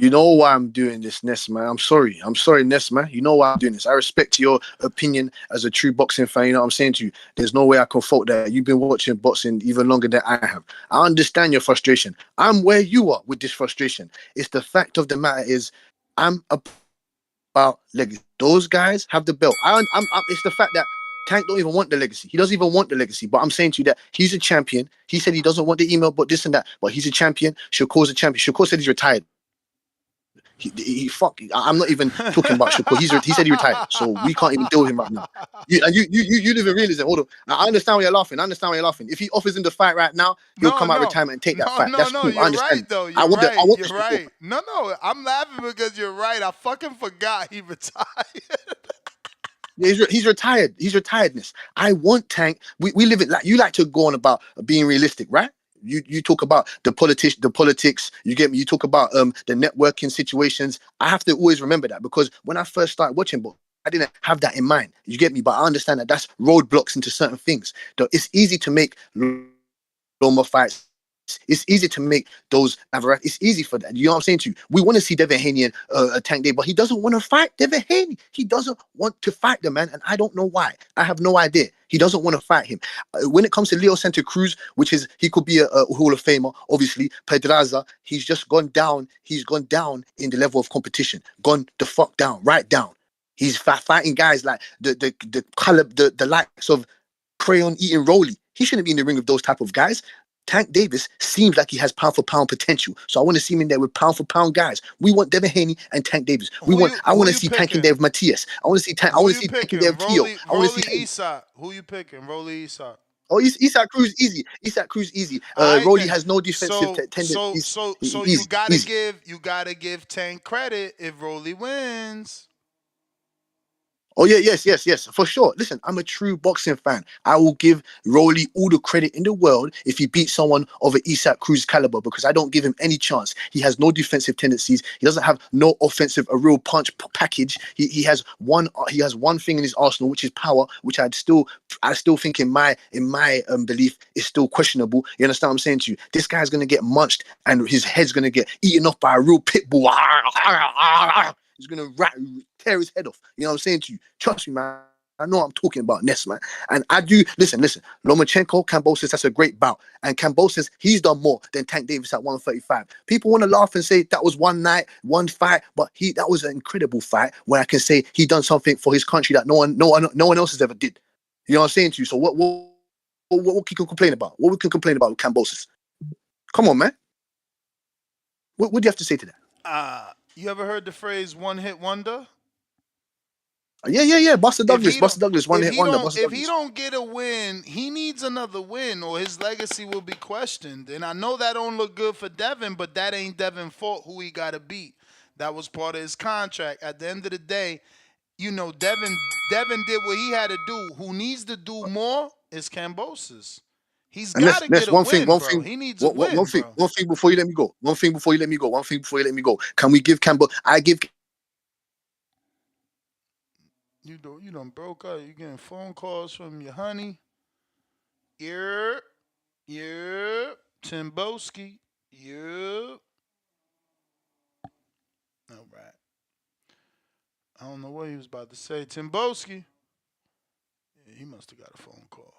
know why I'm doing this, Ness, man. I'm sorry, Ness, man. You know why I'm doing this. I respect your opinion as a true boxing fan. You know what I'm saying to you? There's no way I can fault that. You've been watching boxing even longer than I have. I understand your frustration. I'm where you are with this frustration. It's the fact of the matter is, I'm about legacy. Those guys have the belt. It's the fact that Tank don't even want the legacy. He doesn't even want the legacy. But I'm saying to you that he's a champion. He said he doesn't want the email, but this and that. But he's a champion. Shakur's a champion. Shakur said he's retired. I'm not even talking about Shakur. He said he retired, so we can't even deal with him right now. You live in realism. Hold on. I understand why you're laughing. I understand why you're laughing. If he offers him the fight right now, he'll No, come out of no, retirement and take that no, fight. no, That's no. cool. I You're right, understand. though. I You're want the right. You're Shakur. right. No, no. I'm laughing because you're right. I fucking forgot he retired. Yeah, he's retired. He's retiredness. I want Tank. We live it like you like to go on about being realistic, right? You talk about the politics. You get me. You talk about the networking situations. I have to always remember that because when I first started watching boxing, I didn't have that in mind. You get me, but I understand that that's roadblocks into certain things. It's easy to make Loma fights. It's easy to make those Avarat. It's easy for that. You know what I'm saying to you? We want to see Devin Haney and Tank Day, but he doesn't want to fight Devin Haney. He doesn't want to fight the man, and I don't know why. I have no idea. He doesn't want to fight him. When it comes to Leo Santa Cruz, which is he could be a Hall of Famer, obviously. Pedraza, he's just gone down. He's gone down in the level of competition. Gone the fuck down, right down. He's fighting guys like the likes of crayon eating Rolly. He shouldn't be in the ring with those type of guys. Tank Davis seems like he has pound for pound potential. So I want to see him in there with pound for pound guys. We want Devin Haney and Tank Davis. I want to see Tank in there with Matthias. I want to see Tank. I Who want to you see Tank in there picking? with Tio. I want to see Rolly Tank. Eastside. Who you picking? Rolly Eastside. Oh, Isak Cruz easy. Isak Cruz easy. All right Rolly then. has no defensive So so tendencies. so so Easy, easy. you gotta give Tank credit if Rolly wins. Oh yeah, yes, for sure. Listen, I'm a true boxing fan. I will give Rolly all the credit in the world if he beats someone of an Isak Cruz caliber because I don't give him any chance. He has no defensive tendencies. He doesn't have no offensive, a real punch package. He has one thing in his arsenal, which is power, which I still think in my belief is still questionable. You understand what I'm saying to you? This guy's gonna get munched and his head's gonna get eaten off by a real pit bull. He's gonna tear his head off. You know what I'm saying to you? Trust me, man. I know what I'm talking about, Ness, man. And I do listen. Lomachenko, Cambosis, that's a great bout. And Cambosis, he's done more than Tank Davis at 135. People want to laugh and say that was one night, one fight, but that was an incredible fight where I can say he done something for his country that no one else has ever did. You know what I'm saying to you? So what we can complain about? What we can complain about with Cambosis? Come on, man. What do you have to say to that? You ever heard the phrase "one hit wonder"? Yeah. Buster If Douglas, he don't, one hit wonder. Buster if he Douglas. don't get a win, he needs another win, or his legacy will be questioned. And I know that don't look good for Devin, but that ain't Devin's fault. Who he got to beat? That was part of his contract. At the end of the day, Devin did what he had to do. Who needs to do more is Cambosis. He's And got to that's get a win, bro. He needs a win, bro. one thing before you let me go. One thing before you let me go. One thing before you let me go. Can we give Campbell? I give. You done broke up. You getting phone calls from your honey. Yeah, yeah. Timboski. Yeah. All right. I don't know what he was about to say. Timboski. Yeah, he must have got a phone call.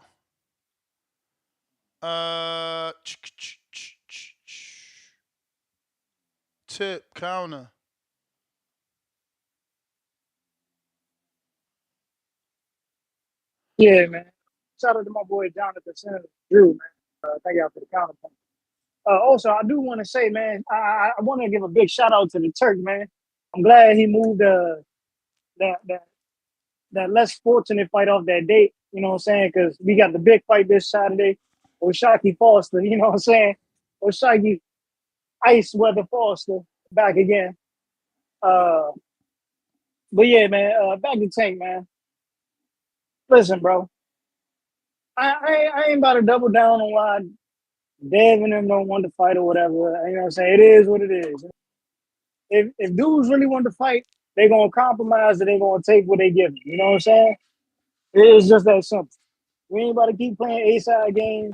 Uh, tip counter. Yeah, man. Shout out to my boy Jonathan Sims, Drew, man. Thank y'all for the counterpoint. Also, I do want to say, man, I want to give a big shout out to the Turk, man. I'm glad he moved that that that less fortunate fight off that date. You know what I'm saying? Because we got the big fight this Saturday. Oshaki Foster, you know what I'm saying? Oshaki Ice Weather Foster back again. Uh, but yeah, man, back to Tank, man. Listen, bro, I ain't about to double down on why Dev and them don't want to fight or whatever. You know what I'm saying? It is what it is. If dudes really want to fight, they gonna compromise and they gonna take what they give them. You know what I'm saying? It's just that simple. We ain't about to keep playing A-side games.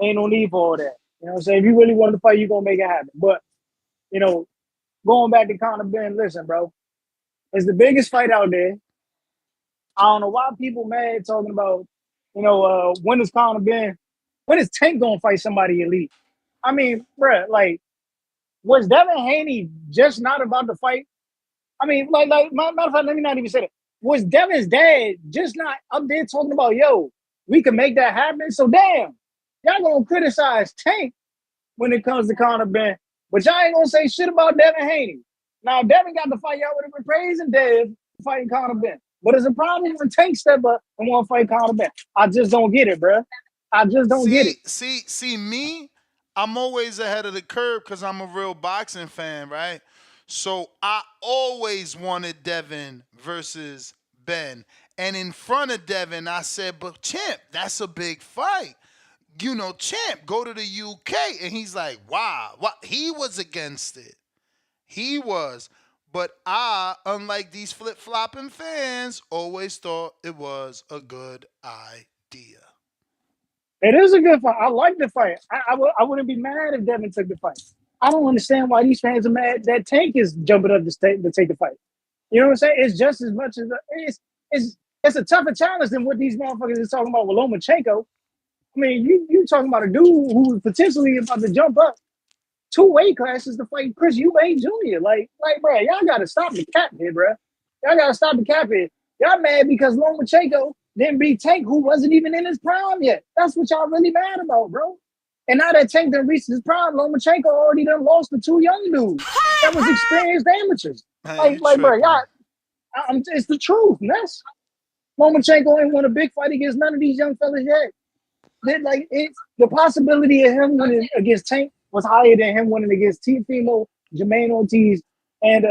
Ain't no need for all that. You know what I'm saying? If you really want to fight, you gonna make it happen. But, you know, going back to Conor Benn, listen, bro, it's the biggest fight out there. I don't know why people mad talking about, when is Conor Benn, when is Tank gonna fight somebody elite? I mean, bruh, like, was Devin Haney just not about to fight? I mean, matter of fact, let me not even say that. Was Devin's dad just not up there talking about, yo, we can make that happen? So damn, y'all gonna criticize Tank when it comes to Conor Benn, but y'all ain't gonna say shit about Devin Haney. Now, Devin got to fight, y'all would have been praising Dev fighting Conor Benn. But it's a problem when Tank step up and want to fight Conor Benn. I just don't get it, bro. I just don't get it. See me. I'm always ahead of the curve because I'm a real boxing fan, right? So I always wanted Devin versus Ben, and in front of Devin, I said, "But Champ, that's a big fight. Champ, go to the UK." And he's like, "Wow, what?" He was against it. He was. But I, unlike these flip flopping fans, always thought it was a good idea. It is a good fight. I like the fight. I wouldn't be mad if Devin took the fight. I don't understand why these fans are mad that Tank is jumping up to take the fight. You know what I'm saying? It's just as much as it's a tougher challenge than what these motherfuckers is talking about with Lomachenko. I mean, you talking about a dude who's potentially about to jump up two weight classes to fight Chris Eubank Jr. Bro, y'all gotta stop the cap here, bro. Y'all gotta stop the cap here. Y'all mad because Lomachenko didn't beat Tank, who wasn't even in his prime yet. That's what y'all really mad about, bro. And now that Tank done reached his prime, Lomachenko already done lost to two young dudes that was experienced amateurs. Man, you Bro, tripping. it's the truth, Ness. Lomachenko ain't won a big fight against none of these young fellas yet. The possibility of him winning against Tank was higher than him winning against Teofimo, Jermaine Ortiz, and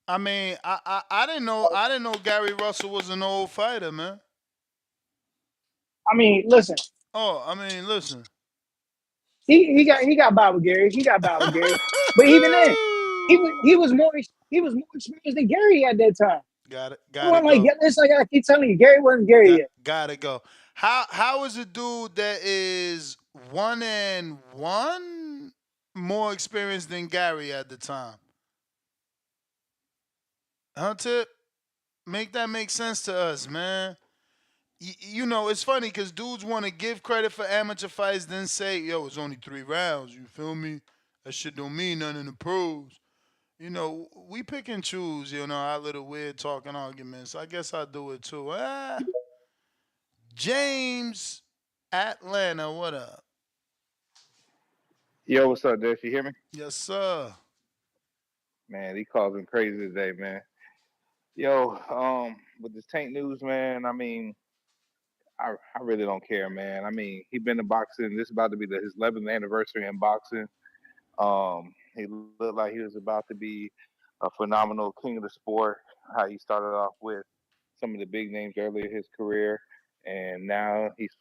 I mean, I didn't know Gary Russell was an old fighter, man. I mean, listen, Oh, I mean, listen. he got by with Gary. He got by with Gary. But even then, he was more experienced than Gary at that time. Gotta go. It's like I keep telling you, Gary wasn't Gary yet. Gotta go. How is a dude that is 1-1 more experienced than Gary at the time? Huh, Tip? Make that make sense to us, man. It's funny because dudes want to give credit for amateur fights, then say, "Yo, it's only 3 rounds." You feel me? That shit don't mean nothing in the pros. We pick and choose. Our little weird talking arguments. I guess I do it too. James, Atlanta, what up? Yo, what's up, Dave? You hear me? Yes, sir. Man, these calls been crazy today, man. Yo, with this Tank news, man, I mean, I really don't care, man. I mean, he been in boxing. This is about to be his 11th anniversary in boxing. He looked like he was about to be a phenomenal king of the sport. How he started off with some of the big names earlier in his career, and now he's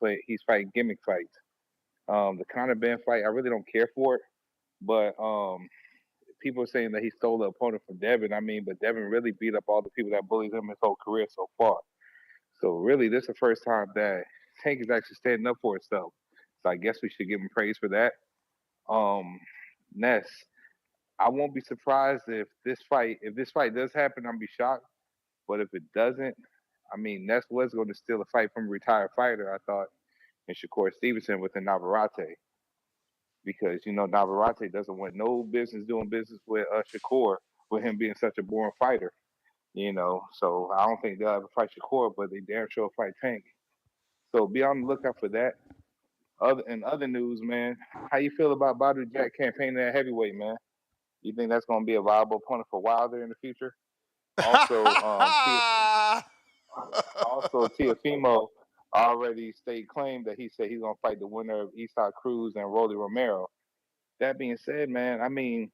fighting gimmick fights. The Conor Benn fight, I really don't care for it, but people are saying that he stole the opponent from Devin. I mean, but Devin really beat up all the people that bullied him his whole career so far. So really, this is the first time that Tank is actually standing up for himself. So I guess we should give him praise for that. Um, Ness, I won't be surprised if this fight does happen, I'll be shocked. But if it doesn't, I mean, Ness was going to steal a fight from a retired fighter, I thought, in Shakur Stevenson with the Navarrete. Because, Navarrete doesn't want no business doing business with Shakur, with him being such a boring fighter. So I don't think they'll ever fight Shakur, but they damn sure fight Tank. So be on the lookout for that. other news, man, how you feel about Badou Jack campaigning at heavyweight, man? You think that's going to be a viable opponent for Wilder in the future? Also, Tiafimo already state claim that he said he's gonna fight the winner of Eastside Cruz and Rolly Romero. That being said, man, I mean,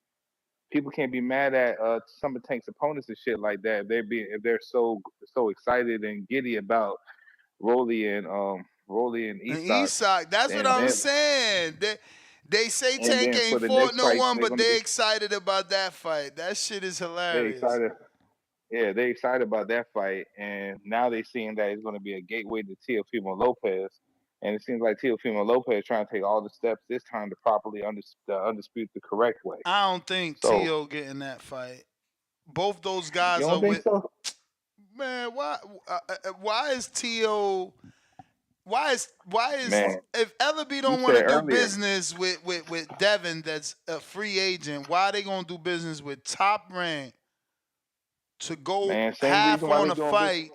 people can't be mad at some of Tank's opponents and shit like that. If they're so excited and giddy about Rolly and And Eastside, Isak, that's what and I'm then saying. They say and Tank then ain't for the fought next no fight one, they're but gonna they be excited about that fight. That shit is they hilarious. excited. Yeah, they excited about that fight, and now they seeing that it's going to be a gateway to Teofimo Lopez, and it seems like Teofimo Lopez trying to take all the steps this time to properly undispute the correct way. I don't think So T.O. getting that fight. Both those you guys are don't think with so, man. Why is T.O. Why is man? if Ellaby You don't want to said do earlier, business with Devin, that's a free agent. Why they gonna do business with Top Rank to go man. Same half reason why on they a doing business, fight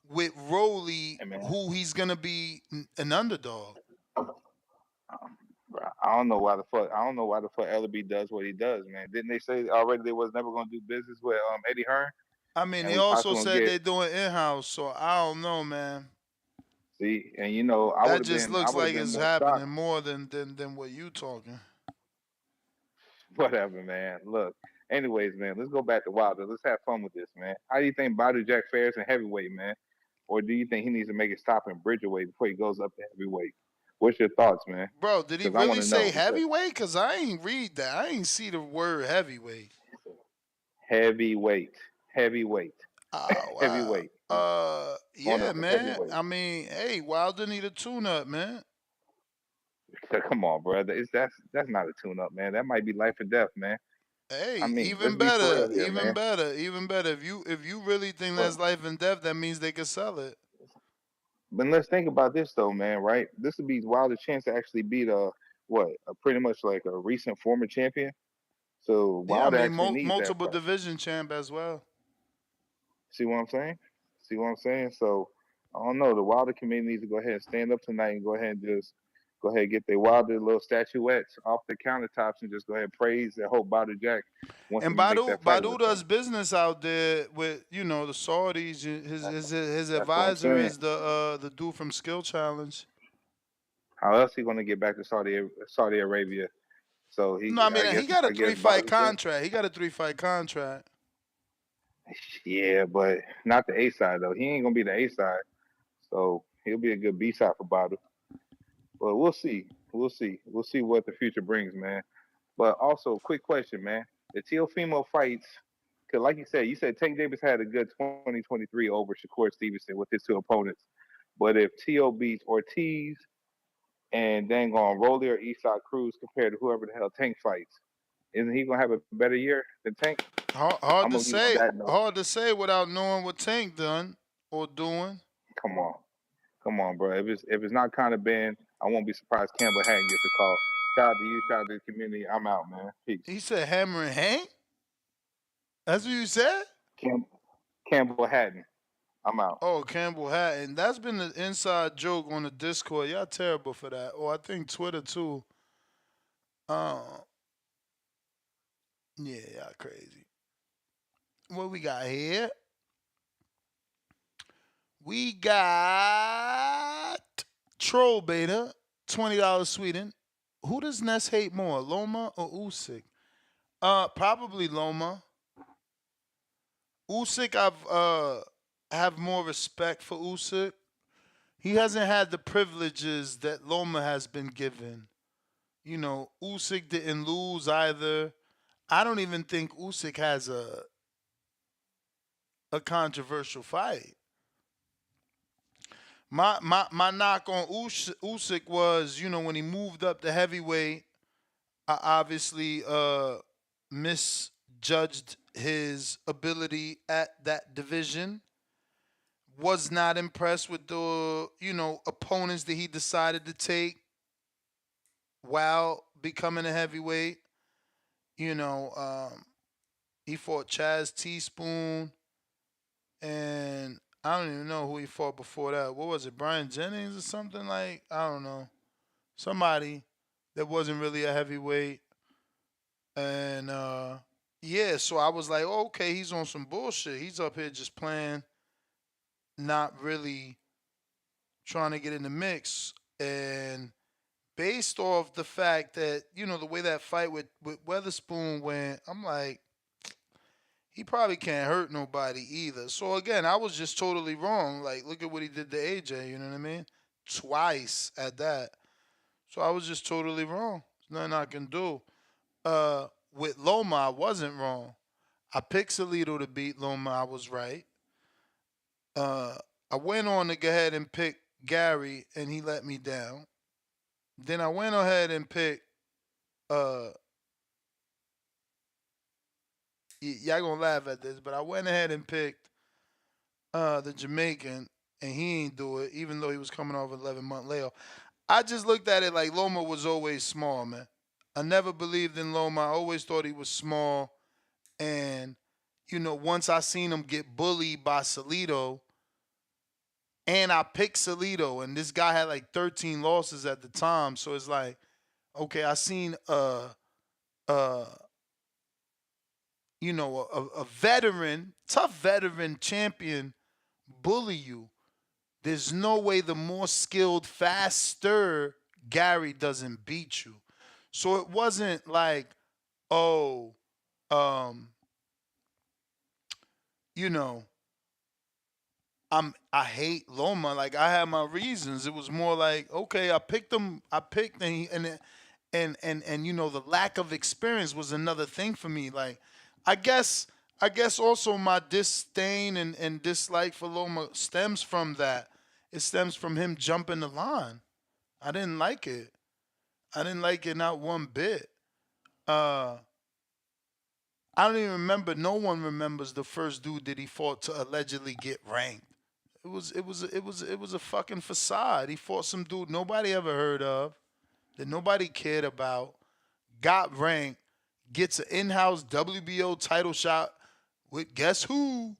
with Rolly, hey, man. who he's gonna be an underdog? Bro, I don't know why the fuck LB does what he does, man. Didn't they say already they was never going to do business with Eddie Hearn, I mean, and they we also possibly gonna said get they're doing in-house, so I don't know, man. see, and you know That just I looks would have like been it's more shocked. happening more than what you talking. Whatever, man. Look. Anyways, man, let's go back to Wilder. Let's have fun with this, man. How do you think Badou Jack fares in heavyweight, man? Or do you think he needs to make a stop in bridgerweight before he goes up to heavyweight? What's your thoughts, man? Bro, did he Because I want really to say know. Because heavyweight? Cause I ain't read that. I ain't see the word heavyweight. heavyweight, heavyweight, Oh wow. heavyweight, man. Going Yeah, up to man. heavyweight. I mean, hey, Wilder need a tune-up, man. Come on, brother. That's not a tune-up, man. That might be life or death, man. I Hey, mean, let's even be for better, real here, even man. better, even better. If you really think But that's life and death, that means they could sell it. but let's think about this though, man. Right? This would be Wilder's chance to actually beat a pretty much like a recent former champion. So Yeah, I Wilder mean, actually needs that multiple fight. division champ as well. See what I'm saying? See what I'm saying? So I don't know. The Wilder committee needs to go ahead and stand up tonight and go ahead and just go ahead and get their Wilder little statuettes off the countertops and just go ahead and praise and hope Wilder Jack wants And him to make that fight Badu with them. does business out there with the Saudis. His That's what I'm advisor saying. is the dude from Skill Challenge. How else he gonna get back to Saudi Arabia? So No, I mean he got a I guess three fight Wilder Jack. contract. He got a 3 fight contract. Yeah, but not the A side though. He ain't gonna be the A side. So he'll be a good B side for Wilder. But we'll see. We'll see. We'll see what the future brings, man. But also, quick question, man. The Teofimo fights, because like you said Tank Davis had a good 2023 over Shakur Stevenson with his two opponents. But if Teo beats Ortiz and then going Rolly or Eastside Cruz compared to whoever the hell Tank fights, isn't he gonna have a better year than Tank? Hard I'm to gonna leave it on say. that note. Hard to say without knowing what Tank done or doing. Come on, come on, bro. If it's not Conor Benn, I won't be surprised Campbell Hatton gets a call. Shout out to you, shout out to the community. I'm out, man. Peace. He said Hammer and Hank. That's what you said. Cam- Campbell Hatton. I'm out. Oh, Campbell Hatton. That's been the inside joke on the Discord. Y'all terrible for that. Or I think Twitter too. Uh, yeah, y'all crazy. What we got here? We got Troll Beta, $20 Sweden. Who does Ness hate more, Loma or Usyk? Probably Loma. Usyk, I've have more respect for Usyk. He hasn't had the privileges that Loma has been given. Usyk didn't lose either. I don't even think Usyk has a controversial fight. My knock on Usyk was, when he moved up to heavyweight, I obviously misjudged his ability at that division. Was not impressed with the opponents that he decided to take while becoming a heavyweight. You know, he fought Chaz Teaspoon, and I don't even know who he fought before that. What was it, Brian Jennings or something like? I don't know. somebody that wasn't really a heavyweight, and yeah, so I was like, oh, okay, he's on some bullshit. He's up here just playing, not really trying to get in the mix. And based off the fact that the way that fight with Weatherspoon went, I'm like, he probably can't hurt nobody either. So again, I was just totally wrong. Like, look at what he did to AJ. You know what I mean? Twice at that. So I was just totally wrong. There's nothing I can do. With Loma, I wasn't wrong. I picked Salido to beat Loma. I was right. Uh, I went on to go ahead and pick Gary, and he let me down. Then I went ahead and picked. Uh, y'all gonna laugh at this, but I went ahead and picked the Jamaican, and he ain't do it, even though he was coming off an 11-month layoff. I just looked at it like Loma was always small, man. I never believed in Loma. I always thought he was small, and once I seen him get bullied by Salido, and I picked Salido, and this guy had like 13 losses at the time, so it's like, okay, I seen uh a veteran, tough veteran champion bully you. There's no way the more skilled, faster Gary doesn't beat you. So it wasn't like, oh, um, you know, I hate Loma. Like, I had my reasons. It was more like, okay, I picked him. I picked and the lack of experience was another thing for me. Like, I guess also my disdain and dislike for Loma stems from that. It stems from him jumping the line. I didn't like it. I didn't like it not one bit. Uh I don't even remember. No one remembers the first dude that he fought to allegedly get ranked. It was a fucking facade. He fought some dude nobody ever heard of, that nobody cared about, got ranked, gets an in-house WBO title shot with guess who?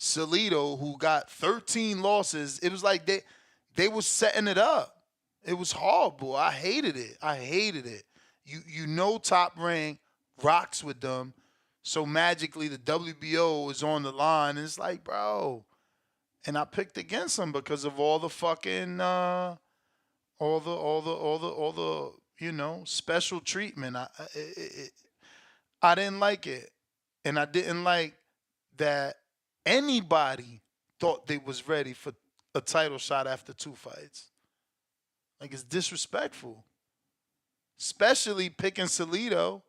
Salido, who got 13 losses. It was like they was setting it up. It was horrible. I hated it. I hated it. Top rank rocks with them, so magically the WBO is on the line. And it's like, bro. And I picked against him because of all the fucking all the special treatment. I didn't like it, and I didn't like that anybody thought they was ready for a title shot after 2 fights. Like, it's disrespectful, especially picking Salido.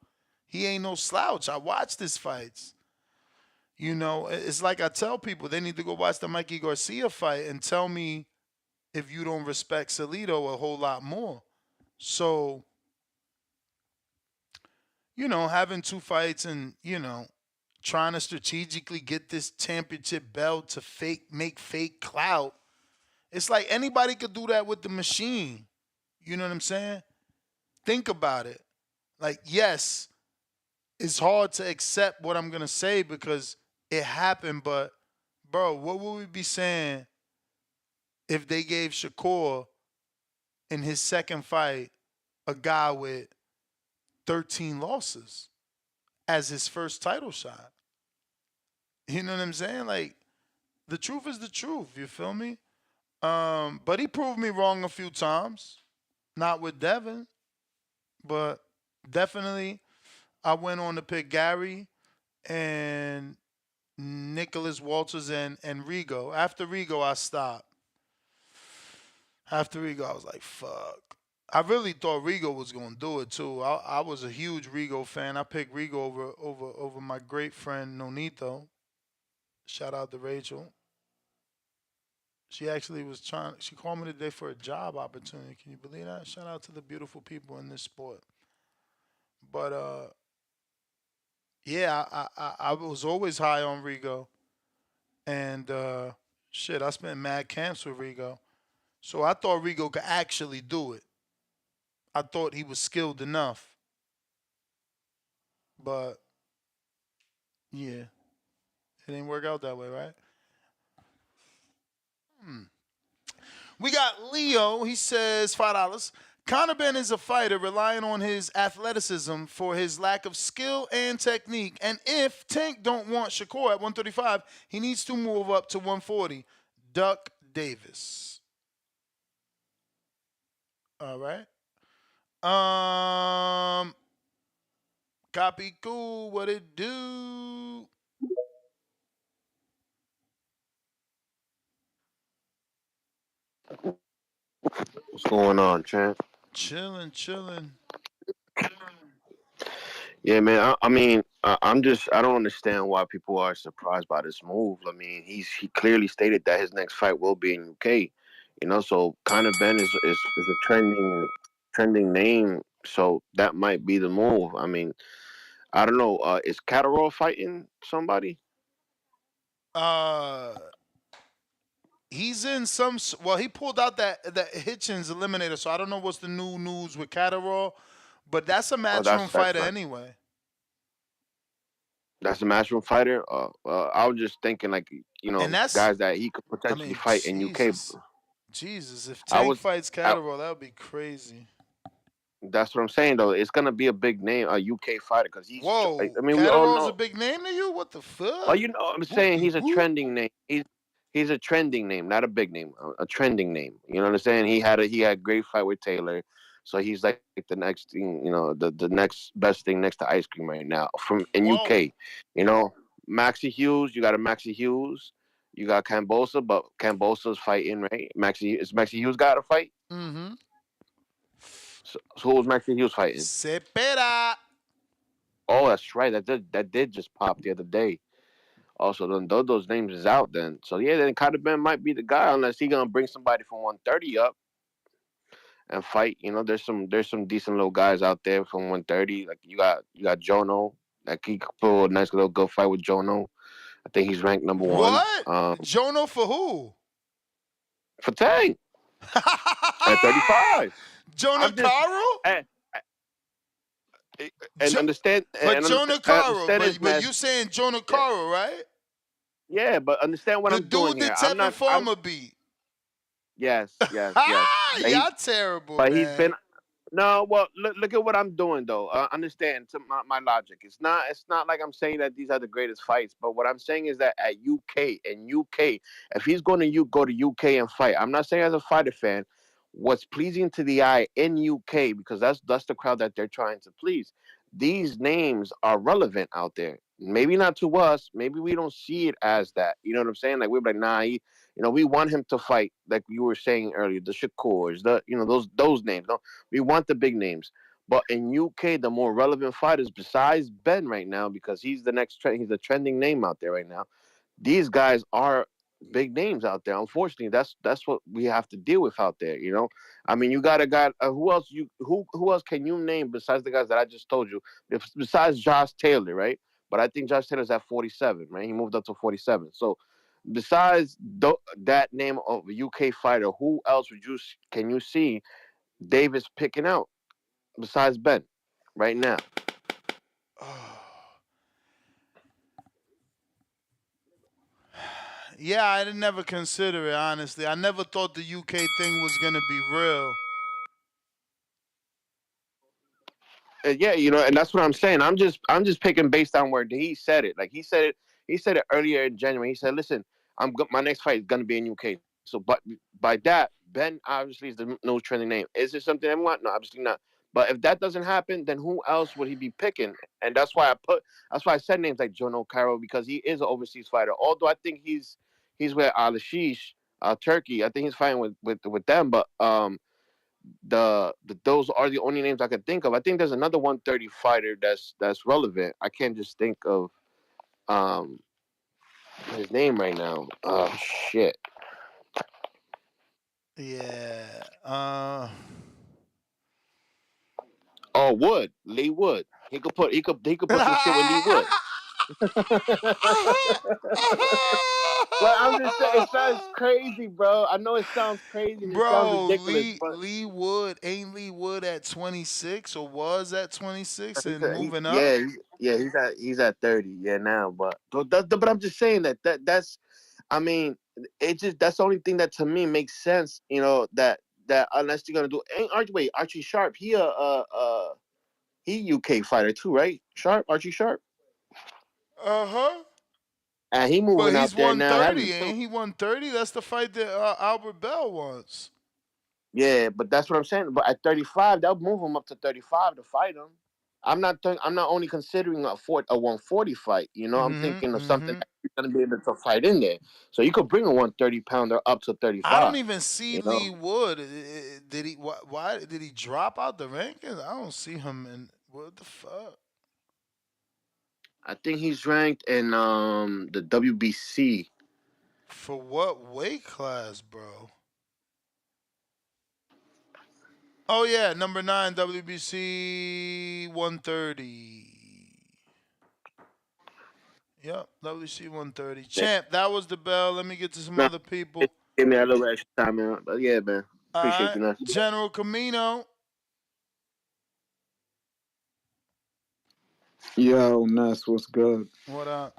He ain't no slouch. I watched his fights. It's like I tell people they need to go watch the Mikey Garcia fight and tell me if you don't respect Salido a whole lot more. So, having 2 fights and, trying to strategically get this championship belt to make fake clout. It's like anybody could do that with the machine. You know what I'm saying? Think about it. Like, yes, it's hard to accept what I'm going to say because it happened, but bro, what would we be saying if they gave Shakur in his second fight a guy with 13 losses as his first title shot? You know what I'm saying? Like, the truth is the truth. You feel me? But he proved me wrong a few times. Not with Devin, but definitely I went on to pick Gary and Nicholas Walters and Rigo. After Rigo, I stopped. After Rigo, I was like, fuck. I really thought Rigo was gonna do it too. I was a huge Rigo fan. I picked Rigo over my great friend Nonito. Shout out to Rachel. She actually was trying. She called me today for a job opportunity. Can you believe that? Shout out to the beautiful people in this sport. But yeah, I was always high on Rigo, and shit, I spent mad camps with Rigo. So I thought Rigo could actually do it. I thought he was skilled enough. But yeah, it didn't work out that way, right? Hmm. We got Leo. He says $5. Conor Benn is a fighter relying on his athleticism for his lack of skill and technique. And if Tank don't want Shakur at 135, he needs to move up to 140. Duck Davis. All right. Copy cool. What it do? What's going on, champ? Chilling, chilling. Yeah, man. I don't understand why people are surprised by this move. I mean, he clearly stated that his next fight will be in UK. So Conor Ben is a trending name. So that might be the move. I mean, I don't know. Is Catterall fighting somebody? Uh, he's in some. Well, he pulled out that Hitchens eliminator, so I don't know what's the new news with Catterall, but that's a Oh, matchroom that's fighter not. anyway. That's a matchroom fighter. I was just thinking like And that's, guys that he could I potentially mean, fight in UK. Jesus. If I Tank was. fights I, Catterall, that would be crazy. That's what I'm saying though. It's gonna be a big name, a UK fighter, because he's. I Whoa, mean, we all Catterall's a know. big name to you? What the Well, fuck? I'm Whoop saying de he's a whoop. trending name. He's a trending name, not a big name, a trending name. You know what I'm saying? He had a great fight with Taylor, so he's like the next thing. The next best thing next to ice cream right now from in Whoa. UK. You know, Maxi Hughes. You got a Maxi Hughes. You got Cambosa, but Cambosa's fighting right. Maxi Hughes got a fight. Mm-hmm. So who was Maxi Hughes fighting? Sepera. Oh, that's right. That did just pop the other day. Also, then those names is out then. So yeah, then Conor Ben might be the guy unless he gonna bring somebody from 130 up and fight. There's some decent little guys out there from 130. Like you got Jono. Like he could pull a nice little good fight with Jono. I think he's ranked number one. What? Jono for who? For Tank at 35. Jonah I'm just Caro? and understand But and Jonah Caro. understand this, But man. you saying Jonah Caro, right? Yeah, but understand what The I'm doing dude here. that I'm Tevin not. I'm Farmer beat. yes, yes, yes. Ha! But Y'all terrible, but he's man. been. No, well, look at what I'm doing though. Understand my logic. It's not like I'm saying that these are the greatest fights, but what I'm saying is that at UK, if he's going to go to UK and fight, I'm not saying as a fighter fan, what's pleasing to the eye in UK because that's the crowd that they're trying to please. These names are relevant out there. Maybe not to us. Maybe we don't see it as that. You know what I'm saying? Like we're like, nah, we want him to fight, like you were saying earlier, the Shakurs, those names. No, we want the big names. But in UK, the more relevant fighters, besides Ben right now, because he's the next trend, he's a trending name out there right now. These guys are big names out there. Unfortunately, that's what we have to deal with out there. I mean, you got a guy. Who else can you name besides the guys that I just told you? Besides Josh Taylor, right? But I think Josh Taylor's at 47, right? He moved up to 47. So besides that name of a UK fighter, who else can you see Davis picking out besides Ben right now? Yeah, I didn't never consider it, honestly. I never thought the UK thing was going to be real. Yeah, and that's what I'm saying. I'm just picking based on where he said it. Like he said it earlier in January. He said, "Listen, my next fight is gonna be in UK." So, but by that, Ben obviously is the no trending name. Is it something I want? No, obviously not. But if that doesn't happen, then who else would he be picking? And that's why I said names like Jono Caro because he is an overseas fighter. Although I think he's with Al Ashish, Turkey. I think he's fighting with them. But those are the only names I can think of. I think there's another 130 fighter that's relevant. I can't just think of um his name right now. Shit. Yeah. Oh, Lee Wood. He could put some shit with Lee Wood. Well, I'm just saying it sounds crazy, bro. I know it sounds crazy and it sounds Bro, ridiculous, but Lee Wood ain't Lee Wood at 26 or was at 26 he's and a, he, moving up? yeah, he's at 30, yeah, now. But I'm just saying that's I mean, it just that's the only thing that to me makes sense. That that unless they're gonna do ain't Archie Sharp, he UK fighter too, right? Archie Sharp. Uh-huh. And he But moving he's out there now heavy 130, too. ain't he? 130. That's the fight that Albert Bell wants. Yeah, but that's what I'm saying. But at 35, they'll move him up to 35 to fight him. I'm not only considering a 140 fight. You know, I'm thinking of something that you're gonna be able to fight in there. So you could bring a 130-pounder up to I 35. don't even see You Lee know, Wood. Did he? Why did he drop out the rankings? I don't see him in. What the fuck? I think he's ranked in the WBC. For what weight class, bro? Oh yeah, number 9 WBC 130. Yep, WBC 130. Champ, that was the bell. Let me get to some Nah, other people. give me a little extra time, man. But yeah, man, All appreciate right, you, man. General Camino. Yo, Ness, what's good? What up?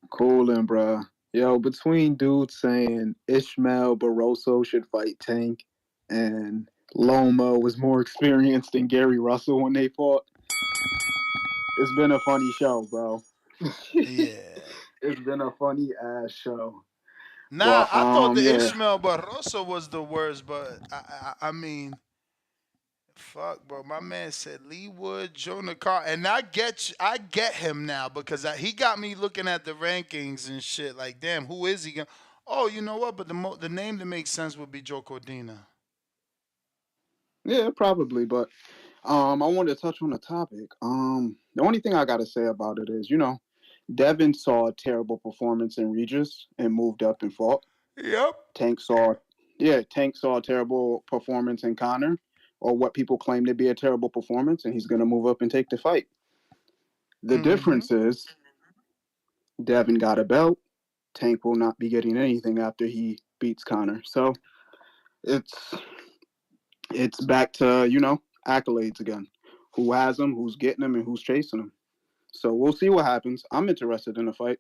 Coolin', bruh. Yo, between dudes saying Ishmael Barroso should fight Tank and Loma was more experienced than Gary Russell when they fought, it's been a funny show, bro. Yeah. It's been a funny ass show. Nah, But I thought the yeah. Ishmael Barroso was the worst, but I mean, fuck, bro. My man said Lee Wood, Jonah Carr, and I get him now because he got me looking at the rankings and shit. Like, damn, who is he? Oh, you know what? But the name that makes sense would be Joe Cordina. Yeah, probably, but I wanted to touch on the topic. The only thing I gotta say about it is, Devin saw a terrible performance in Regis and moved up and fought. Yep. Tank saw a terrible performance in Conor, or what people claim to be a terrible performance, and he's gonna move up and take the fight. The difference is Devin got a belt. Tank will not be getting anything after he beats Conor. So it's back to, accolades again. Who has them, who's getting them, and who's chasing them. So we'll see what happens. I'm interested in the fight.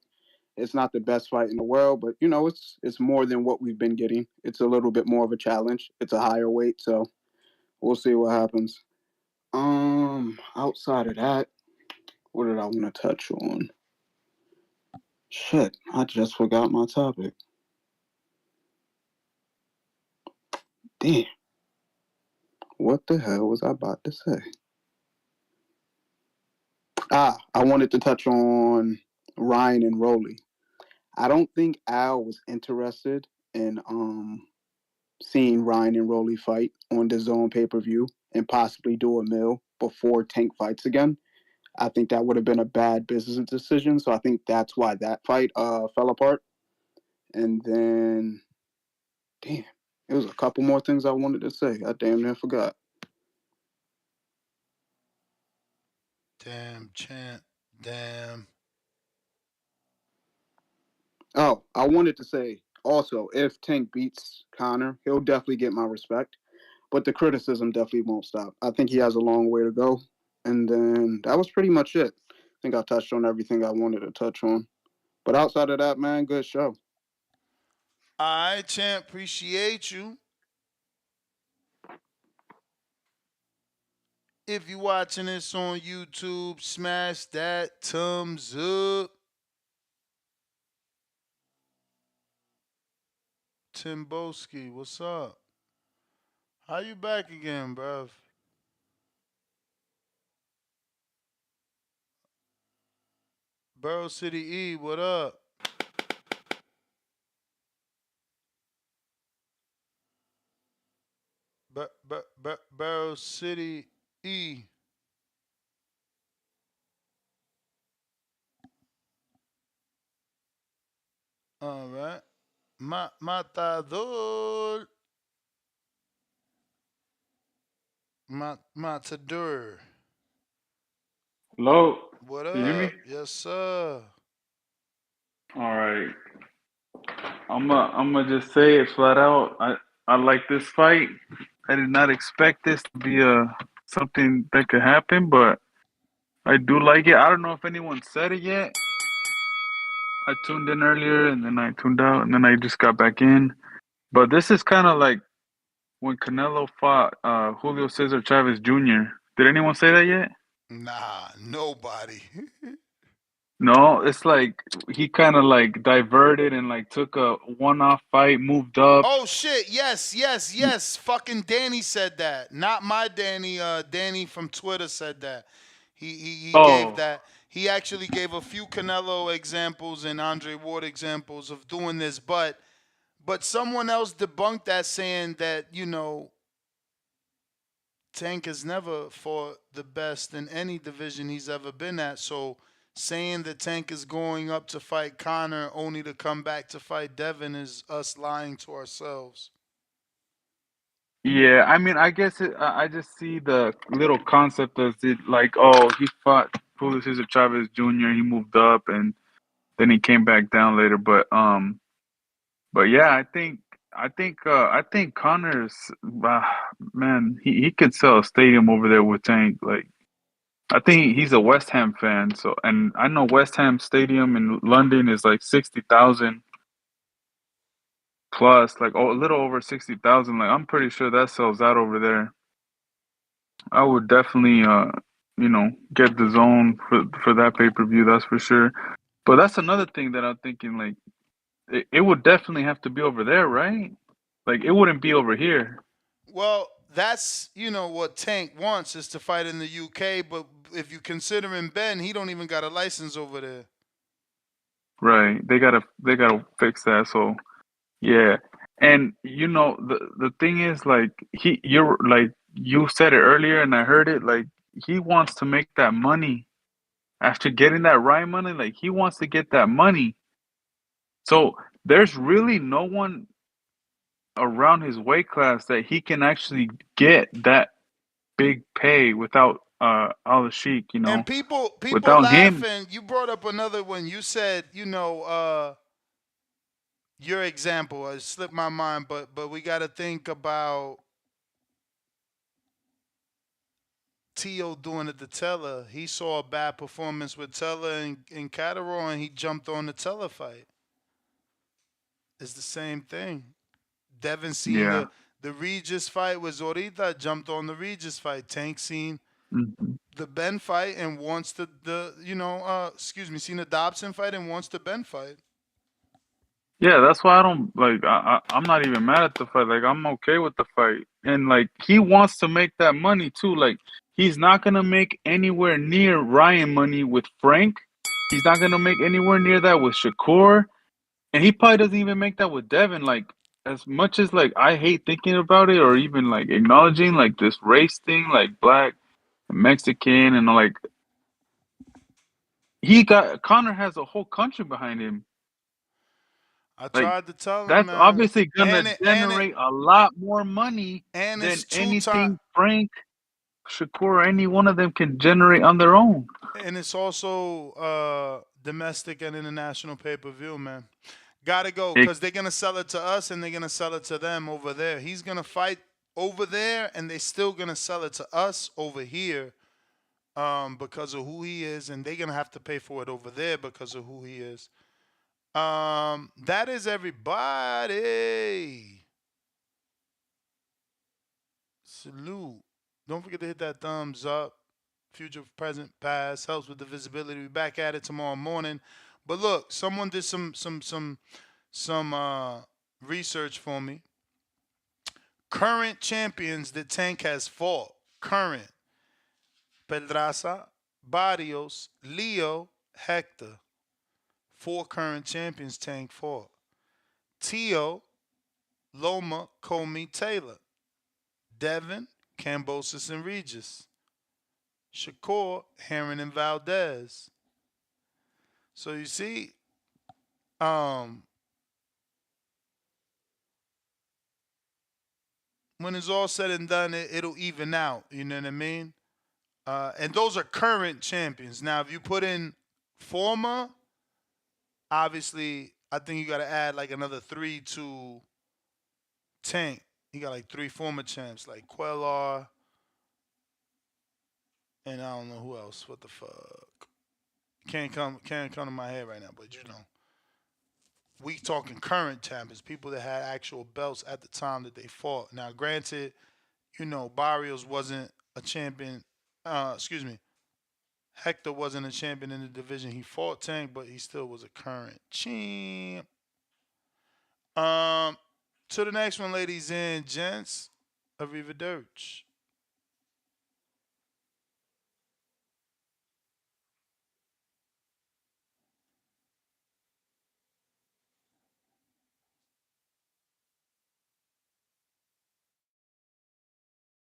It's not the best fight in the world, but it's more than what we've been getting. It's a little bit more of a challenge. It's a higher weight, so we'll see what happens. Outside of that, what did I want to touch on? Shit, I just forgot my topic. Damn. What the hell was I about to say? I wanted to touch on Ryan and Rolly. I don't think Al was interested in seeing Ryan and Rolly fight on the Zone pay-per-view and possibly do a mill before Tank fights again. I think that would have been a bad business decision. So I think that's why that fight fell apart. And then, damn, there was a couple more things I wanted to say. I damn near forgot. Damn, champ. Damn. Oh, I wanted to say also, if Tank beats Conor, he'll definitely get my respect. But the criticism definitely won't stop. I think he has a long way to go. And then that was pretty much it. I think I touched on everything I wanted to touch on. But outside of that, man, good show. All right, champ. Appreciate you. If you're watching this on YouTube, smash that thumbs up. Timboski, what's up? How you back again, bruv? Burrow City E, what up? Burrow City E. All right. Matador. Matador. Hello, What you hear me? up? Yes, sir. All right, I'm just say it flat out. I like this fight. I did not expect this to be something that could happen, but I do like it. I don't know if anyone said it yet. I tuned in earlier and then I tuned out and then I just got back in. But this is kind of like when Canelo fought Julio Cesar Chavez Jr. Did anyone say that yet? Nah, nobody. No, it's like he kind of like diverted and like took a one-off fight, moved up. Oh shit! Yes, yes, yes. Fucking Danny said that. Not my Danny. Danny from Twitter said that. He gave Oh, that. He actually gave a few Canelo examples and Andre Ward examples of doing this, but someone else debunked that, saying that Tank has never fought the best in any division he's ever been at. So saying that Tank is going up to fight Connor only to come back to fight Devin is us lying to ourselves. yeah. I mean, I guess I just see the little concept as it like, oh, he fought Julio Cesar Chavez Jr. He moved up and then he came back down later. But yeah, I think Connor's uh, man, he could sell a stadium over there with Tank. Like I think he's a West Ham fan, so and I know West Ham Stadium in London is like 60,000 plus, like a little over 60,000. Like I'm pretty sure that sells out over there. I would definitely get the zone for that pay-per-view, that's for sure. But that's another thing that I'm thinking like it would definitely have to be over there, right? Like it wouldn't be over here. Well, that's what Tank wants is to fight in the UK, but if you consider him Ben, he don't even got a license over there. Right. They gotta fix that. So yeah. And the thing is like you're like you said it earlier and I heard it, like he wants to make that money after getting that Ryan money, like he wants to get that money. So there's really no one around his weight class that he can actually get that big pay without Al Sheik, And people without him. laughing. You brought up another one. You said, your example. It slipped my mind, but we got to think about Tio doing it to Teller. He saw a bad performance with Teller in Catterall, and he jumped on the Teller fight. It's the same thing. Devin seen Yeah. the Regis fight with Zorita, jumped on the Regis fight. Tank seen Mhm. the Ben fight and wants seen the Dobson fight and wants the Ben fight. Yeah, that's why I don't like. I'm not even mad at the fight. Like I'm okay with the fight, and like he wants to make that money too. Like he's not gonna make anywhere near Ryan money with Frank. He's not gonna make anywhere near that with Shakur, and he probably doesn't even make that with Devin. Like as much as like I hate thinking about it or even like acknowledging like this race thing, like black, Mexican, and like he got Connor has a whole country behind him. I Like tried to tell him, that's man. obviously gonna And it and it generate a lot more money and than it's 2 time anything Frank, Shakur, any one of them can generate on their own. and it's also domestic and international pay-per-view, man. Gotta go, It, because they're gonna sell it to us and they're gonna sell it to them over there. He's gonna fight over there and they still gonna sell it to us over here, because of who he is, and they're gonna have to pay for it over there because of who he is. That is everybody. Salute. Don't forget to hit that thumbs up. Future, present, past helps with the visibility. We back at it tomorrow morning. But look, someone did some research for me. Current champions that Tank has fought. Current: Pedraza, Barrios, Leo, Hector. 4 current champions Tank fought. Tio, Loma, Comey, Taylor. Devin, Cambosis, and Regis. Shakur, Heron, and Valdez. So you see, um, when it's all said and done, it'll even out. You know what I mean? And those are current champions. Now, if you put in former, obviously, I think you got to add like another 3 to Tank. You got like 3 former champs, like Quellar, and I don't know who else. What the fuck? Can't come to my head right now, but you know. We talking current champions, people that had actual belts at the time that they fought. Now, granted, Barrios wasn't a champion. Excuse me, Hector wasn't a champion in the division he fought Tank, but he still was a current champ. Um, to the next one, ladies and gents, Arrivederci.